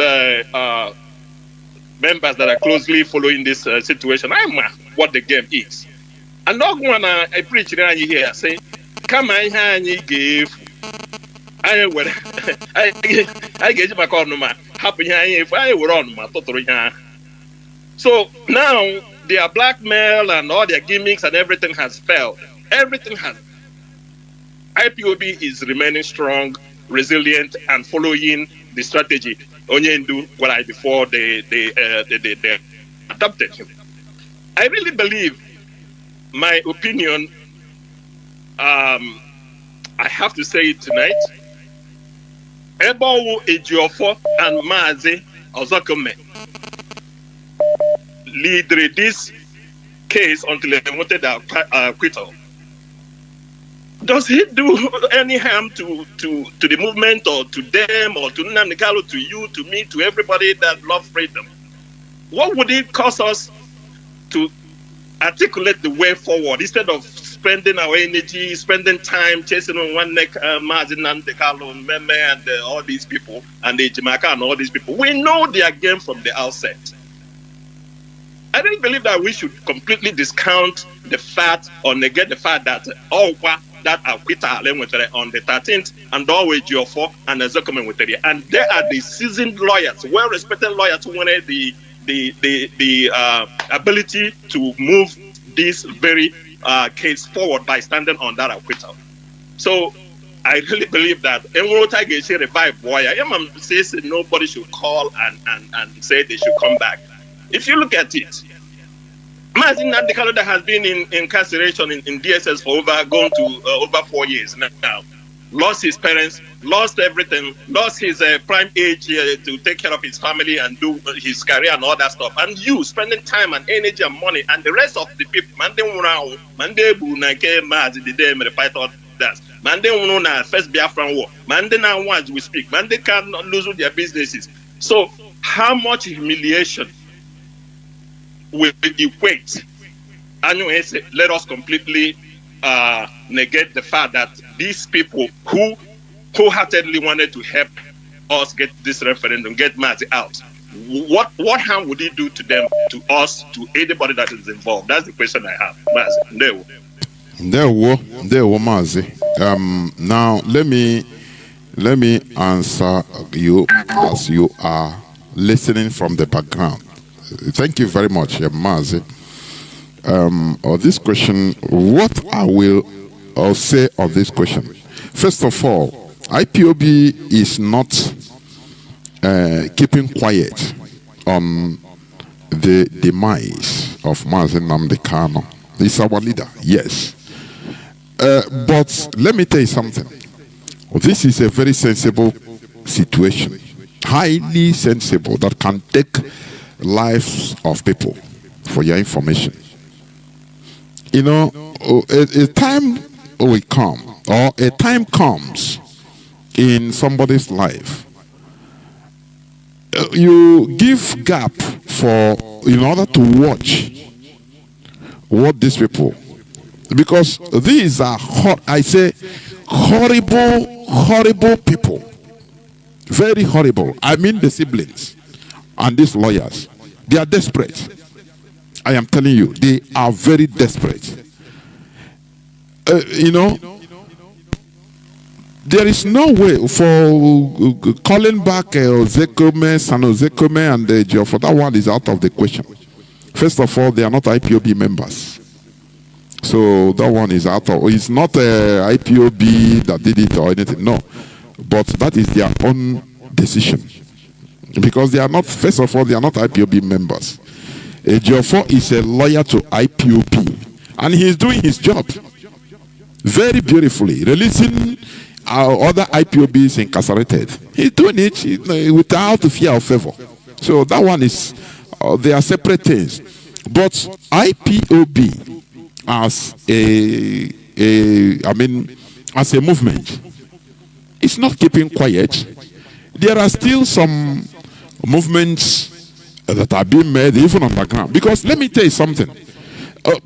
members that are closely following this situation. I'm what the game is. And not when I preach around here, say, come on, you give. I get you back on my happy if I were on my total. So now their blackmail and all their gimmicks and everything has failed. Everything has. IPOB is remaining strong, resilient, and following the strategy Onyendu before they adopted him. I really believe, my opinion, I have to say it tonight. Ebowu Ejiofor and Mazi Ozokome lead this case until they wanted acquittal. Does he do any harm to the movement or to them or to Nnamdi Kanu, to you, to me, to everybody that loves freedom? What would it cost us to articulate the way forward instead of spending our energy, spending time chasing on one neck, Mazi Nnamdi Kanu, Meme, and all these people, and the Jamaica and all these people? We know their game from the outset. I really believe that we should completely discount the fact or negate the fact that that acquittal on the 13th and always Ejiofor and Ezekome with it. And they are the seasoned lawyers, well-respected lawyers who wanted the ability to move this very case forward by standing on that acquittal. So I really believe that revive lawyer. Says nobody should call and say they should come back. If you look at it, Mazi Nnamdi Kanu has been in incarceration in DSS for over 4 years now. lost his parents, lost everything, lost his prime age to take care of his family and do his career and all that stuff. And you spending time and energy and money, and the rest of the people, na first Biafran war, now once we speak, they cannot lose their businesses. So how much humiliation will equate? And let us completely negate the fact that these people who wholeheartedly wanted to help us get this referendum, get Mazi out, what harm would it do to them, to us, to anybody that is involved? That's the question I have. Mazi, there were Mazi. Now let me answer you as you are listening from the background. Thank you very much, Mazi. Or this question, what I will say on this question. First of all, IPOB is not keeping quiet on the demise of Mazi Nnamdi Kanu. He's our leader, yes. But let me tell you something. This is a very sensible situation, highly sensible, that can take lives of people. For your information, you know, a time will come, or a time comes in somebody's life. You give gap in order to watch what these people, because these are horrible people, very horrible. I mean the siblings and these lawyers, they are desperate. I am telling you, they are very desperate. You know, there is no way for calling back Ozekome, San Ozekome, and for that one is out of the question. First of all, they are not IPOB members. So that one is out of, it's not IPOB that did it or anything, no. But that is their own decision. Because they are not, first of all, they are not IPOB members. Ejiofor is a lawyer to IPOB, and he is doing his job very beautifully, releasing other IPOBs incarcerated. He's doing it without fear or favor. So that one is, they are separate things. But IPOB as as a movement, it's not keeping quiet. There are still some movements that are being made even on the ground. Because let me tell you something.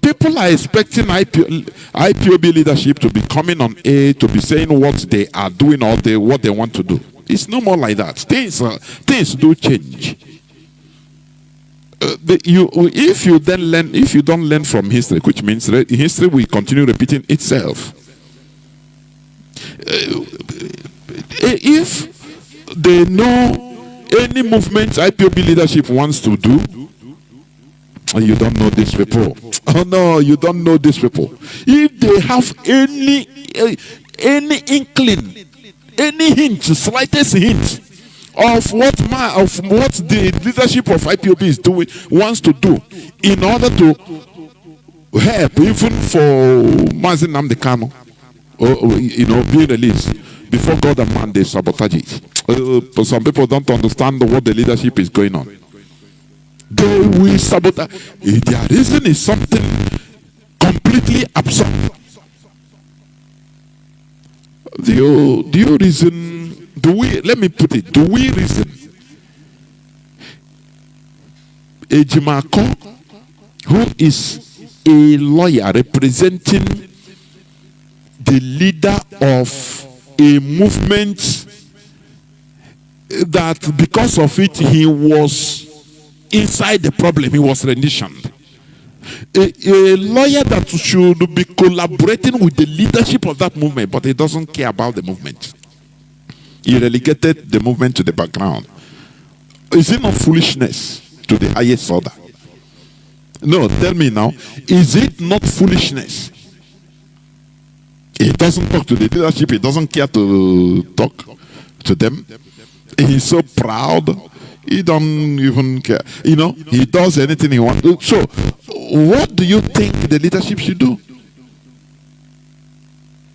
People are expecting IPOB leadership to be coming on air to be saying what they are doing or what they want to do. It's no more like that. Things do change. If you don't learn from history, which means history will continue repeating itself. If they know any movement IPOB leadership wants to do, you don't know these people. Oh no, you don't know these people. If they have any inkling, any hint, slightest hint of what the leadership of IPOB is doing, wants to do, in order to help, even for Mazi Nnamdi Kanu, being released, before God and man, they sabotage it. Some people don't understand what the leadership is going on. They will sabotage. Their reason is something completely absurd. Do you reason? Let me put it. Do we reason? Ejimako, who is a lawyer representing the leader of a movement that because of it he was inside the problem, he was renditioned. A lawyer that should be collaborating with the leadership of that movement, but he doesn't care about the movement. He relegated the movement to the background. Is it not foolishness to the highest order? No, tell me now, is it not foolishness? He doesn't talk to the leadership, he doesn't care to talk to them. He's so proud, he don't even care. He does anything he wants to. So, what do you think the leadership should do?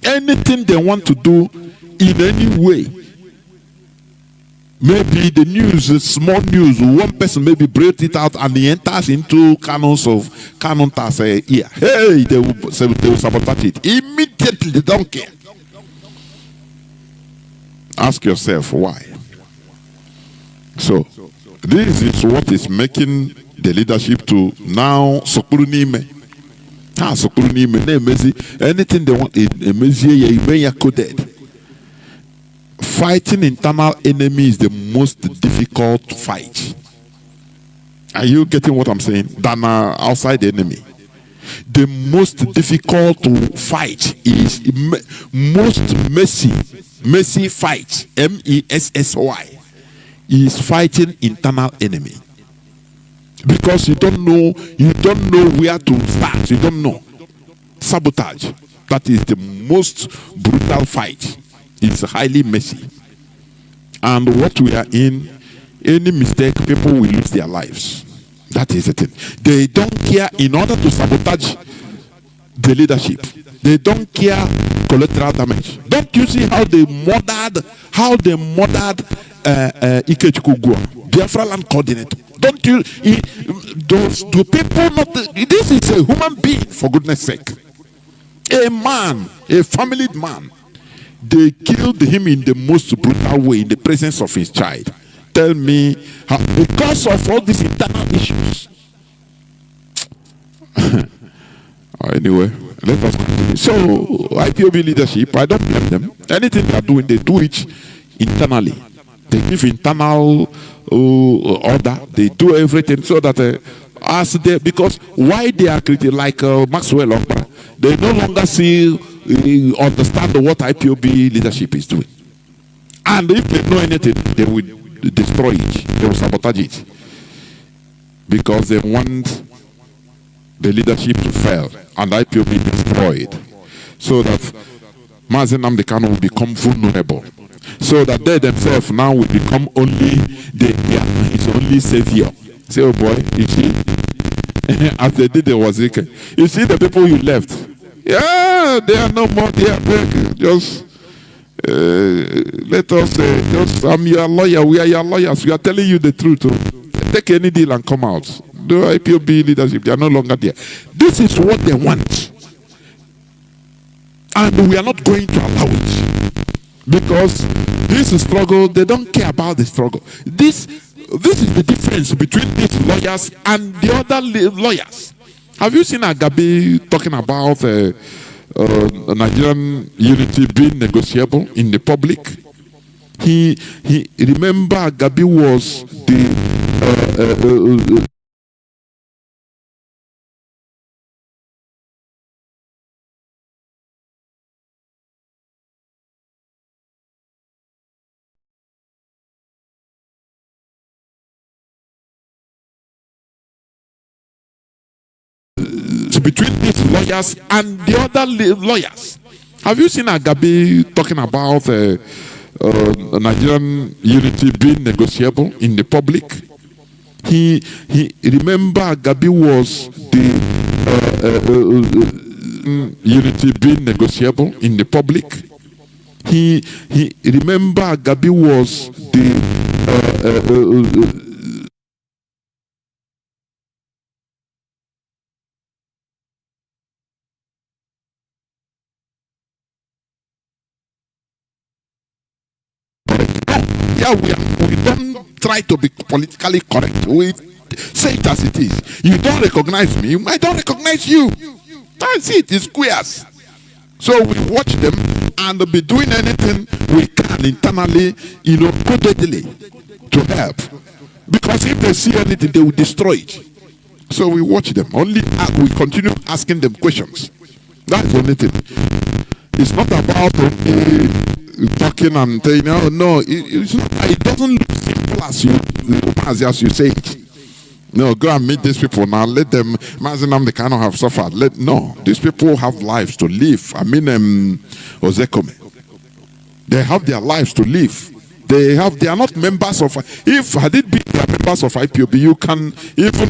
Anything they want to do, in any way, maybe the news, small news, one person maybe breaks it out and he enters into canon task. Yeah, hey, they will sabotage it immediately. They don't care. Ask yourself why. So this is what is making the leadership to now sokurunime. Anything they want, coded. Fighting internal enemy is the most difficult fight. Are you getting what I'm saying? Than outside enemy. The most difficult to fight is most messy fight. MESSY is fighting internal enemy. Because you don't know where to start. You don't know. Sabotage. That is the most brutal fight. It's highly messy. And what we are in, any mistake, people will lose their lives. That is the thing. They don't care in order to sabotage the leadership. They don't care collateral damage. Don't you see how they murdered Ikechukwu, Biafra land coordinator? Don't you? Do people not? This is a human being, for goodness sake. A man, a family man. They killed him in the most brutal way in the presence of his child. Tell me how, because of all these internal issues. Anyway, let us continue. So, IPOB leadership, I don't blame them. Anything they are doing, they do it internally. They give internal order. They do everything so that as they, because why they are created like Maxwell, they no longer understand what IPOB leadership is doing. And if they know anything, they will destroy it. They will sabotage it. Because they want the leadership to fail and IPOB destroyed. So that Mazi Nnamdi Kanu will become vulnerable. So that they themselves now will become only his only savior. Say, oh boy, you see? As they did the Wazika. You see the people you left? Yeah, they are no more. They are back. Just let us say, I'm your lawyer. We are your lawyers. We are telling you the truth. Take any deal and come out. The IPOB leadership, they are no longer there. This is what they want. And we are not going to allow it. Because this struggle, they don't care about the struggle. This is the difference between these lawyers and the other lawyers. Have you seen Agabi talking about Nigerian unity being negotiable in the public? He remember Agabi was the between these lawyers and the other lawyers. Have you seen Agabi talking about Nigerian unity being negotiable in the public? He remember Agabi was the unity being negotiable in the public. He remember Agabi was the yeah, we don't try to be politically correct. We say it as it is. You don't recognize me, I don't recognize you. That's it, it's squares. So we watch them and be doing anything we can internally, codedly to help. Because if they see anything, they will destroy it. So we watch them. Only we continue asking them questions. That's the only thing. It's not about talking and saying, no, it's not. It doesn't look simple as you say it. No, go and meet these people now. Let them. Mazi Nnamdi Kanu have suffered. No, these people have lives to live. I mean, Ozekome. They have their lives to live. They are not members of. If had it been members of IPOB, you can even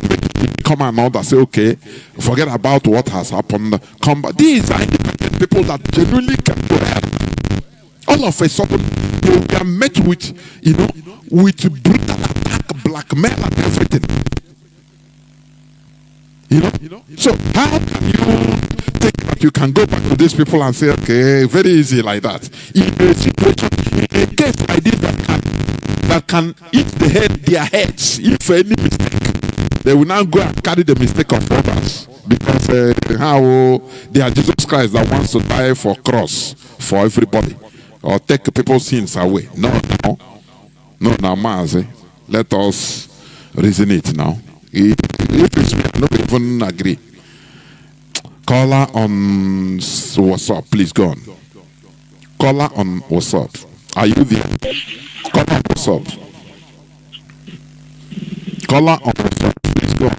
come and order. Say, okay, forget about what has happened. Come back. These are independent people that genuinely come to help. all of a sudden they are met with, with brutal attack, blackmail and everything. So how can you think that you can go back to these people and say, okay, very easy like that? In a situation, in a case like this that can eat their heads, if any mistake, they will now go and carry the mistake of others. Because how they are Jesus Christ that wants to die for cross for everybody or take people's sins away. No, Mazi, let us reason it now. If it's me, I don't even agree. Caller on WhatsApp, please go on. Caller on WhatsApp. Are you there? Caller on WhatsApp. Caller on WhatsApp, please go on.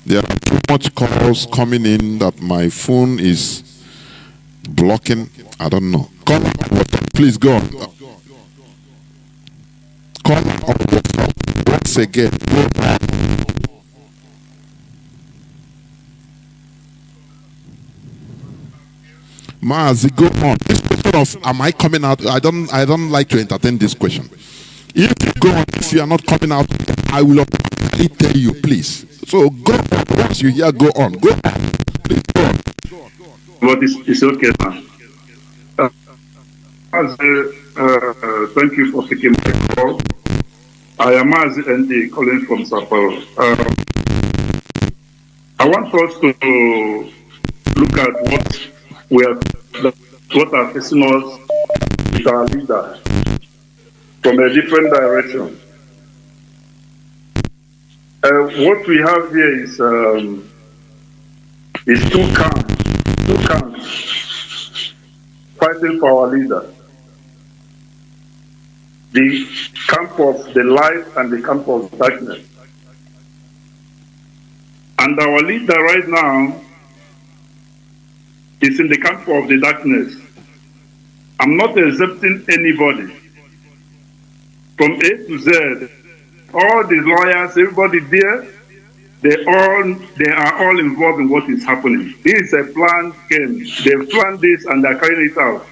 There are too much calls coming in that my phone is blocking. I don't know. Caller on WhatsApp, please go on. Caller on WhatsApp. Once again, go on. Mazi, go on. This question of am I coming out? I don't like to entertain this question. If you go on, if you are not coming out, I will automatically tell you, please. So go on. Once you hear, go on. Go on. Please go on. But it's okay, man. Thank you for taking my call. I am Mazi ND calling from Sao Paulo. I want us to look at what are facing us with our leader from a different direction. What we have here is two camps fighting for our leader. The camp of the light and the camp of darkness. And our leader right now is in the camp of the darkness. I'm not accepting anybody. From A to Z, all the lawyers, everybody there, they are all involved in what is happening. This is a planned game. They've planned this and they're carrying it out.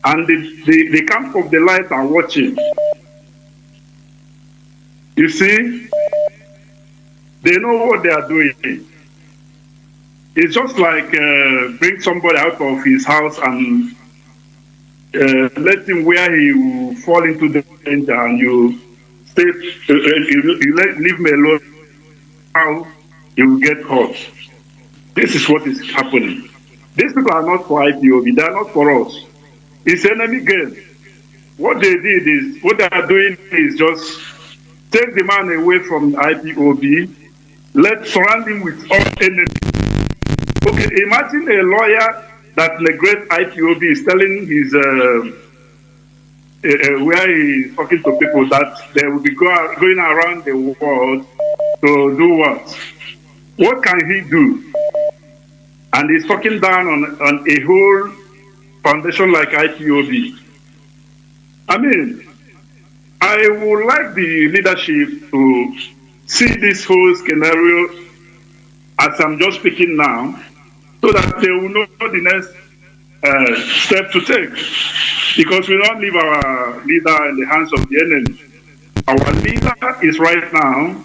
And the camp of the light are watching. You see, they know what they are doing. It's just like bring somebody out of his house and let him where he will fall into the danger, and you stay, leave me alone. How he will get hurt. This is what is happening. These people are not for IPOB. They are not for us. It's enemy game. What they did is, what they are doing is just take the man away from IPOB, surround him with all enemies. Okay, imagine a lawyer that neglects IPOB is telling his, where he is talking to people that they will be going around the world to do what? What can he do? And he's talking down on a whole foundation like IPOB. I mean, I would like the leadership to see this whole scenario as I'm just speaking now, so that they will know the next step to take. Because we don't leave our leader in the hands of the enemy. Our leader is right now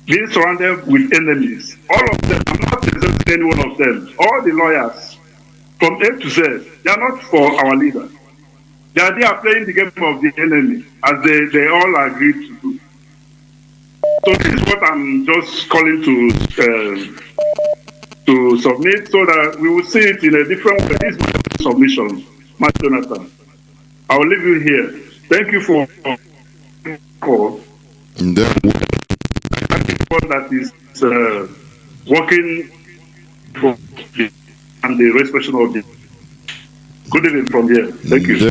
being surrounded with enemies. All of them, I'm not exempting any one of them. All the lawyers, from A to Z, they are not for our leader. They are playing the game of the enemy, as they all agreed to do. So this is what I'm just calling to submit, so that we will see it in a different way. This is my submission, Mazi Jonathan. I will leave you here. Thank you for that is working for and the respect of the. Good evening from here. Thank you.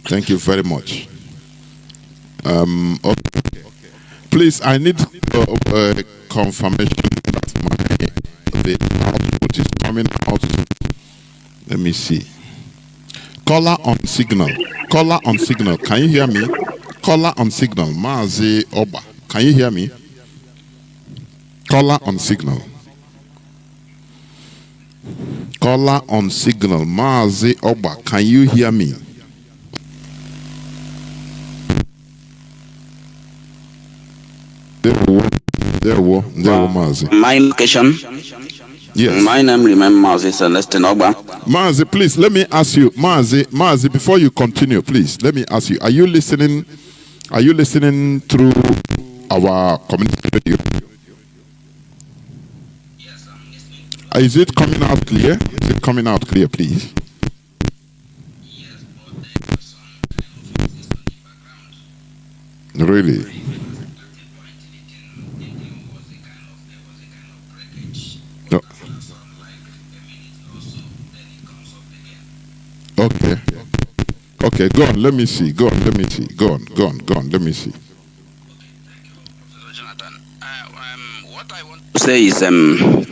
Thank you very much. Okay. Please, I need confirmation that the output is coming out. Let me see. Caller on signal. Caller on signal. Can you hear me? Caller on signal. Mazi Oba. Can you hear me? Caller on signal. Caller on signal. Mazi Oba, can you hear me? There were Mazi. My location. Yes. My name remains Mazi Celestine Oba. Mazi, please let me ask you, Mazi, before you continue, please let me ask you: Are you listening? Are you listening through our community radio? Yes, I'm listening. Is it coming out clear? Is it coming out clear, please? Yes, but there was some kind of noise on the background. Really? No. Okay. Okay, go on, let me see. Go on, let me see. Go on, let me see. Professor Jonathan, what I want to say is in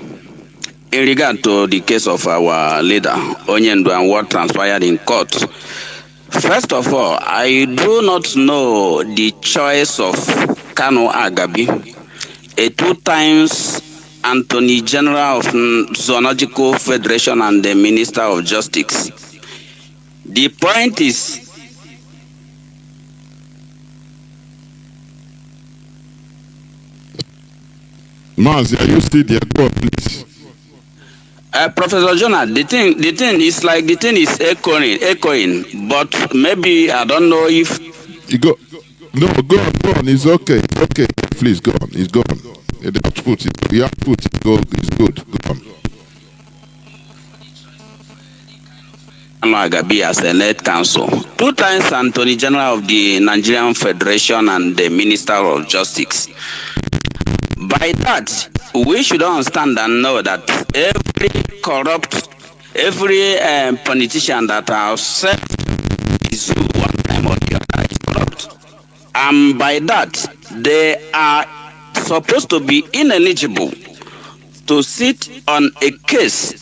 regard to the case of our leader, Onyendu, and what transpired in court. First of all, I do not know the choice of Kano Agabi, a 2 times Attorney General of Zoological Federation and the Minister of Justice. The point is, Mazi, are you still there? Go on, please. Professor Jonah, the thing is like the thing is echoing, but maybe I don't know if you go. No, go on. It's okay. Okay, please go on. It's gone. The output is good. Go on. Agabi as a led counsel, 2 times Attorney General of the Nigerian Federation and the Minister of Justice. By that, we should understand and know that every politician that has said is one time or the other is corrupt. And by that, they are supposed to be ineligible to sit on a case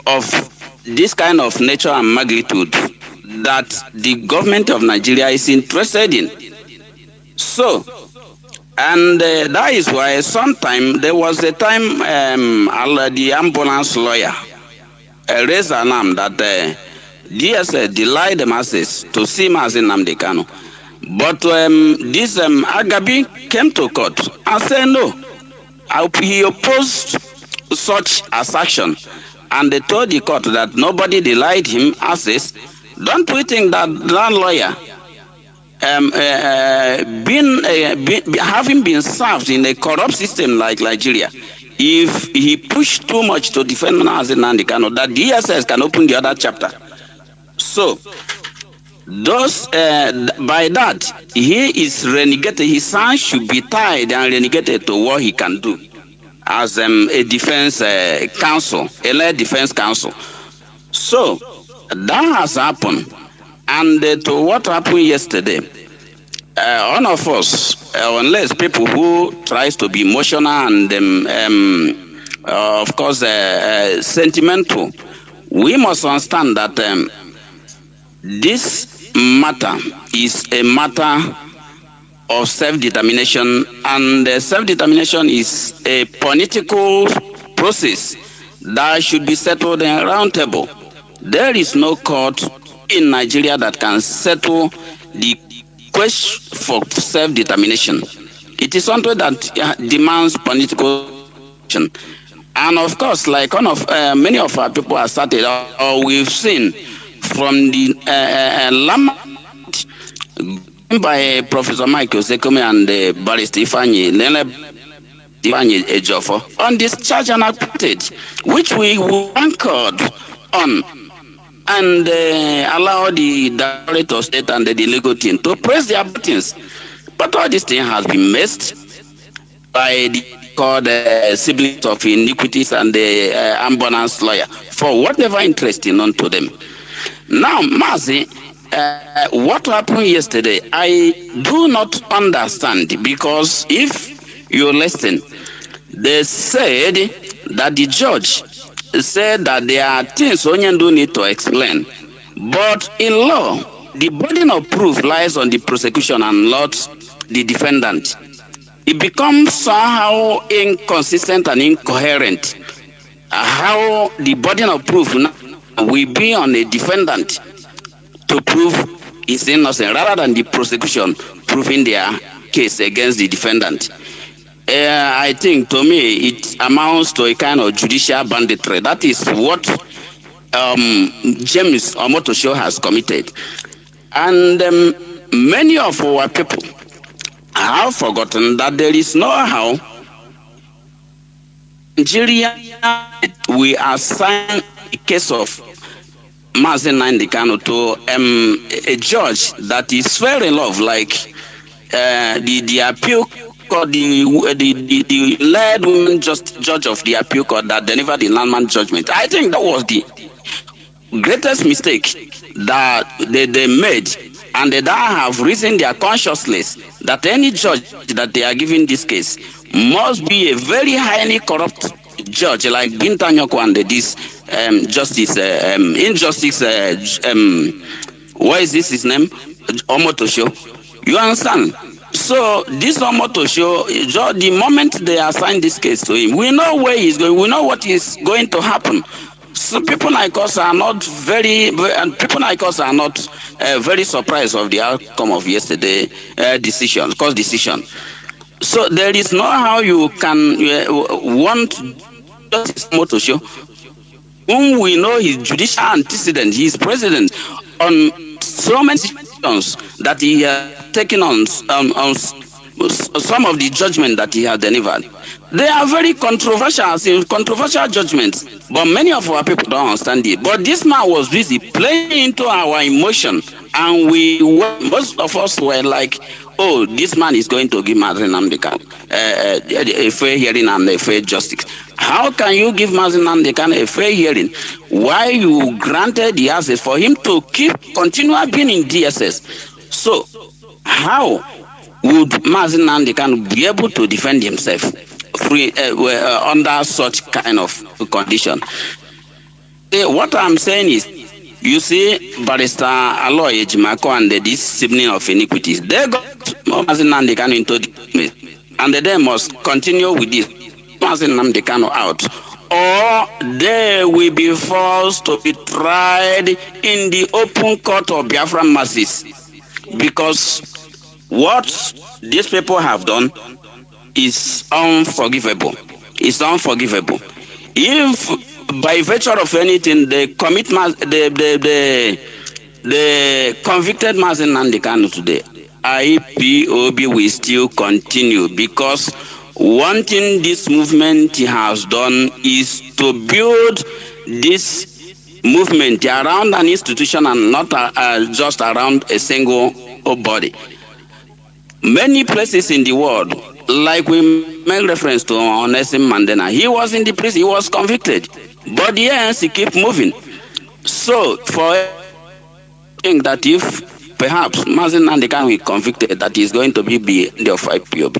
of this kind of nature and magnitude that the government of Nigeria is interested in. So, and that is why sometime there was a time the ambulance lawyer raised alarm that DSS denied the masses to see Mazi Nnamdi Kanu. But this Agabi came to court and said no. He opposed such assertion, and they told the court that nobody denied him access. Don't we think that that lawyer, having been served in a corrupt system like Nigeria, if he pushed too much to defend Mazi Nnamdi Kanu, that DSS can open the other chapter. So, those by that he is renegated. His son should be tied and renegated to what he can do as a defense counsel, a led defense counsel. So that has happened, and to what happened yesterday, all of us, unless people who tries to be emotional and of course sentimental, we must understand that this matter is a matter of self-determination, and self-determination is a political process that should be settled in a round table. There is no court in Nigeria that can settle the question for self-determination. It is something that demands political action. And of course, like many of our people have started, or we've seen from the by Professor Michael Sekome and Barrister Ifeanyi Ejiofor on this charge and acquitted, which we anchored on, and allow the Director of State and the legal team to press their buttons. But all this thing has been missed by the called siblings of iniquities and the ambulance lawyer for whatever interesting unto them. Now, Mazi, what happened yesterday, I do not understand, because if you listen, they said that the judge said that there are things Onyendu need to explain. But in law, the burden of proof lies on the prosecution and not the defendant. It becomes somehow inconsistent and incoherent how the burden of proof now will be on a defendant to prove is innocent rather than the prosecution proving their case against the defendant. I think to me it amounts to a kind of judicial banditry. That is what James Omotosho has committed. And many of our people have forgotten that there is no how Nigeria we assign a case of Mazi Nnamdi Kanu to a judge that is fair in love, like the appeal court, the led woman judge of the appeal court that delivered the landmark judgment. I think that was the greatest mistake that they made, and they have reasoned their consciousness that any judge that they are giving this case must be a very highly corrupt judge, like Binta Nyoko and this what is this his name? Omotosho. You understand? So this Omotosho, the moment they assign this case to him, we know where he's going, we know what is going to happen. So people like us are not very surprised of the outcome of yesterday's decision. So there is no how you can want Justice Omotosho, whom we know his judicial antecedent, he is president on so many situations that he has taken on some of the judgment that he has delivered. They are very controversial judgments, but many of our people don't understand it. But this man was busy playing into our emotion, and most of us were like, oh, this man is going to give Mazi Nnamdi Kanu a fair hearing and a fair justice. How can you give Mazi Nnamdi Kanu a fair hearing? Why you granted the access for him to continue being in DSS? So, how would Mazi Nnamdi Kanu be able to defend himself under such kind of condition? What I'm saying is, you see, Barrister Aloy Ejimako and this sibling of iniquities, they got Mazi Nnamdi Kanu into the and they must continue with this Mazi Nnamdi Kanu out, or they will be forced to be tried in the open court of Biafra masses, because what these people have done is unforgivable. It's unforgivable. If by virtue of anything they commit the convicted Mazi Nnamdi Kanu today, IPOB will still continue, because one thing this movement has done is to build this movement around an institution and not just around a single body. Many places in the world, like we make reference to Nelson Mandela, he was in the prison, he was convicted, but the ANC keep moving. So for that if perhaps Mazi Nnamdi Kanu is convicted, that is going to be the end of IPOB.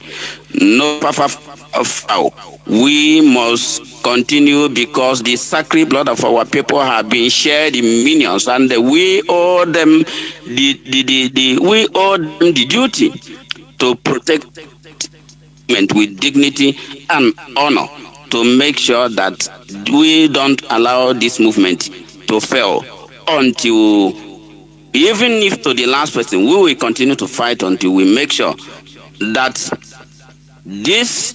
No, we must continue, because the sacred blood of our people have been shared in millions, and we owe them the duty to protect with dignity and honor, to make sure that we don't allow this movement to fail until, even if to the last person, we will continue to fight until we make sure that this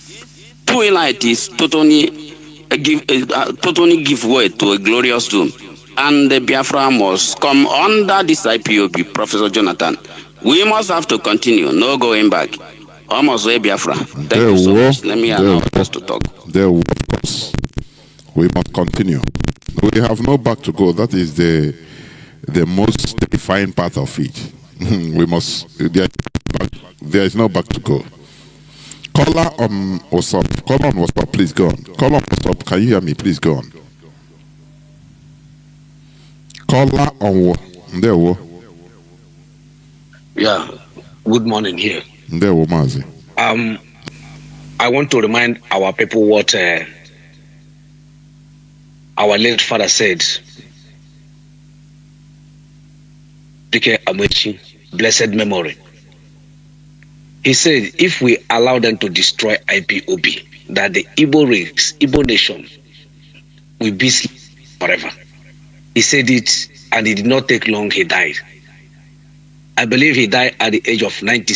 twilight is totally give way to a glorious doom, and the Biafra must come under this IPOB, Professor Jonathan. We must have to continue, no going back. Almost way Biafra. Thank you so much. Let me allow us to talk. There, of course, we must continue. We have no back to go. That is the most terrifying part of it. We must. There is no back to go. Caller on WhatsApp. Caller on WhatsApp, please go on. Caller on WhatsApp, can you hear me? Please go on. Caller on there. Yeah. Good morning here. There, Mazi. I want to remind our people what our late father said. Dike Amechi, blessed memory. He said, if we allow them to destroy IPOB, that the Igbo race, Igbo nation, will be forever. He said it, and it did not take long, he died. I believe he died at the age of 80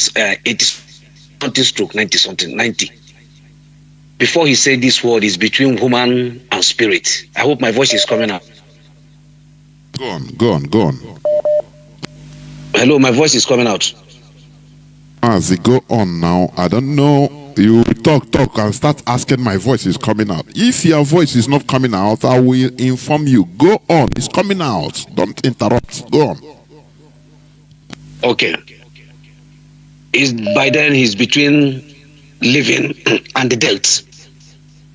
stroke 90 something, 90. Before he said this word is between woman and spirit. I hope my voice is coming out. Go on. Hello, my voice is coming out. As you go on now, I don't know. You talk and start asking my voice is coming out. If your voice is not coming out, I will inform you. Go on. It's coming out. Don't interrupt. Go on. Okay. By then he's between living and the dead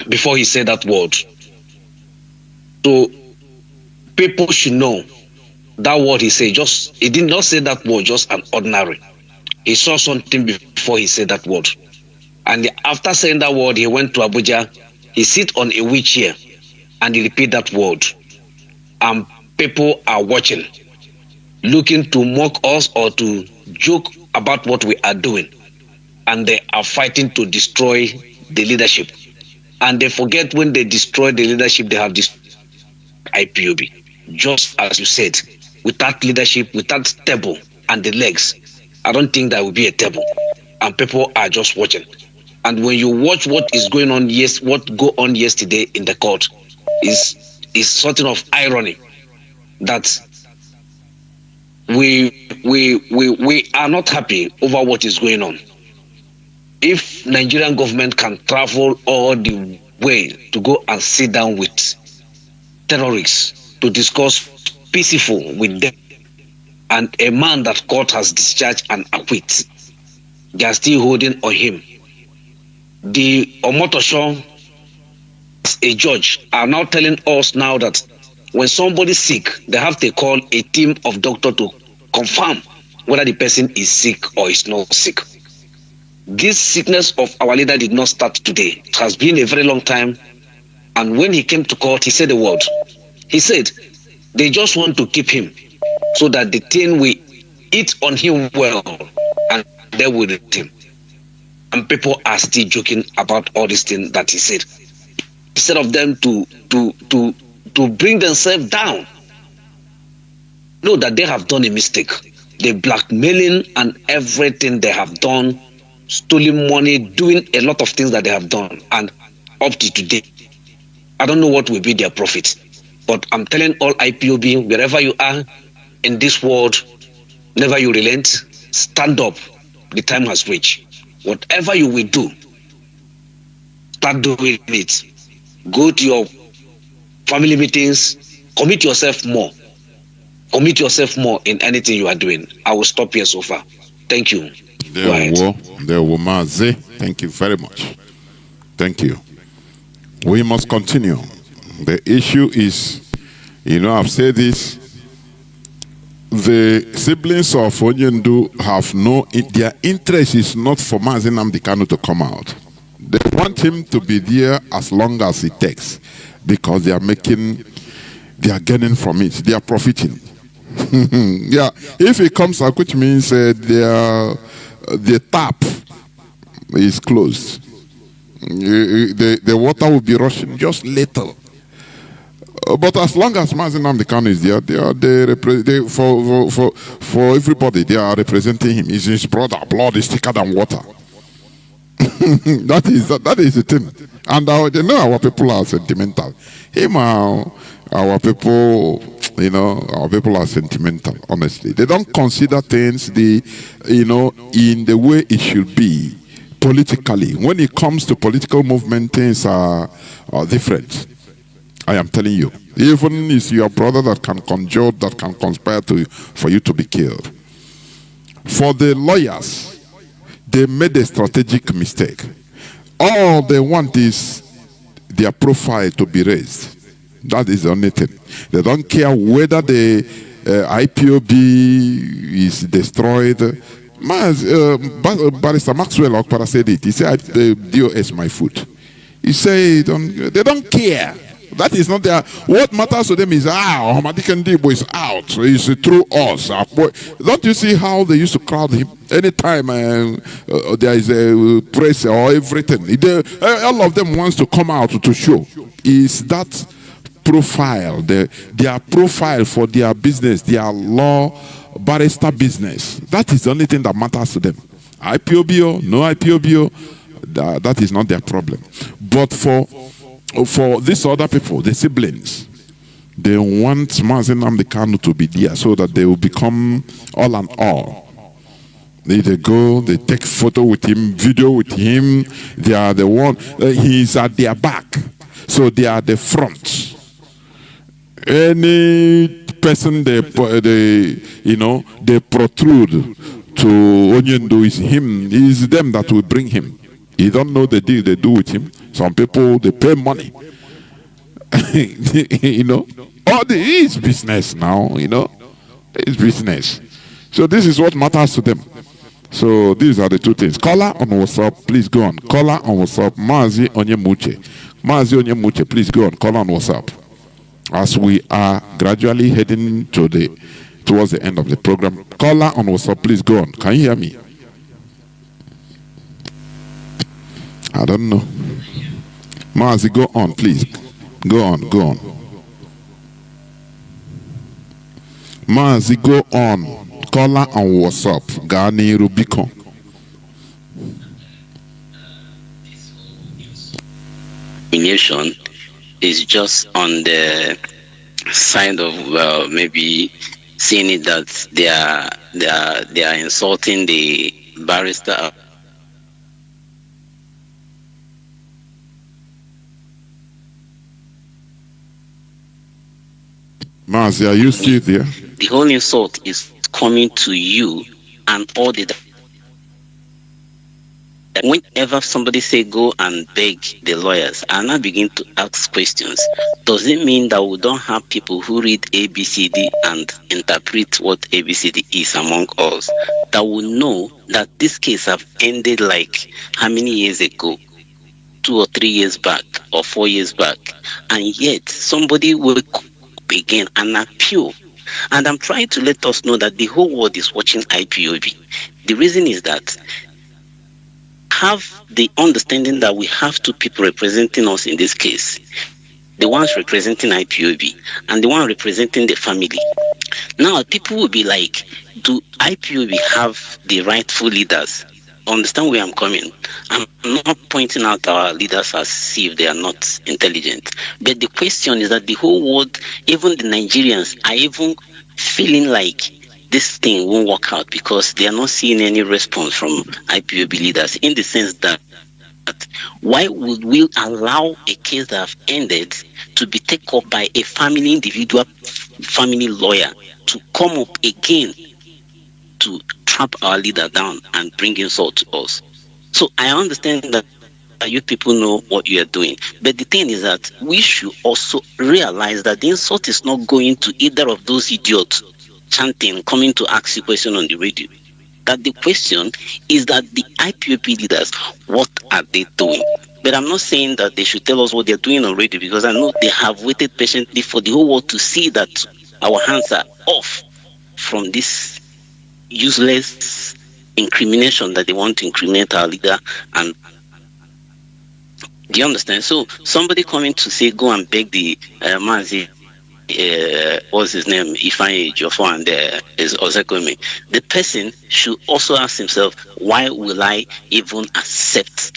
before he said that word. So people should know that word he said, he did not say that word just an ordinary. He saw something before he said that word. And after saying that word, he went to Abuja. He sit on a wheelchair and he repeat that word. And people are watching, looking to mock us or to joke about what we are doing. And they are fighting to destroy the leadership. And they forget when they destroy the leadership, they have destroyed IPOB. Just as you said, without leadership, without table and the legs, I don't think there will be a table. And people are just watching. And when you watch what is going on, what go on yesterday in the court, is something of irony that we are not happy over what is going on. If Nigerian government can travel all the way to go and sit down with terrorists to discuss peaceful with them, and a man that court has discharged and acquitted, they are still holding on him. The Omotosho, a judge, are now telling us now that when somebody is sick, they have to call a team of doctors to confirm whether the person is sick or is not sick. This sickness of our leader did not start today. It has been a very long time. And when he came to court, he said the word. He said, they just want to keep him so that the thing will eat on him well and they will eat him. And people are still joking about all these things that he said. Instead of them to bring themselves down, know that they have done a mistake. The blackmailing and everything they have done, stealing money, doing a lot of things that they have done. And up to today, I don't know what will be their profit. But I'm telling all IPOB, wherever you are in this world, never you relent, stand up. The time has reached. Whatever you will do, start doing it. Go to your family meetings, commit yourself more. Commit yourself more in anything you are doing. I will stop here so far. Thank you. There were Mazi. Thank you very much. Thank you. We must continue. The issue is, I've said this, the siblings of Onyendu have their interest is not for Mazi Nnamdi Kanu to come out. They want him to be there as long as it takes because they are gaining from it. They are profiting. Yeah, if he comes out, which means the tap is closed. The water will be rushing just little. But as long as Mazi Nnamdi Kanu is there, for everybody, they are representing him. He's his brother. Blood is thicker than water. that is the thing. And they know our people are sentimental. Our people, our people are sentimental, honestly. They don't consider things in the way it should be politically. When it comes to political movement, things are different. I am telling you. Even it's your brother that can conjure, that can conspire for you to be killed. For the lawyers, they made a strategic mistake. All they want is their profile to be raised. That is the only thing. They don't care whether the IPOB is destroyed. Barrister Maxwell Okpara said it. He said, DOS my foot. He said, they don't care. That is not their. What matters to them is, Hamadi Kendibo is out. It's through us. Don't you see how they used to crowd him? Anytime there is a press or everything, all of them wants to come out to show. Is that profile, their profile for their business, their law barrister business. That is the only thing that matters to them. IPOBO, no IPOBO, that is not their problem. But for these other people, the siblings, they want Mazi Nnamdi Kanu to be there so that they will become all and all. They go, they take photo with him, video with him. They are the one. He's at their back, so they are the front. Any person they protrude to Onyendo is him. It is them that will bring him. You don't know the deal they do with him. Some people, they pay money. All the is business now. It's business. So this is what matters to them. So these are the two things. Caller on WhatsApp, please go on. Caller on WhatsApp, Mazi Onyemuche. Mazi Onyemuche, please go on. Caller on WhatsApp. As we are gradually heading towards the end of the program. Caller on WhatsApp, please go on. Can you hear me? I don't know. Mazi, go on, please. Go on. Mazi, go on. Caller on WhatsApp. Gani Rubicon. Nation is just on the side of maybe seeing it that they are insulting the barrister. Mazi, are you still there? The whole insult is coming to you and all the. Whenever somebody say go and beg the lawyers, and I begin to ask questions, does it mean that we don't have people who read ABCD and interpret what ABCD is among us, that will know that this case have ended like how many years ago, 2 or 3 years back or 4 years back, and yet somebody will begin and appeal? And I'm trying to let us know that the whole world is watching IPOB. The reason is that have the understanding that we have two people representing us in this case. The ones representing IPOB and the one representing the family. Now people will be like, do IPOB have the rightful leaders? Understand where I'm coming. I'm not pointing out our leaders as if they are not intelligent. But the question is that the whole world, even the Nigerians, are even feeling like this thing won't work out because they are not seeing any response from IPOB leaders, in the sense that why would we allow a case that have ended to be taken up by a family individual, family lawyer, to come up again to trap our leader down and bring insult to us? So I understand that you people know what you are doing, but the thing is that we should also realize that the insult is not going to either of those idiots chanting, coming to ask you a question on the radio. That the question is that the IPOP leaders, what are they doing? But I'm not saying that they should tell us what they're doing on radio, because I know they have waited patiently for the whole world to see that our hands are off from this useless incrimination that they want to incriminate our leader. And do you understand? So somebody coming to say, go and beg the Mazi, what's his name, Ifeanyi Ejiofor and is Ozekomi, the person should also ask himself, why will I even accept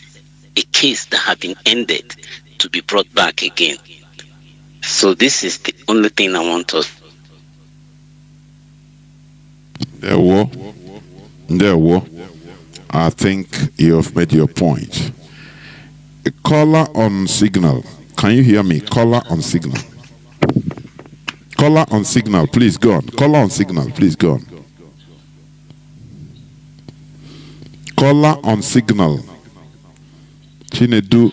a case that had been ended to be brought back again? So this is the only thing I want us. There were. I think you have made your point. A caller on signal. Can you hear me? Caller on signal. Caller on signal, please go on. Caller on signal, please go on. Caller on signal. Chinedu.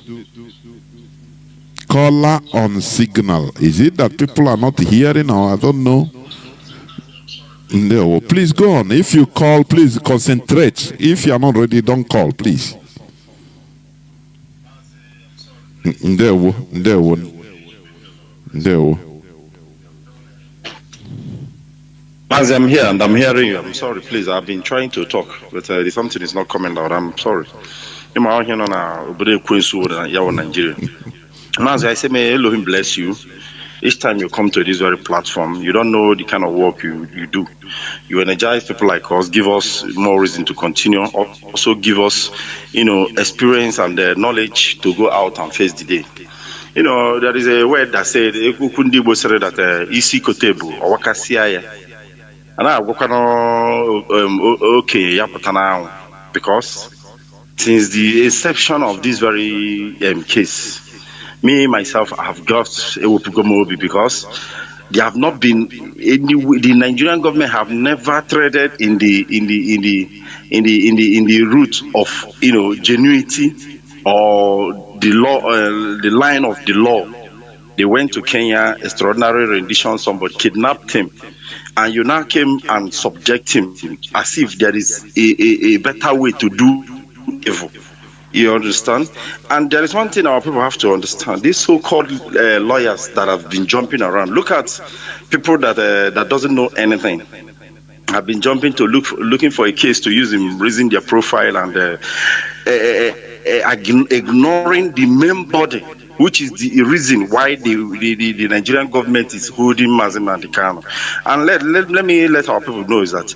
Caller on signal. Is it that people are not hearing, or I don't know? No, please go on. If you call, please concentrate. If you are not ready, don't call, please. There. Mazi, I'm here and I'm hearing you. I'm sorry, please. I've been trying to talk, but something is not coming out. I'm sorry. Mazi, I say, may Elohim bless you. each time you come to this very platform, you don't know the kind of work you do. You energize people like us, give us more reason to continue, also give us, experience and knowledge to go out and face the day. There is a word that said, that isi kotebu or wakasiya. And I work on okay, because since the inception of this very case, me myself I have got Ewopugomobi because there have not been the Nigerian government have never treaded in the route of genuinity or the law, the line of the law. They went to Kenya, extraordinary rendition, somebody kidnapped him, and you now came and subject him as if there is a better way to do evil. You understand? And there is one thing our people have to understand. These so-called lawyers that have been jumping around. Look at people that doesn't know anything. Have been jumping to looking for a case to use in raising their profile and ignoring the main body, which is the reason why the Nigerian government is holding Mazi Jonathan. And let me let our people know is that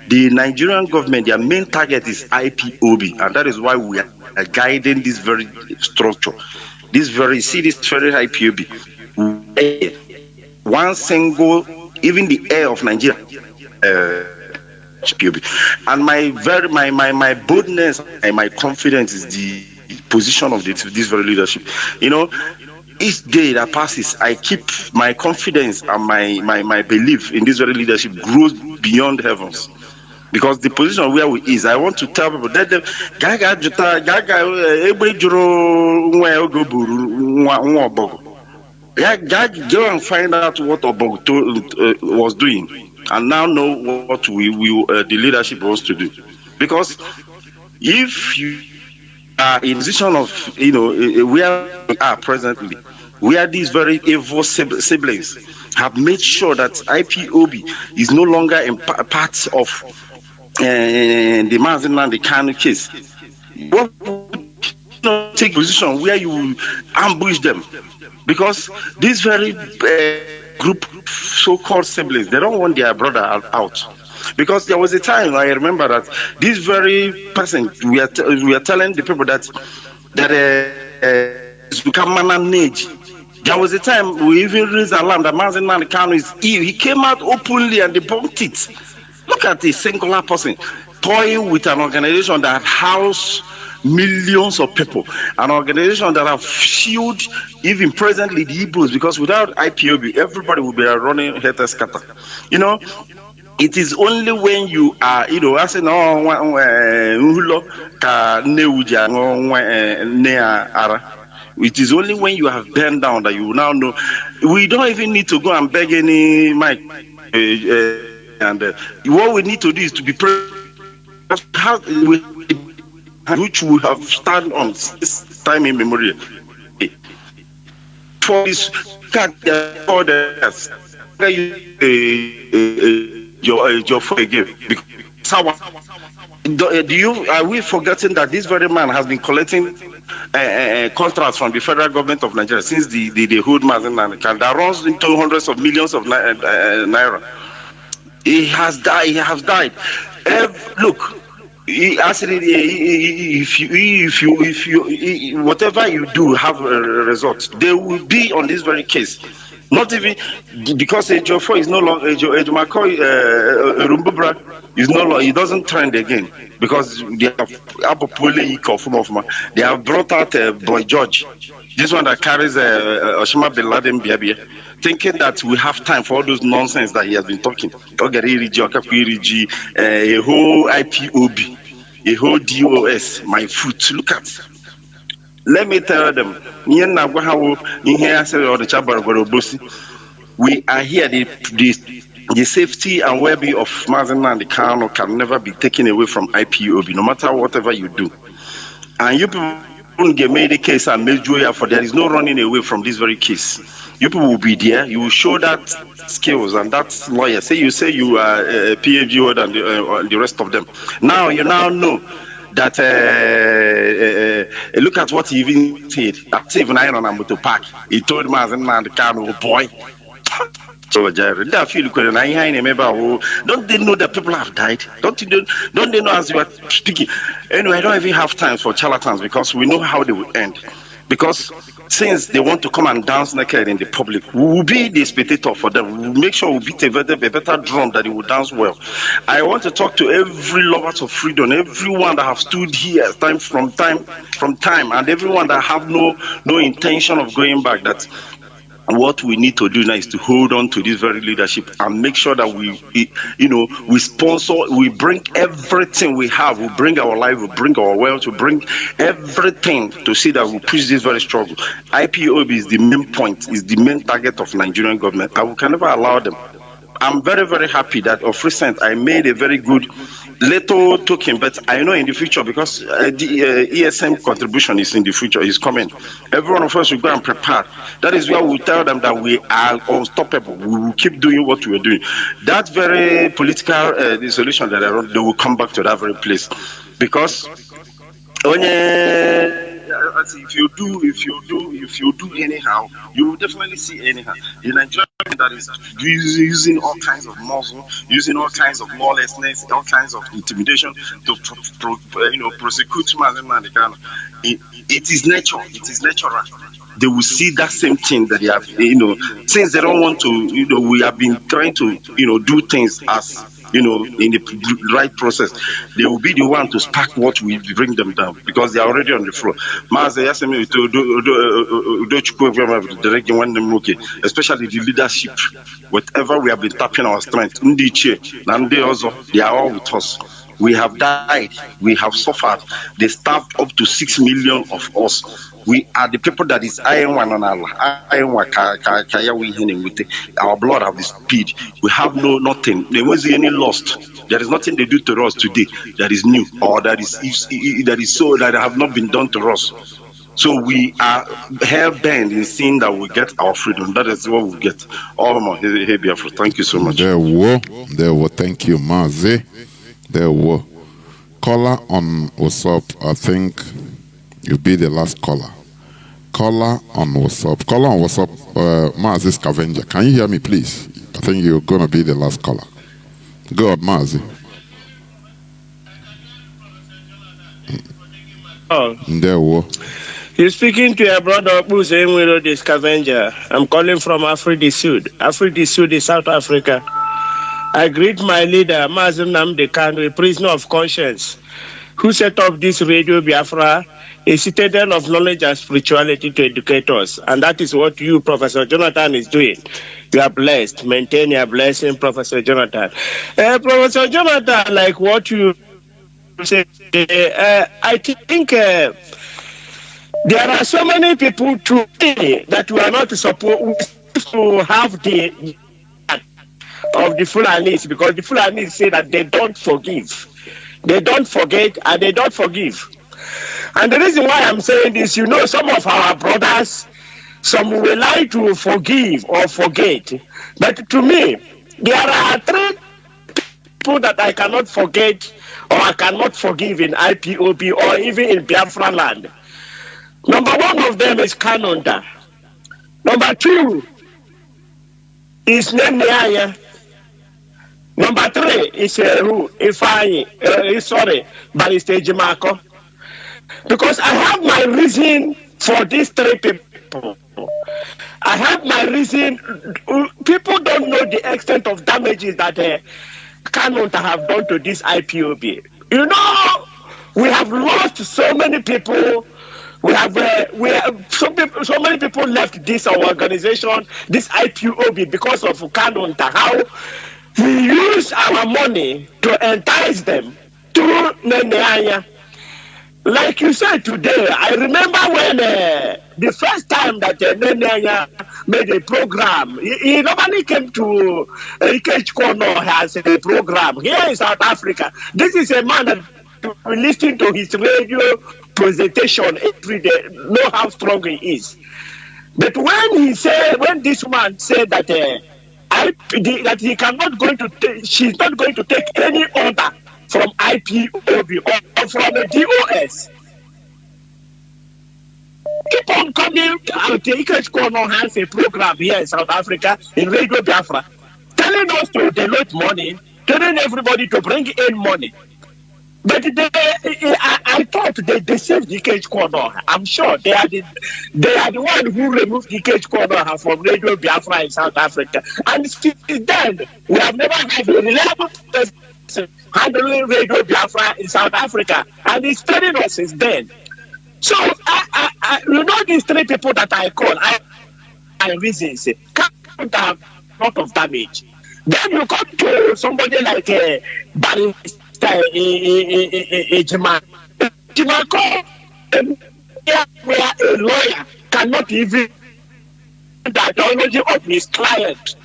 the Nigerian government, their main target is IPOB, and that is why we are guiding this very structure. This very IPOB. One single, even the air of Nigeria. And my boldness and my confidence is the position of this very leadership. Each day that passes, I keep my confidence and my belief in this very leadership grows beyond heavens. Because the position where we is, I want to tell people that go and find out what Obog was doing. And now know what the leadership wants to do. Because if you are in a position of, where we are presently, where these very evil siblings have made sure that IPOB is no longer a part of the Mazi Jonathan case, what take position where you ambush them? Because this very group so-called siblings, they don't want their brother out. Because there was a time, I remember that this very person, we are telling the people that there was a time we even raised alarm that Mazi Jonathan is ill. He came out openly and debunked it. Look at a singular person toying with an organization that house millions of people, an organization that have shielded even presently the Igbos, because without IPOB, everybody will be running head and scatter. It is only when you are, I say no, it is only when you have burned down that you will now know. We don't even need to go and beg any mic. What we need to do is to be which we have stand on this time immemorial. For this orders, your again. Are we forgetting that this very man has been collecting contracts from the federal government of Nigeria since the hood Mazi Jonathan that runs into hundreds of millions of naira? He has died. Look. If you whatever you do have a result, they will be on this very case. Not even because Ejiofor is no longer Ejiofor is no longer, he doesn't trend again because they have brought out Boy George, this one that carries Osama bin Laden Biabia, thinking that we have time for all those nonsense that he has been talking. A whole IPOB, a whole DOS, my foot. Look at. Let me tell them, we are here. The safety and well-being of Mazi Jonathan can never be taken away from IPOB, no matter whatever you do. And you people get made a case and made joy for there is no running away from this very case. You people will be there. You will show that skills and that lawyer. You say you are a PhD holder and the rest of them. Now you now know that look at what he even said. At even I on a motor park, he told Mazi and the car, oh boy. So Jerry, don't they know that people have died? Don't they know as you are speaking? Anyway, I don't even have time for charlatans because we know how they will end. Because since they want to come and dance naked in the public, we will be the spectator for them. We will make sure we beat a better drum that they will dance well. I want to talk to every lovers of freedom, everyone that have stood here from time, and everyone that have no intention of going back. That what we need to do now is to hold on to this very leadership and make sure that we sponsor, we bring everything we have, we bring our life, we bring our wealth, we bring everything to see that we push this very struggle. IPOB is the main point, is the main target of Nigerian government, and we can never allow them. I'm very, very happy that of recent I made a very good little token, but I know in the future, because the ESM contribution is in the future, is coming. Every one of us will go and prepare. That is where we tell them that we are unstoppable. We will keep doing what we are doing. That very political solution that they will come back to that very place, because if you do anyhow, you will definitely see anyhow. The Nigerian that is using all kinds of muscle, using all kinds of lawlessness, all kinds of intimidation to prosecute Mazi. It is natural. It is natural. They will see that same thing that they have, since they don't want to, we have been trying to, do things as, in the right process. They will be the one to spark what we bring them down, because they are already on the floor. Especially the leadership, whatever we have been tapping our strength, they are all with us. We have died, we have suffered. They starved up to 6 million of us. We are the people that is our blood have the speed. We have nothing. There wasn't any lost. There is nothing they do to us today that is new, or that is so that have not been done to us. So we are hell-bent in seeing that we get our freedom. That is what we get. Hey, Biafra, thank you so much. There were. Thank you, Mazi. There were. Caller on WhatsApp, I think you'll be the last caller. Caller on WhatsApp. Mazi Scavenger. Can you hear me, please? I think you're going to be the last caller. Go on, Mazi. There were. You're speaking to your brother Buzenwiro the Scavenger. I'm calling from Afridi Sud. Afridi Sud is South Africa. I greet my leader, Mazi Nnamdi Kanu, a prisoner of conscience, who set up this Radio Biafra, a citadel of knowledge and spirituality to educate us. And that is what you, Professor Jonathan, is doing. You are blessed. Maintain your blessing, Professor Jonathan. Professor Jonathan, like what you said, I think there are so many people today that we are not supposed to have the of the Fulanis, because the Fulanis say that they don't forgive. They don't forget and they don't forgive. And the reason why I'm saying this, some of our brothers, some will like to forgive or forget. But to me, there are 3 people that I cannot forget or I cannot forgive in IPOB or even in Biafra land. Number 1 of them is Kanonda. Number 2 is Nemiaya. Number 3 is Barrister Jimako. Because I have my reason for these 3 people. I have my reason. People don't know the extent of damages that Kanonta have done to this IPOB. We have lost so many people. We have so many people left this our organization, this IPOB, because of Kanonta. How we use our money to entice them to Neneanya. Like you said today, I remember when the first time that Neneanya made a program, he normally came to Ikech Kono has a program here in South Africa. This is a man that we listen to his radio presentation every day, know how strong he is. But when this man said that that he cannot she's not going to take any order from IPOB or from the DOS. Keep on coming out. Ikechi has a program here in South Africa in Radio Biafra, telling us to donate money, telling everybody to bring in money. But I thought they deceived Ikechi. I'm sure they are the one who removed Ikechi from Radio Biafra in South Africa. And since then, we have never had a reliable person handling Radio Biafra in South Africa. And it's telling us since then. So, you know these three people that I call, I reasons, can't have a lot of damage. Then you come to somebody like Barrister Ejima. Where a lawyer cannot even the ideology of his client.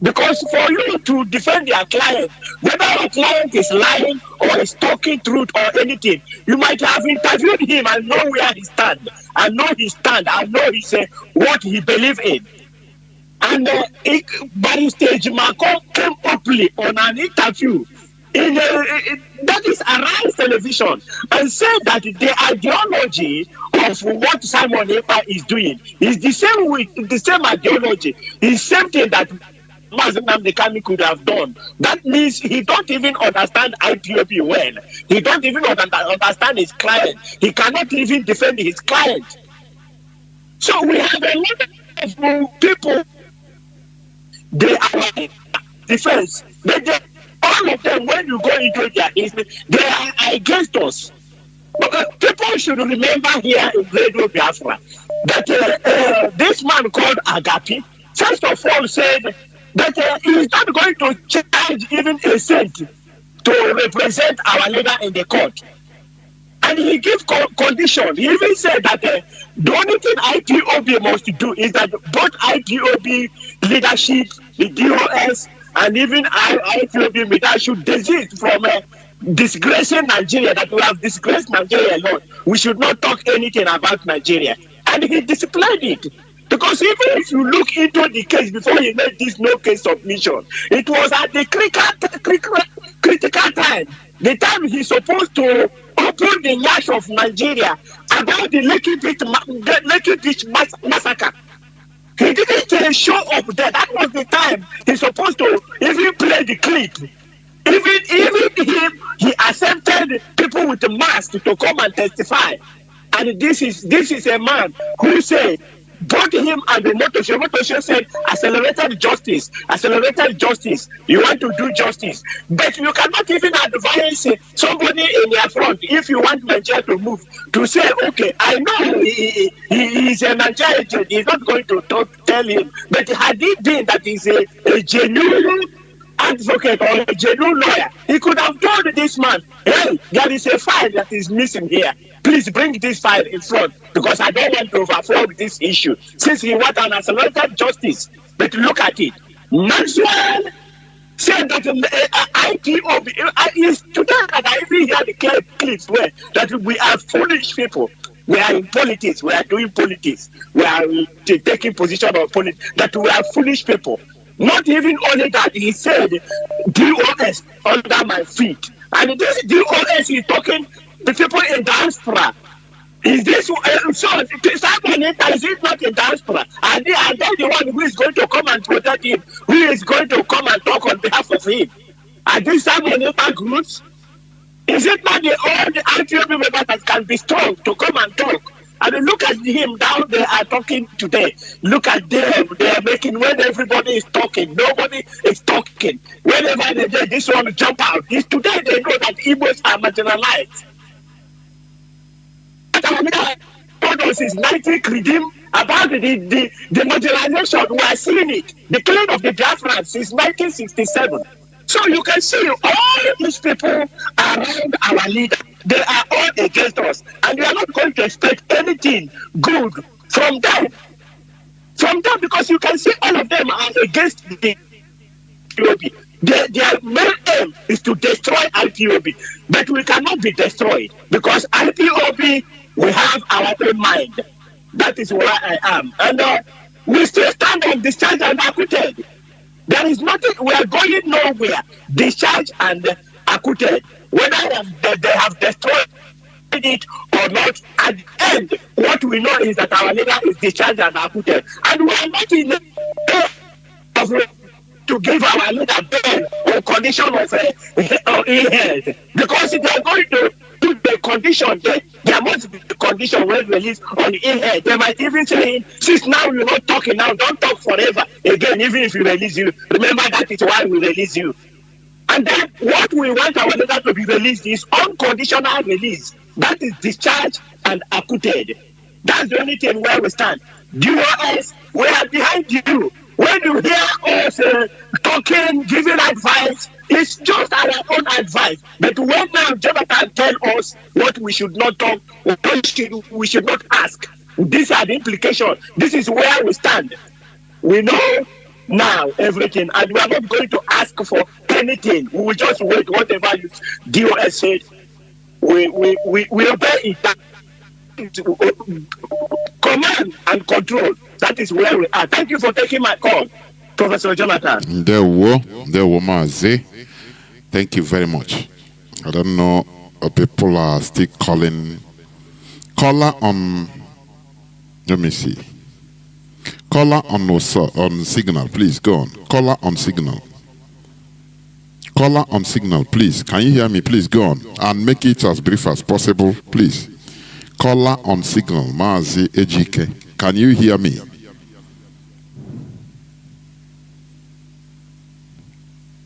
Because for you to defend your client, whether your client is lying or is talking truth or anything, you might have interviewed him and know where he stands, and know his stand, and know what he believes in. And Barrister Ejima came openly on an interview that is Arise Television and said that the ideology of what Simon Ekpa is doing is the same ideology, the same thing that Mazi Jonathan Chinedu could have done. That means he don't even understand IPOB well. He don't even understand his client. He cannot even defend his client. So we have a lot of people. They are defense. All of them, when you go into their business, they are against us. But people should remember here in Radio Biafra that this man called Agapi, first of all, said that he is not going to charge even a cent to represent our leader in the court. And he gave condition. He even said that the only thing IPOB must do is that both IPOB leadership, the DOS, and even IPOB media should desist from disgracing Nigeria, that we have disgraced Nigeria alone. We should not talk anything about Nigeria. And he displayed it. Because even if you look into the case before he made this no case submission, it was at the critical time, the time he's supposed to open the latch of Nigeria about the Lekki Beach massacre. He didn't show up there. That was the time he's supposed to even play the clip. Even him, he accepted people with a mask to come and testify. And this is a man who said, both him and the Motoshe said, accelerated justice. You want to do justice. But you cannot even advise somebody in your front, if you want Nigeria to move, to say, okay, I know he is a Nigerian, he's not going to tell him. But had he been that he's a genuine advocate or a genuine lawyer, he could have told this man, hey, there is a file that is missing here. Please bring this file in front, because I don't want to overflow this issue. Since he wants an accelerated justice, but look at it. Maxwell said that IPOB is today that I even hear the clips where that we are foolish people. We are in politics. We are doing politics. We are taking position of politics. That we are foolish people. Not even only that, he said DOS under my feet, and this DOS is talking. The people in diaspora, is this so? Simon Ekpa, is it not in diaspora? Are they the one who is going to come and protect him? Who is going to come and talk on behalf of him? Are these Simon Ekpa groups? Is it not the old IPOB members that can be strong to come and talk? I mean, look at him down there are talking today. Look at them. They are making, when everybody is talking, nobody is talking. Whenever they do, this one jump out. Today they know that Igbos are marginalized. Since 19 about the marginalization, we are seeing it. The killing of the Biafrans since 1967. So you can see all these people around our leader, they are all against us. And we are not going to expect anything good from them. Because you can see all of them are against the IPOB. Their main aim is to destroy IPOB. But we cannot be destroyed, because IPOB, we have our own mind. That is where I am. And we still stand on discharge and acquitted. There is nothing, we are going nowhere. Discharge and acquitted, whether they have destroyed it or not. At the end, what we know is that our leader is discharged and acquitted, and we are not in the to give our leader bail on condition of ill-health, because if they are going to put the condition, there must be the condition when released on ill-health. They might even say, since now you're not talking now, don't talk forever again, even if we release you. Remember, that is why we release you. And then what we want our leader to be released is unconditional release. That is discharged and acquitted. That's the only thing where we stand. DOS, we are behind you. When you hear us talking, giving advice, it's just our own advice. But when now Jonathan tell us what we should not talk, we should not ask, these are the implications. This is where we stand. We know now everything, and we are not going to ask for anything. We will just wait. Whatever DOS said, we obey it. Command and control. That is where we are. Thank you for taking my call, Professor Jonathan. There were Mazi. Thank you very much. I don't know if people are still calling. Caller on. Let me see. Caller on signal, please go on. Caller on signal. Caller on signal, please. Can you hear me? Please go on and make it as brief as possible, please. Caller on signal, Mazi Ejike. Can you hear me?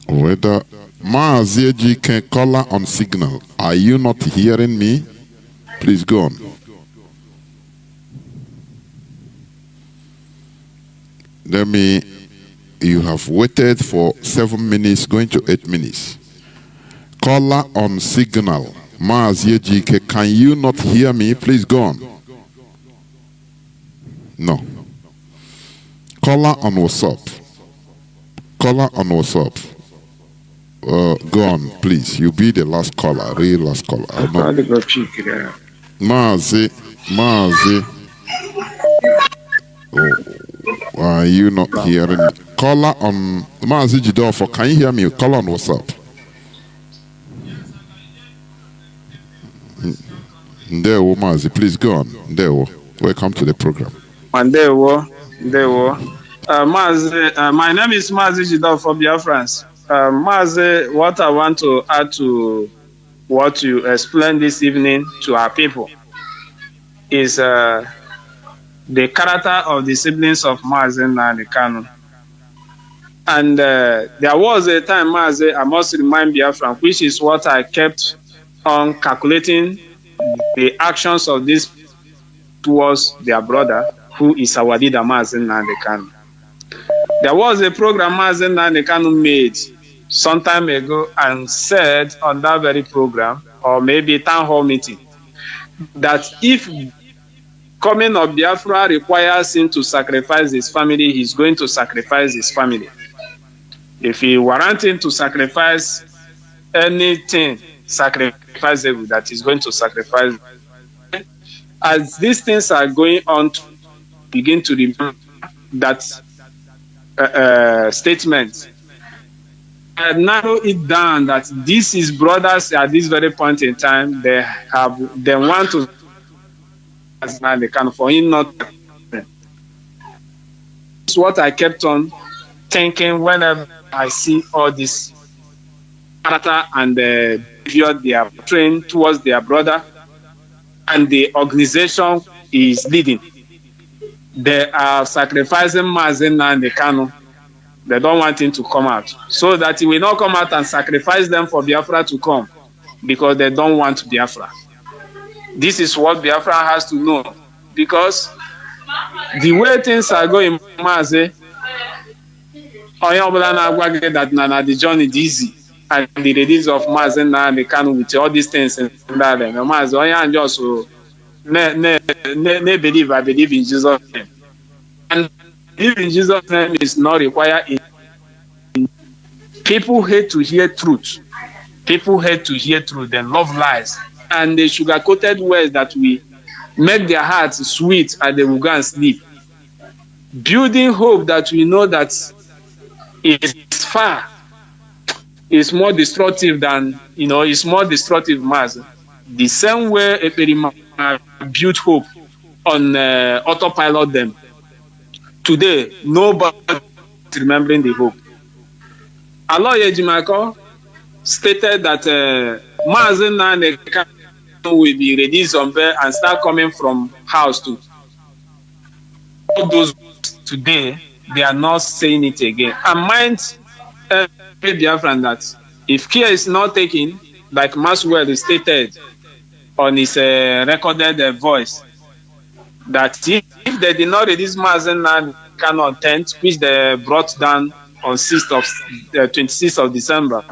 Whether Mazi Ejike, caller on signal, are you not hearing me? Please go on. You have waited for 7 minutes, going to 8 minutes. Caller on signal, Mazi Ejike, can you not hear me? Please go on. No. Caller on WhatsApp. Caller on WhatsApp. Go on, please. You be the last caller, real last caller. Mazi. Oh, are you not hearing me? Caller on Mazi Jidofo. Can you hear me? Caller on WhatsApp. Ndewo Mazi, please go on. Ndewo, welcome to the program. Ndewo. Mazi, my name is Mazi Jidofo, Biafrans. Mazi, what I want to add to what you explained this evening to our people is the character of the siblings of Mazi Nnamdi Kanu. And there was a time, Mazi, I must remind Biafran, which is what I kept on calculating the actions of this towards their brother, who is our leader, Mazi Nnamdi Kanu. There was a program Mazi Nnamdi Kanu made some time ago and said on that very program, or maybe town hall meeting, that if coming of Biafra requires him to sacrifice his family, he's going to sacrifice his family. If he warrants him to sacrifice anything sacrificable, that he's going to sacrifice. As these things are going on, to begin to remember that statement, I narrow it down that this is brothers at this very point in time. They want to, they can for him not. It's what I kept on thinking whenever I see all this character and the behavior they are trained towards their brother, and the organization is leading. They are sacrificing Mazi Nnamdi Kanu. They don't want him to come out, so that he will not come out and sacrifice them for Biafra to come, because they don't want Biafra. This is what Biafra has to know, because the way things are going, Mazi, that the journey is easy, and the release of Mazi Nnamdi Kanu with all these things and that, Mazi, just believe. I believe in Jesus' name, and believe in Jesus' name is not required. People hate to hear truth. People hate to hear truth. They love lies, and the sugar-coated words that we make their hearts sweet, and they will go and sleep. Building hope that we know that is far. is more destructive than, it's more destructive mass. The same way Eperima built hope on autopilot them. Today, nobody is remembering the hope. Aloye Jimako stated that Mazi Nnamdi will be released on bail and start coming from house to all those today. They are not saying it again. And mind every Biafran that if care is not taken, like Maxwell stated on his recorded voice, that if they did not release Mazi Nnamdi on 10th, which they brought down on 26th of December,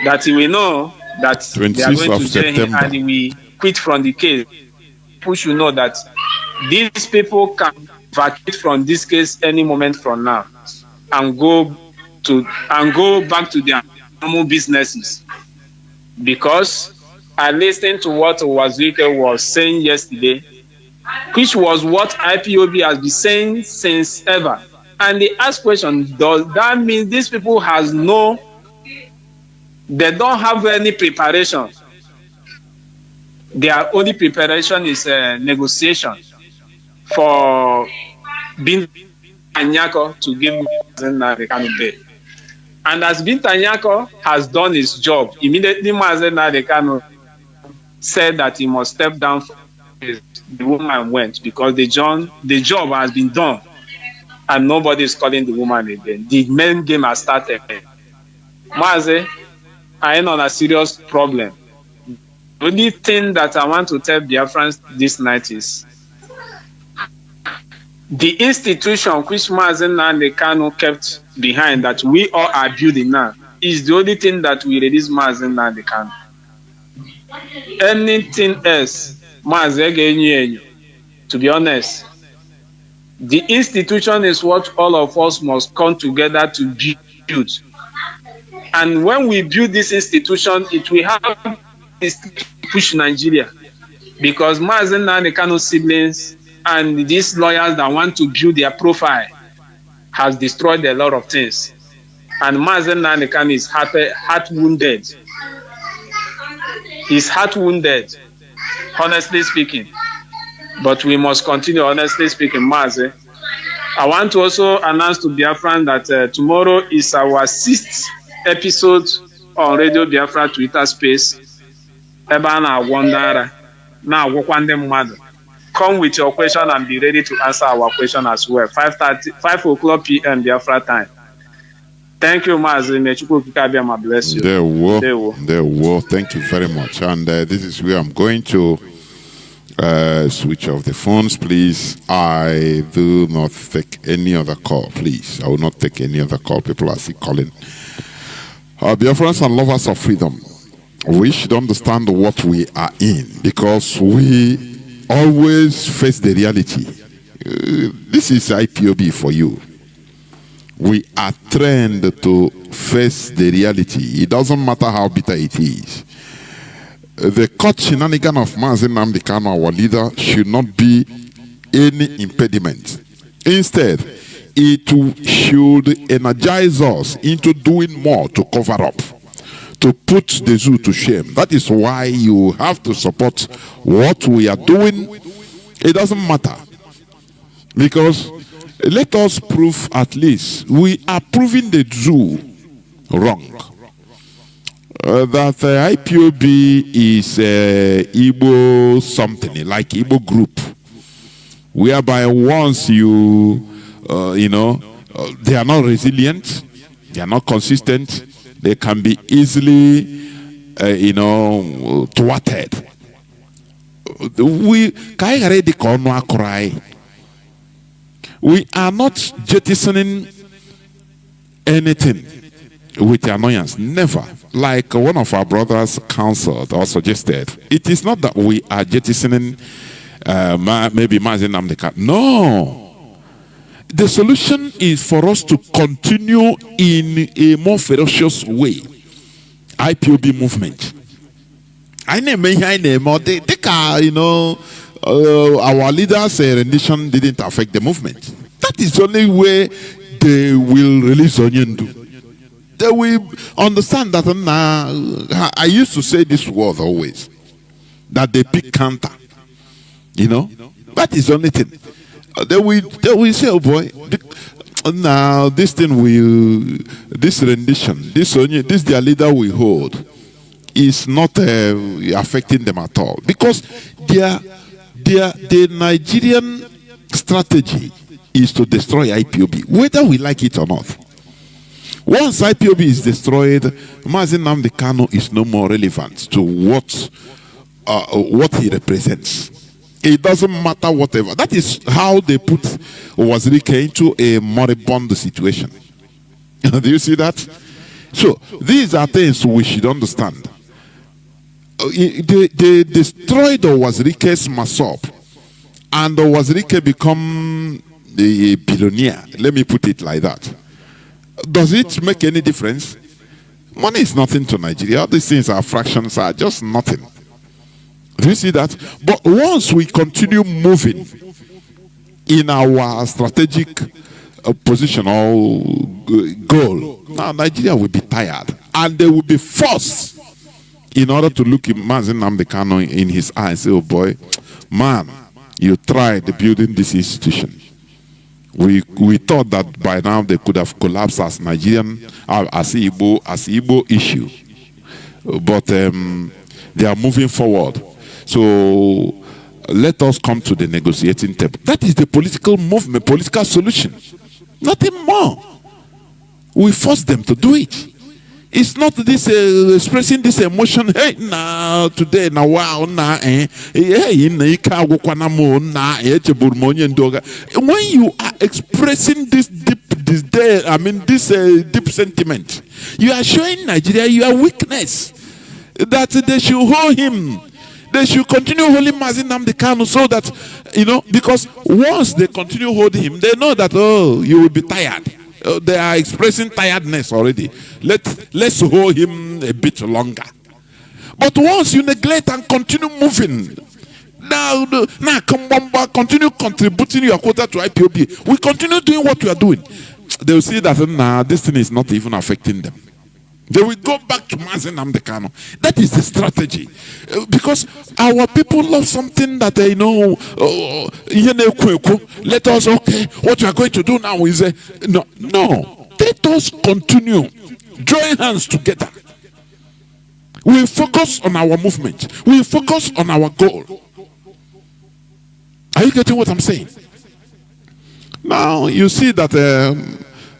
that he will know that they are going to jail him and he will quit from the case. People should know that these people can vacate from this case any moment from now and go back to their normal businesses. Because I listened to what Wazirike was saying yesterday, which was what IPOB has been saying since ever. And they ask question, does that mean these people they don't have any preparation? Their only preparation is negotiation for Binta Nyako to give Mazi Nnamdi bail. And as Binta Nyako has done his job, immediately Mazi Nnamdi said that he must step down. The woman went because the job has been done and nobody is calling the woman again. The main game has started. Mazi, I am on a serious problem. The only thing that I want to tell Biafrans this night is the institution which Mazi Nnamdi kept behind that we all are building now is the only thing that will release Mazi Nnamdi. Anything else, Mazi, to be honest, the institution is what all of us must come together to build. And when we build this institution, it will have to push Nigeria. Because Mazi Nnamdi siblings and these lawyers that want to build their profile has destroyed a lot of things. And Mazi Nnamdi is heart wounded. He's heart wounded, honestly speaking. But we must continue, honestly speaking, Mazi. I want to also announce to Biafran that tomorrow is our 6th episode on Radio Biafra Twitter space. Ebana Wandara. Now, come with your question and be ready to answer our question as well. 5 o'clock p.m. Biafra time. Thank you, Mazi. May Chukwu bless you. There will. Thank you very much. And this is where I'm going to switch off the phones, please. I do not take any other call, please. I will not take any other call. People are still calling. Dear friends and lovers of freedom, we should understand what we are in because we always face the reality. This is IPOB for you. We are trained to face the reality. It doesn't matter how bitter it is. The court shenanigan of Mazi Nnamdi Kanu, our leader, should not be any impediment. Instead, it should energize us into doing more to cover up, to put the zoo to shame. That is why you have to support what we are doing. It doesn't matter. Because let us prove at least we are proving the zoo wrong. That IPOB is Igbo something, like Igbo group, whereby once they are not resilient, they are not consistent, they can be easily, thwarted. We are not jettisoning anything with annoyance, never. Like one of our brothers counseled or suggested, it is not that we are jettisoning maybe Mazi Nnamdi. No. The solution is for us to continue in a more ferocious way. IPOB movement. Our leaders' rendition didn't affect the movement. That is the only way they will release Onyendu. they will understand that. I used to say this word always, that they pick counter. You know, that is the only thing. They will say, oh boy, now this thing this rendition, this their leader will hold is not affecting them at all, because the Nigerian strategy is to destroy IPOB, whether we like it or not. Once IPOB is destroyed, Mazi Nnamdi Kanu is no more relevant to what he represents. It doesn't matter whatever. That is how they put Wazirike into a moribund situation. Do you see that? So these are things we should understand. They destroyed Wazirike's masop, and Wazirike become the billionaire. Let me put it like that. Does it make any difference? Money is nothing to Nigeria. All these things are fractions, are just nothing. Do you see that? But once we continue moving in our strategic position or goal, now Nigeria will be tired, and they will be forced, in order to look at Mazi Nnamdi Kanu in his eye and say, oh boy, man, you tried building this institution. We thought that by now they could have collapsed as Nigerian, as Igbo issue. But they are moving forward. So let us come to the negotiating table. That is the political movement, political solution. Nothing more. We force them to do it. It's not this expressing this emotion. Hey, now today, now wow, now hey, when you are expressing this deep sentiment, you are showing Nigeria your weakness. That they should hold him. They should continue holding Mazi Nnamdi Kanu, so that, you know, because once they continue holding him, they know that, oh, you will be tired. They are expressing tiredness already. Let's hold him a bit longer. But once you neglect and continue moving, now continue contributing your quota to IPOB. We continue doing what we are doing. They will see that this thing is not even affecting them. They will go back to Mazi Nnamdi Kanu. That is the strategy. Because our people love something that they know. Let us, okay, what we are going to do now is, no. Let us continue. Join hands together. We focus on our movement. We focus on our goal. Are you getting what I'm saying? Now, you see that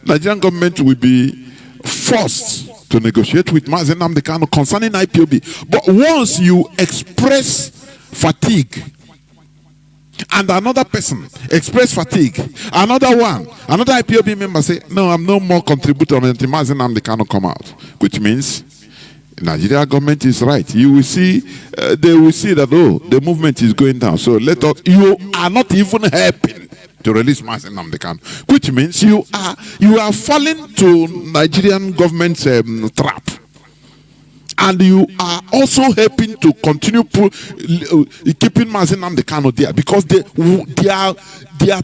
Nigerian government will be forced to negotiate with Mazi Nnamdi Kanu concerning IPOB. But once you express fatigue, and another person express fatigue, another IPOB member say, no, I'm no more contributor until Mazi Nnamdi Kanu come out, which means Nigeria government is right. You will see, they will see that, oh, the movement is going down. So you are not even helping to release Mazi Nnamdi Kanu, which means you are falling to Nigerian government's trap, and you are also helping to continue keeping Mazi Nnamdi Kanu there, because their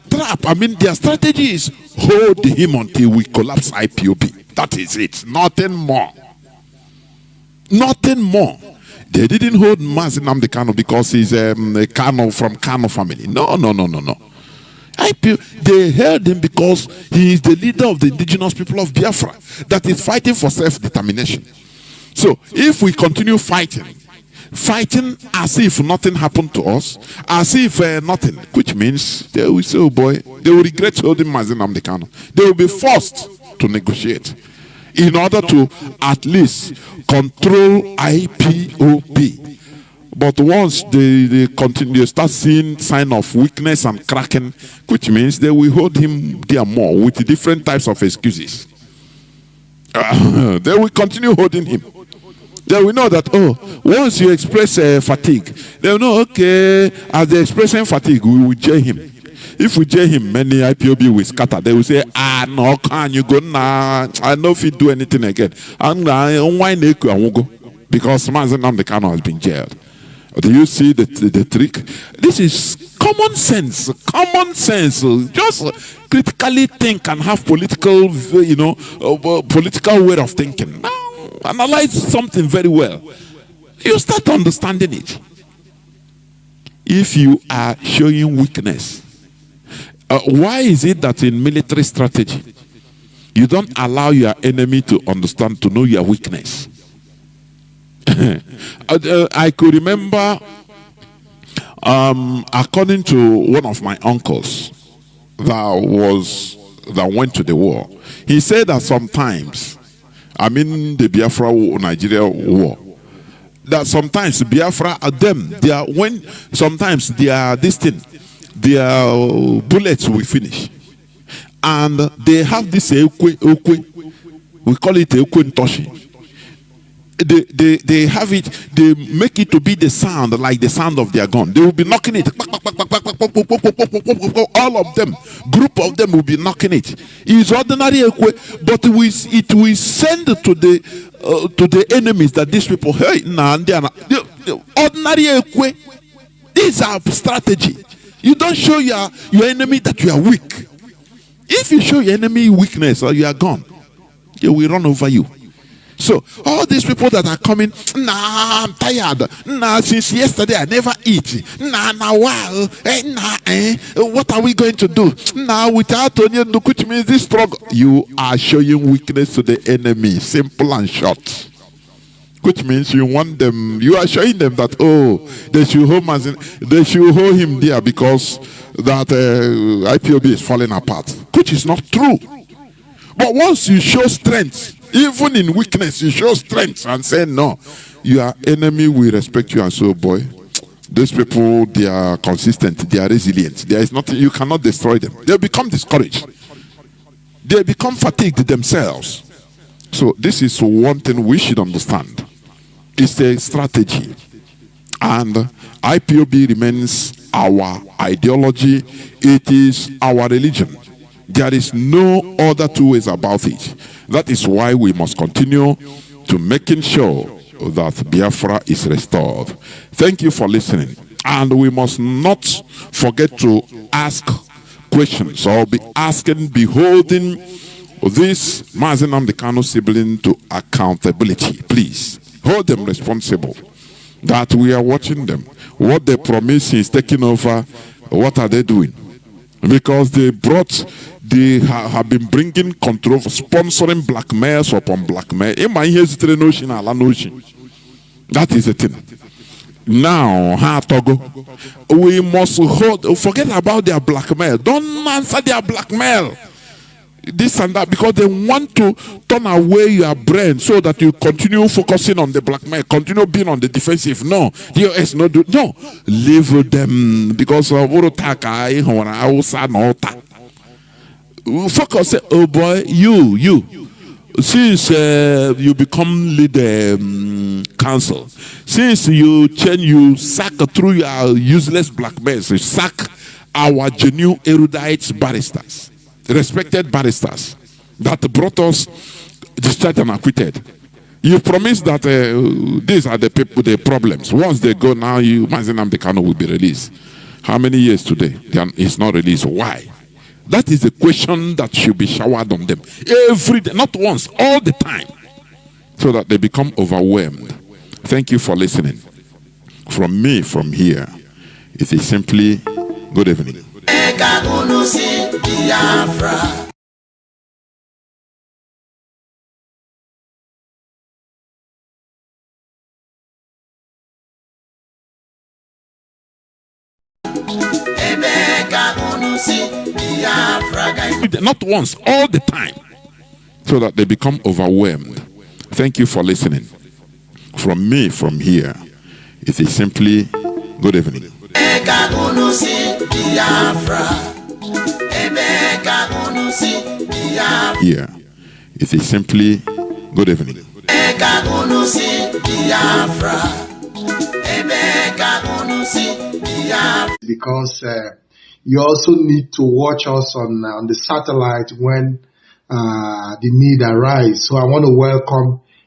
trap, their strategy is hold him until we collapse IPOB. That is it. Nothing more. Nothing more. They didn't hold Mazi Nnamdi Kanu because he's a Kanu from Kanu family. No. They held him because he is the leader of the indigenous people of Biafra that is fighting for self-determination. So if we continue fighting as if nothing happened to us, as if nothing, which means they will say, oh boy, they will regret holding Mazi Nnamdi Kanu. They will be forced to negotiate in order to at least control IPOB. But once they start seeing sign of weakness and cracking, which means they will hold him there more with different types of excuses. They will continue holding him. They will know that, oh, once you express fatigue, they will know, okay, as they're expressing fatigue, we will jail him. If we jail him, many IPOB will scatter. They will say, no, can you go now? I know if you do anything again. And why I won't go? Because Mazi Nnamdi Kanu has been jailed. Do you see the trick? This is Common sense. Just critically think and have political, political way of thinking. Now, analyze something very well. You start understanding it. If you are showing weakness, why is it that in military strategy, you don't allow your enemy to understand, to know your weakness? I could remember, according to one of my uncles that went to the war, he said that sometimes, the Biafra war, Nigeria war, that sometimes Biafra sometimes their bullets will finish, and they have this ekwe, we call it ekwe ntoshi. They have it, they make it to be the sound, like the sound of their gun. They will be knocking it. All of them, group of them will be knocking it. It's ordinary ekwe, but it will send to the enemies that these people, hey, ordinary ekwe. These are strategy. You don't show your enemy that you are weak. If you show your enemy weakness, or you are gone, they will run over you. So all these people that are coming, I'm tired. Since yesterday I never eat. What are we going to do? Without onion, which means this struggle. You are showing weakness to the enemy, simple and short. Which means you want them, you are showing them that, they should hold him there because that IPOB is falling apart, which is not true. But once you show strength, even in weakness, you show strength and say, no, your enemy will respect you. And so, boy, those people, they are consistent, they are resilient. There is nothing, you cannot destroy them. They become discouraged. They become fatigued themselves. So this is one thing we should understand. It's a strategy. And IPOB remains our ideology. It is our religion. There is no other two ways about it. That is why we must continue to making sure that Biafra is restored. Thank you for listening. And we must not forget to ask questions or be holding this Mazi Nnamdi Kanu sibling to accountability. Please hold them responsible. That we are watching them. What they promise is taking over. What are they doing? Because they have been bringing control, sponsoring blackmails upon blackmail. That is the thing. Now, we must forget about their blackmail. Don't answer their blackmail. This and that, because they want to turn away your brain so that you continue focusing on the blackmail, continue being on the defensive. No, no, leave them, because focus. Oh boy, you since you become leader council, since you sack through your useless blackmails, you sack our genuine erudite barristers, respected barristers that brought us discharged and acquitted. You promised that these are the people, the problems. Once they go, now Mazi Nnamdi Kanu will be released. How many years today? It's not released. Why? That is the question that should be showered on them every day, not once, all the time, so that they become overwhelmed. Thank you for listening. From me, from here, it is simply good evening. Not once, all the time, so that they become overwhelmed. Thank you for listening. From me, from here, it is simply good evening. Here, it is simply good evening. Because you also need to watch us on the satellite when the need arises. So I want to welcome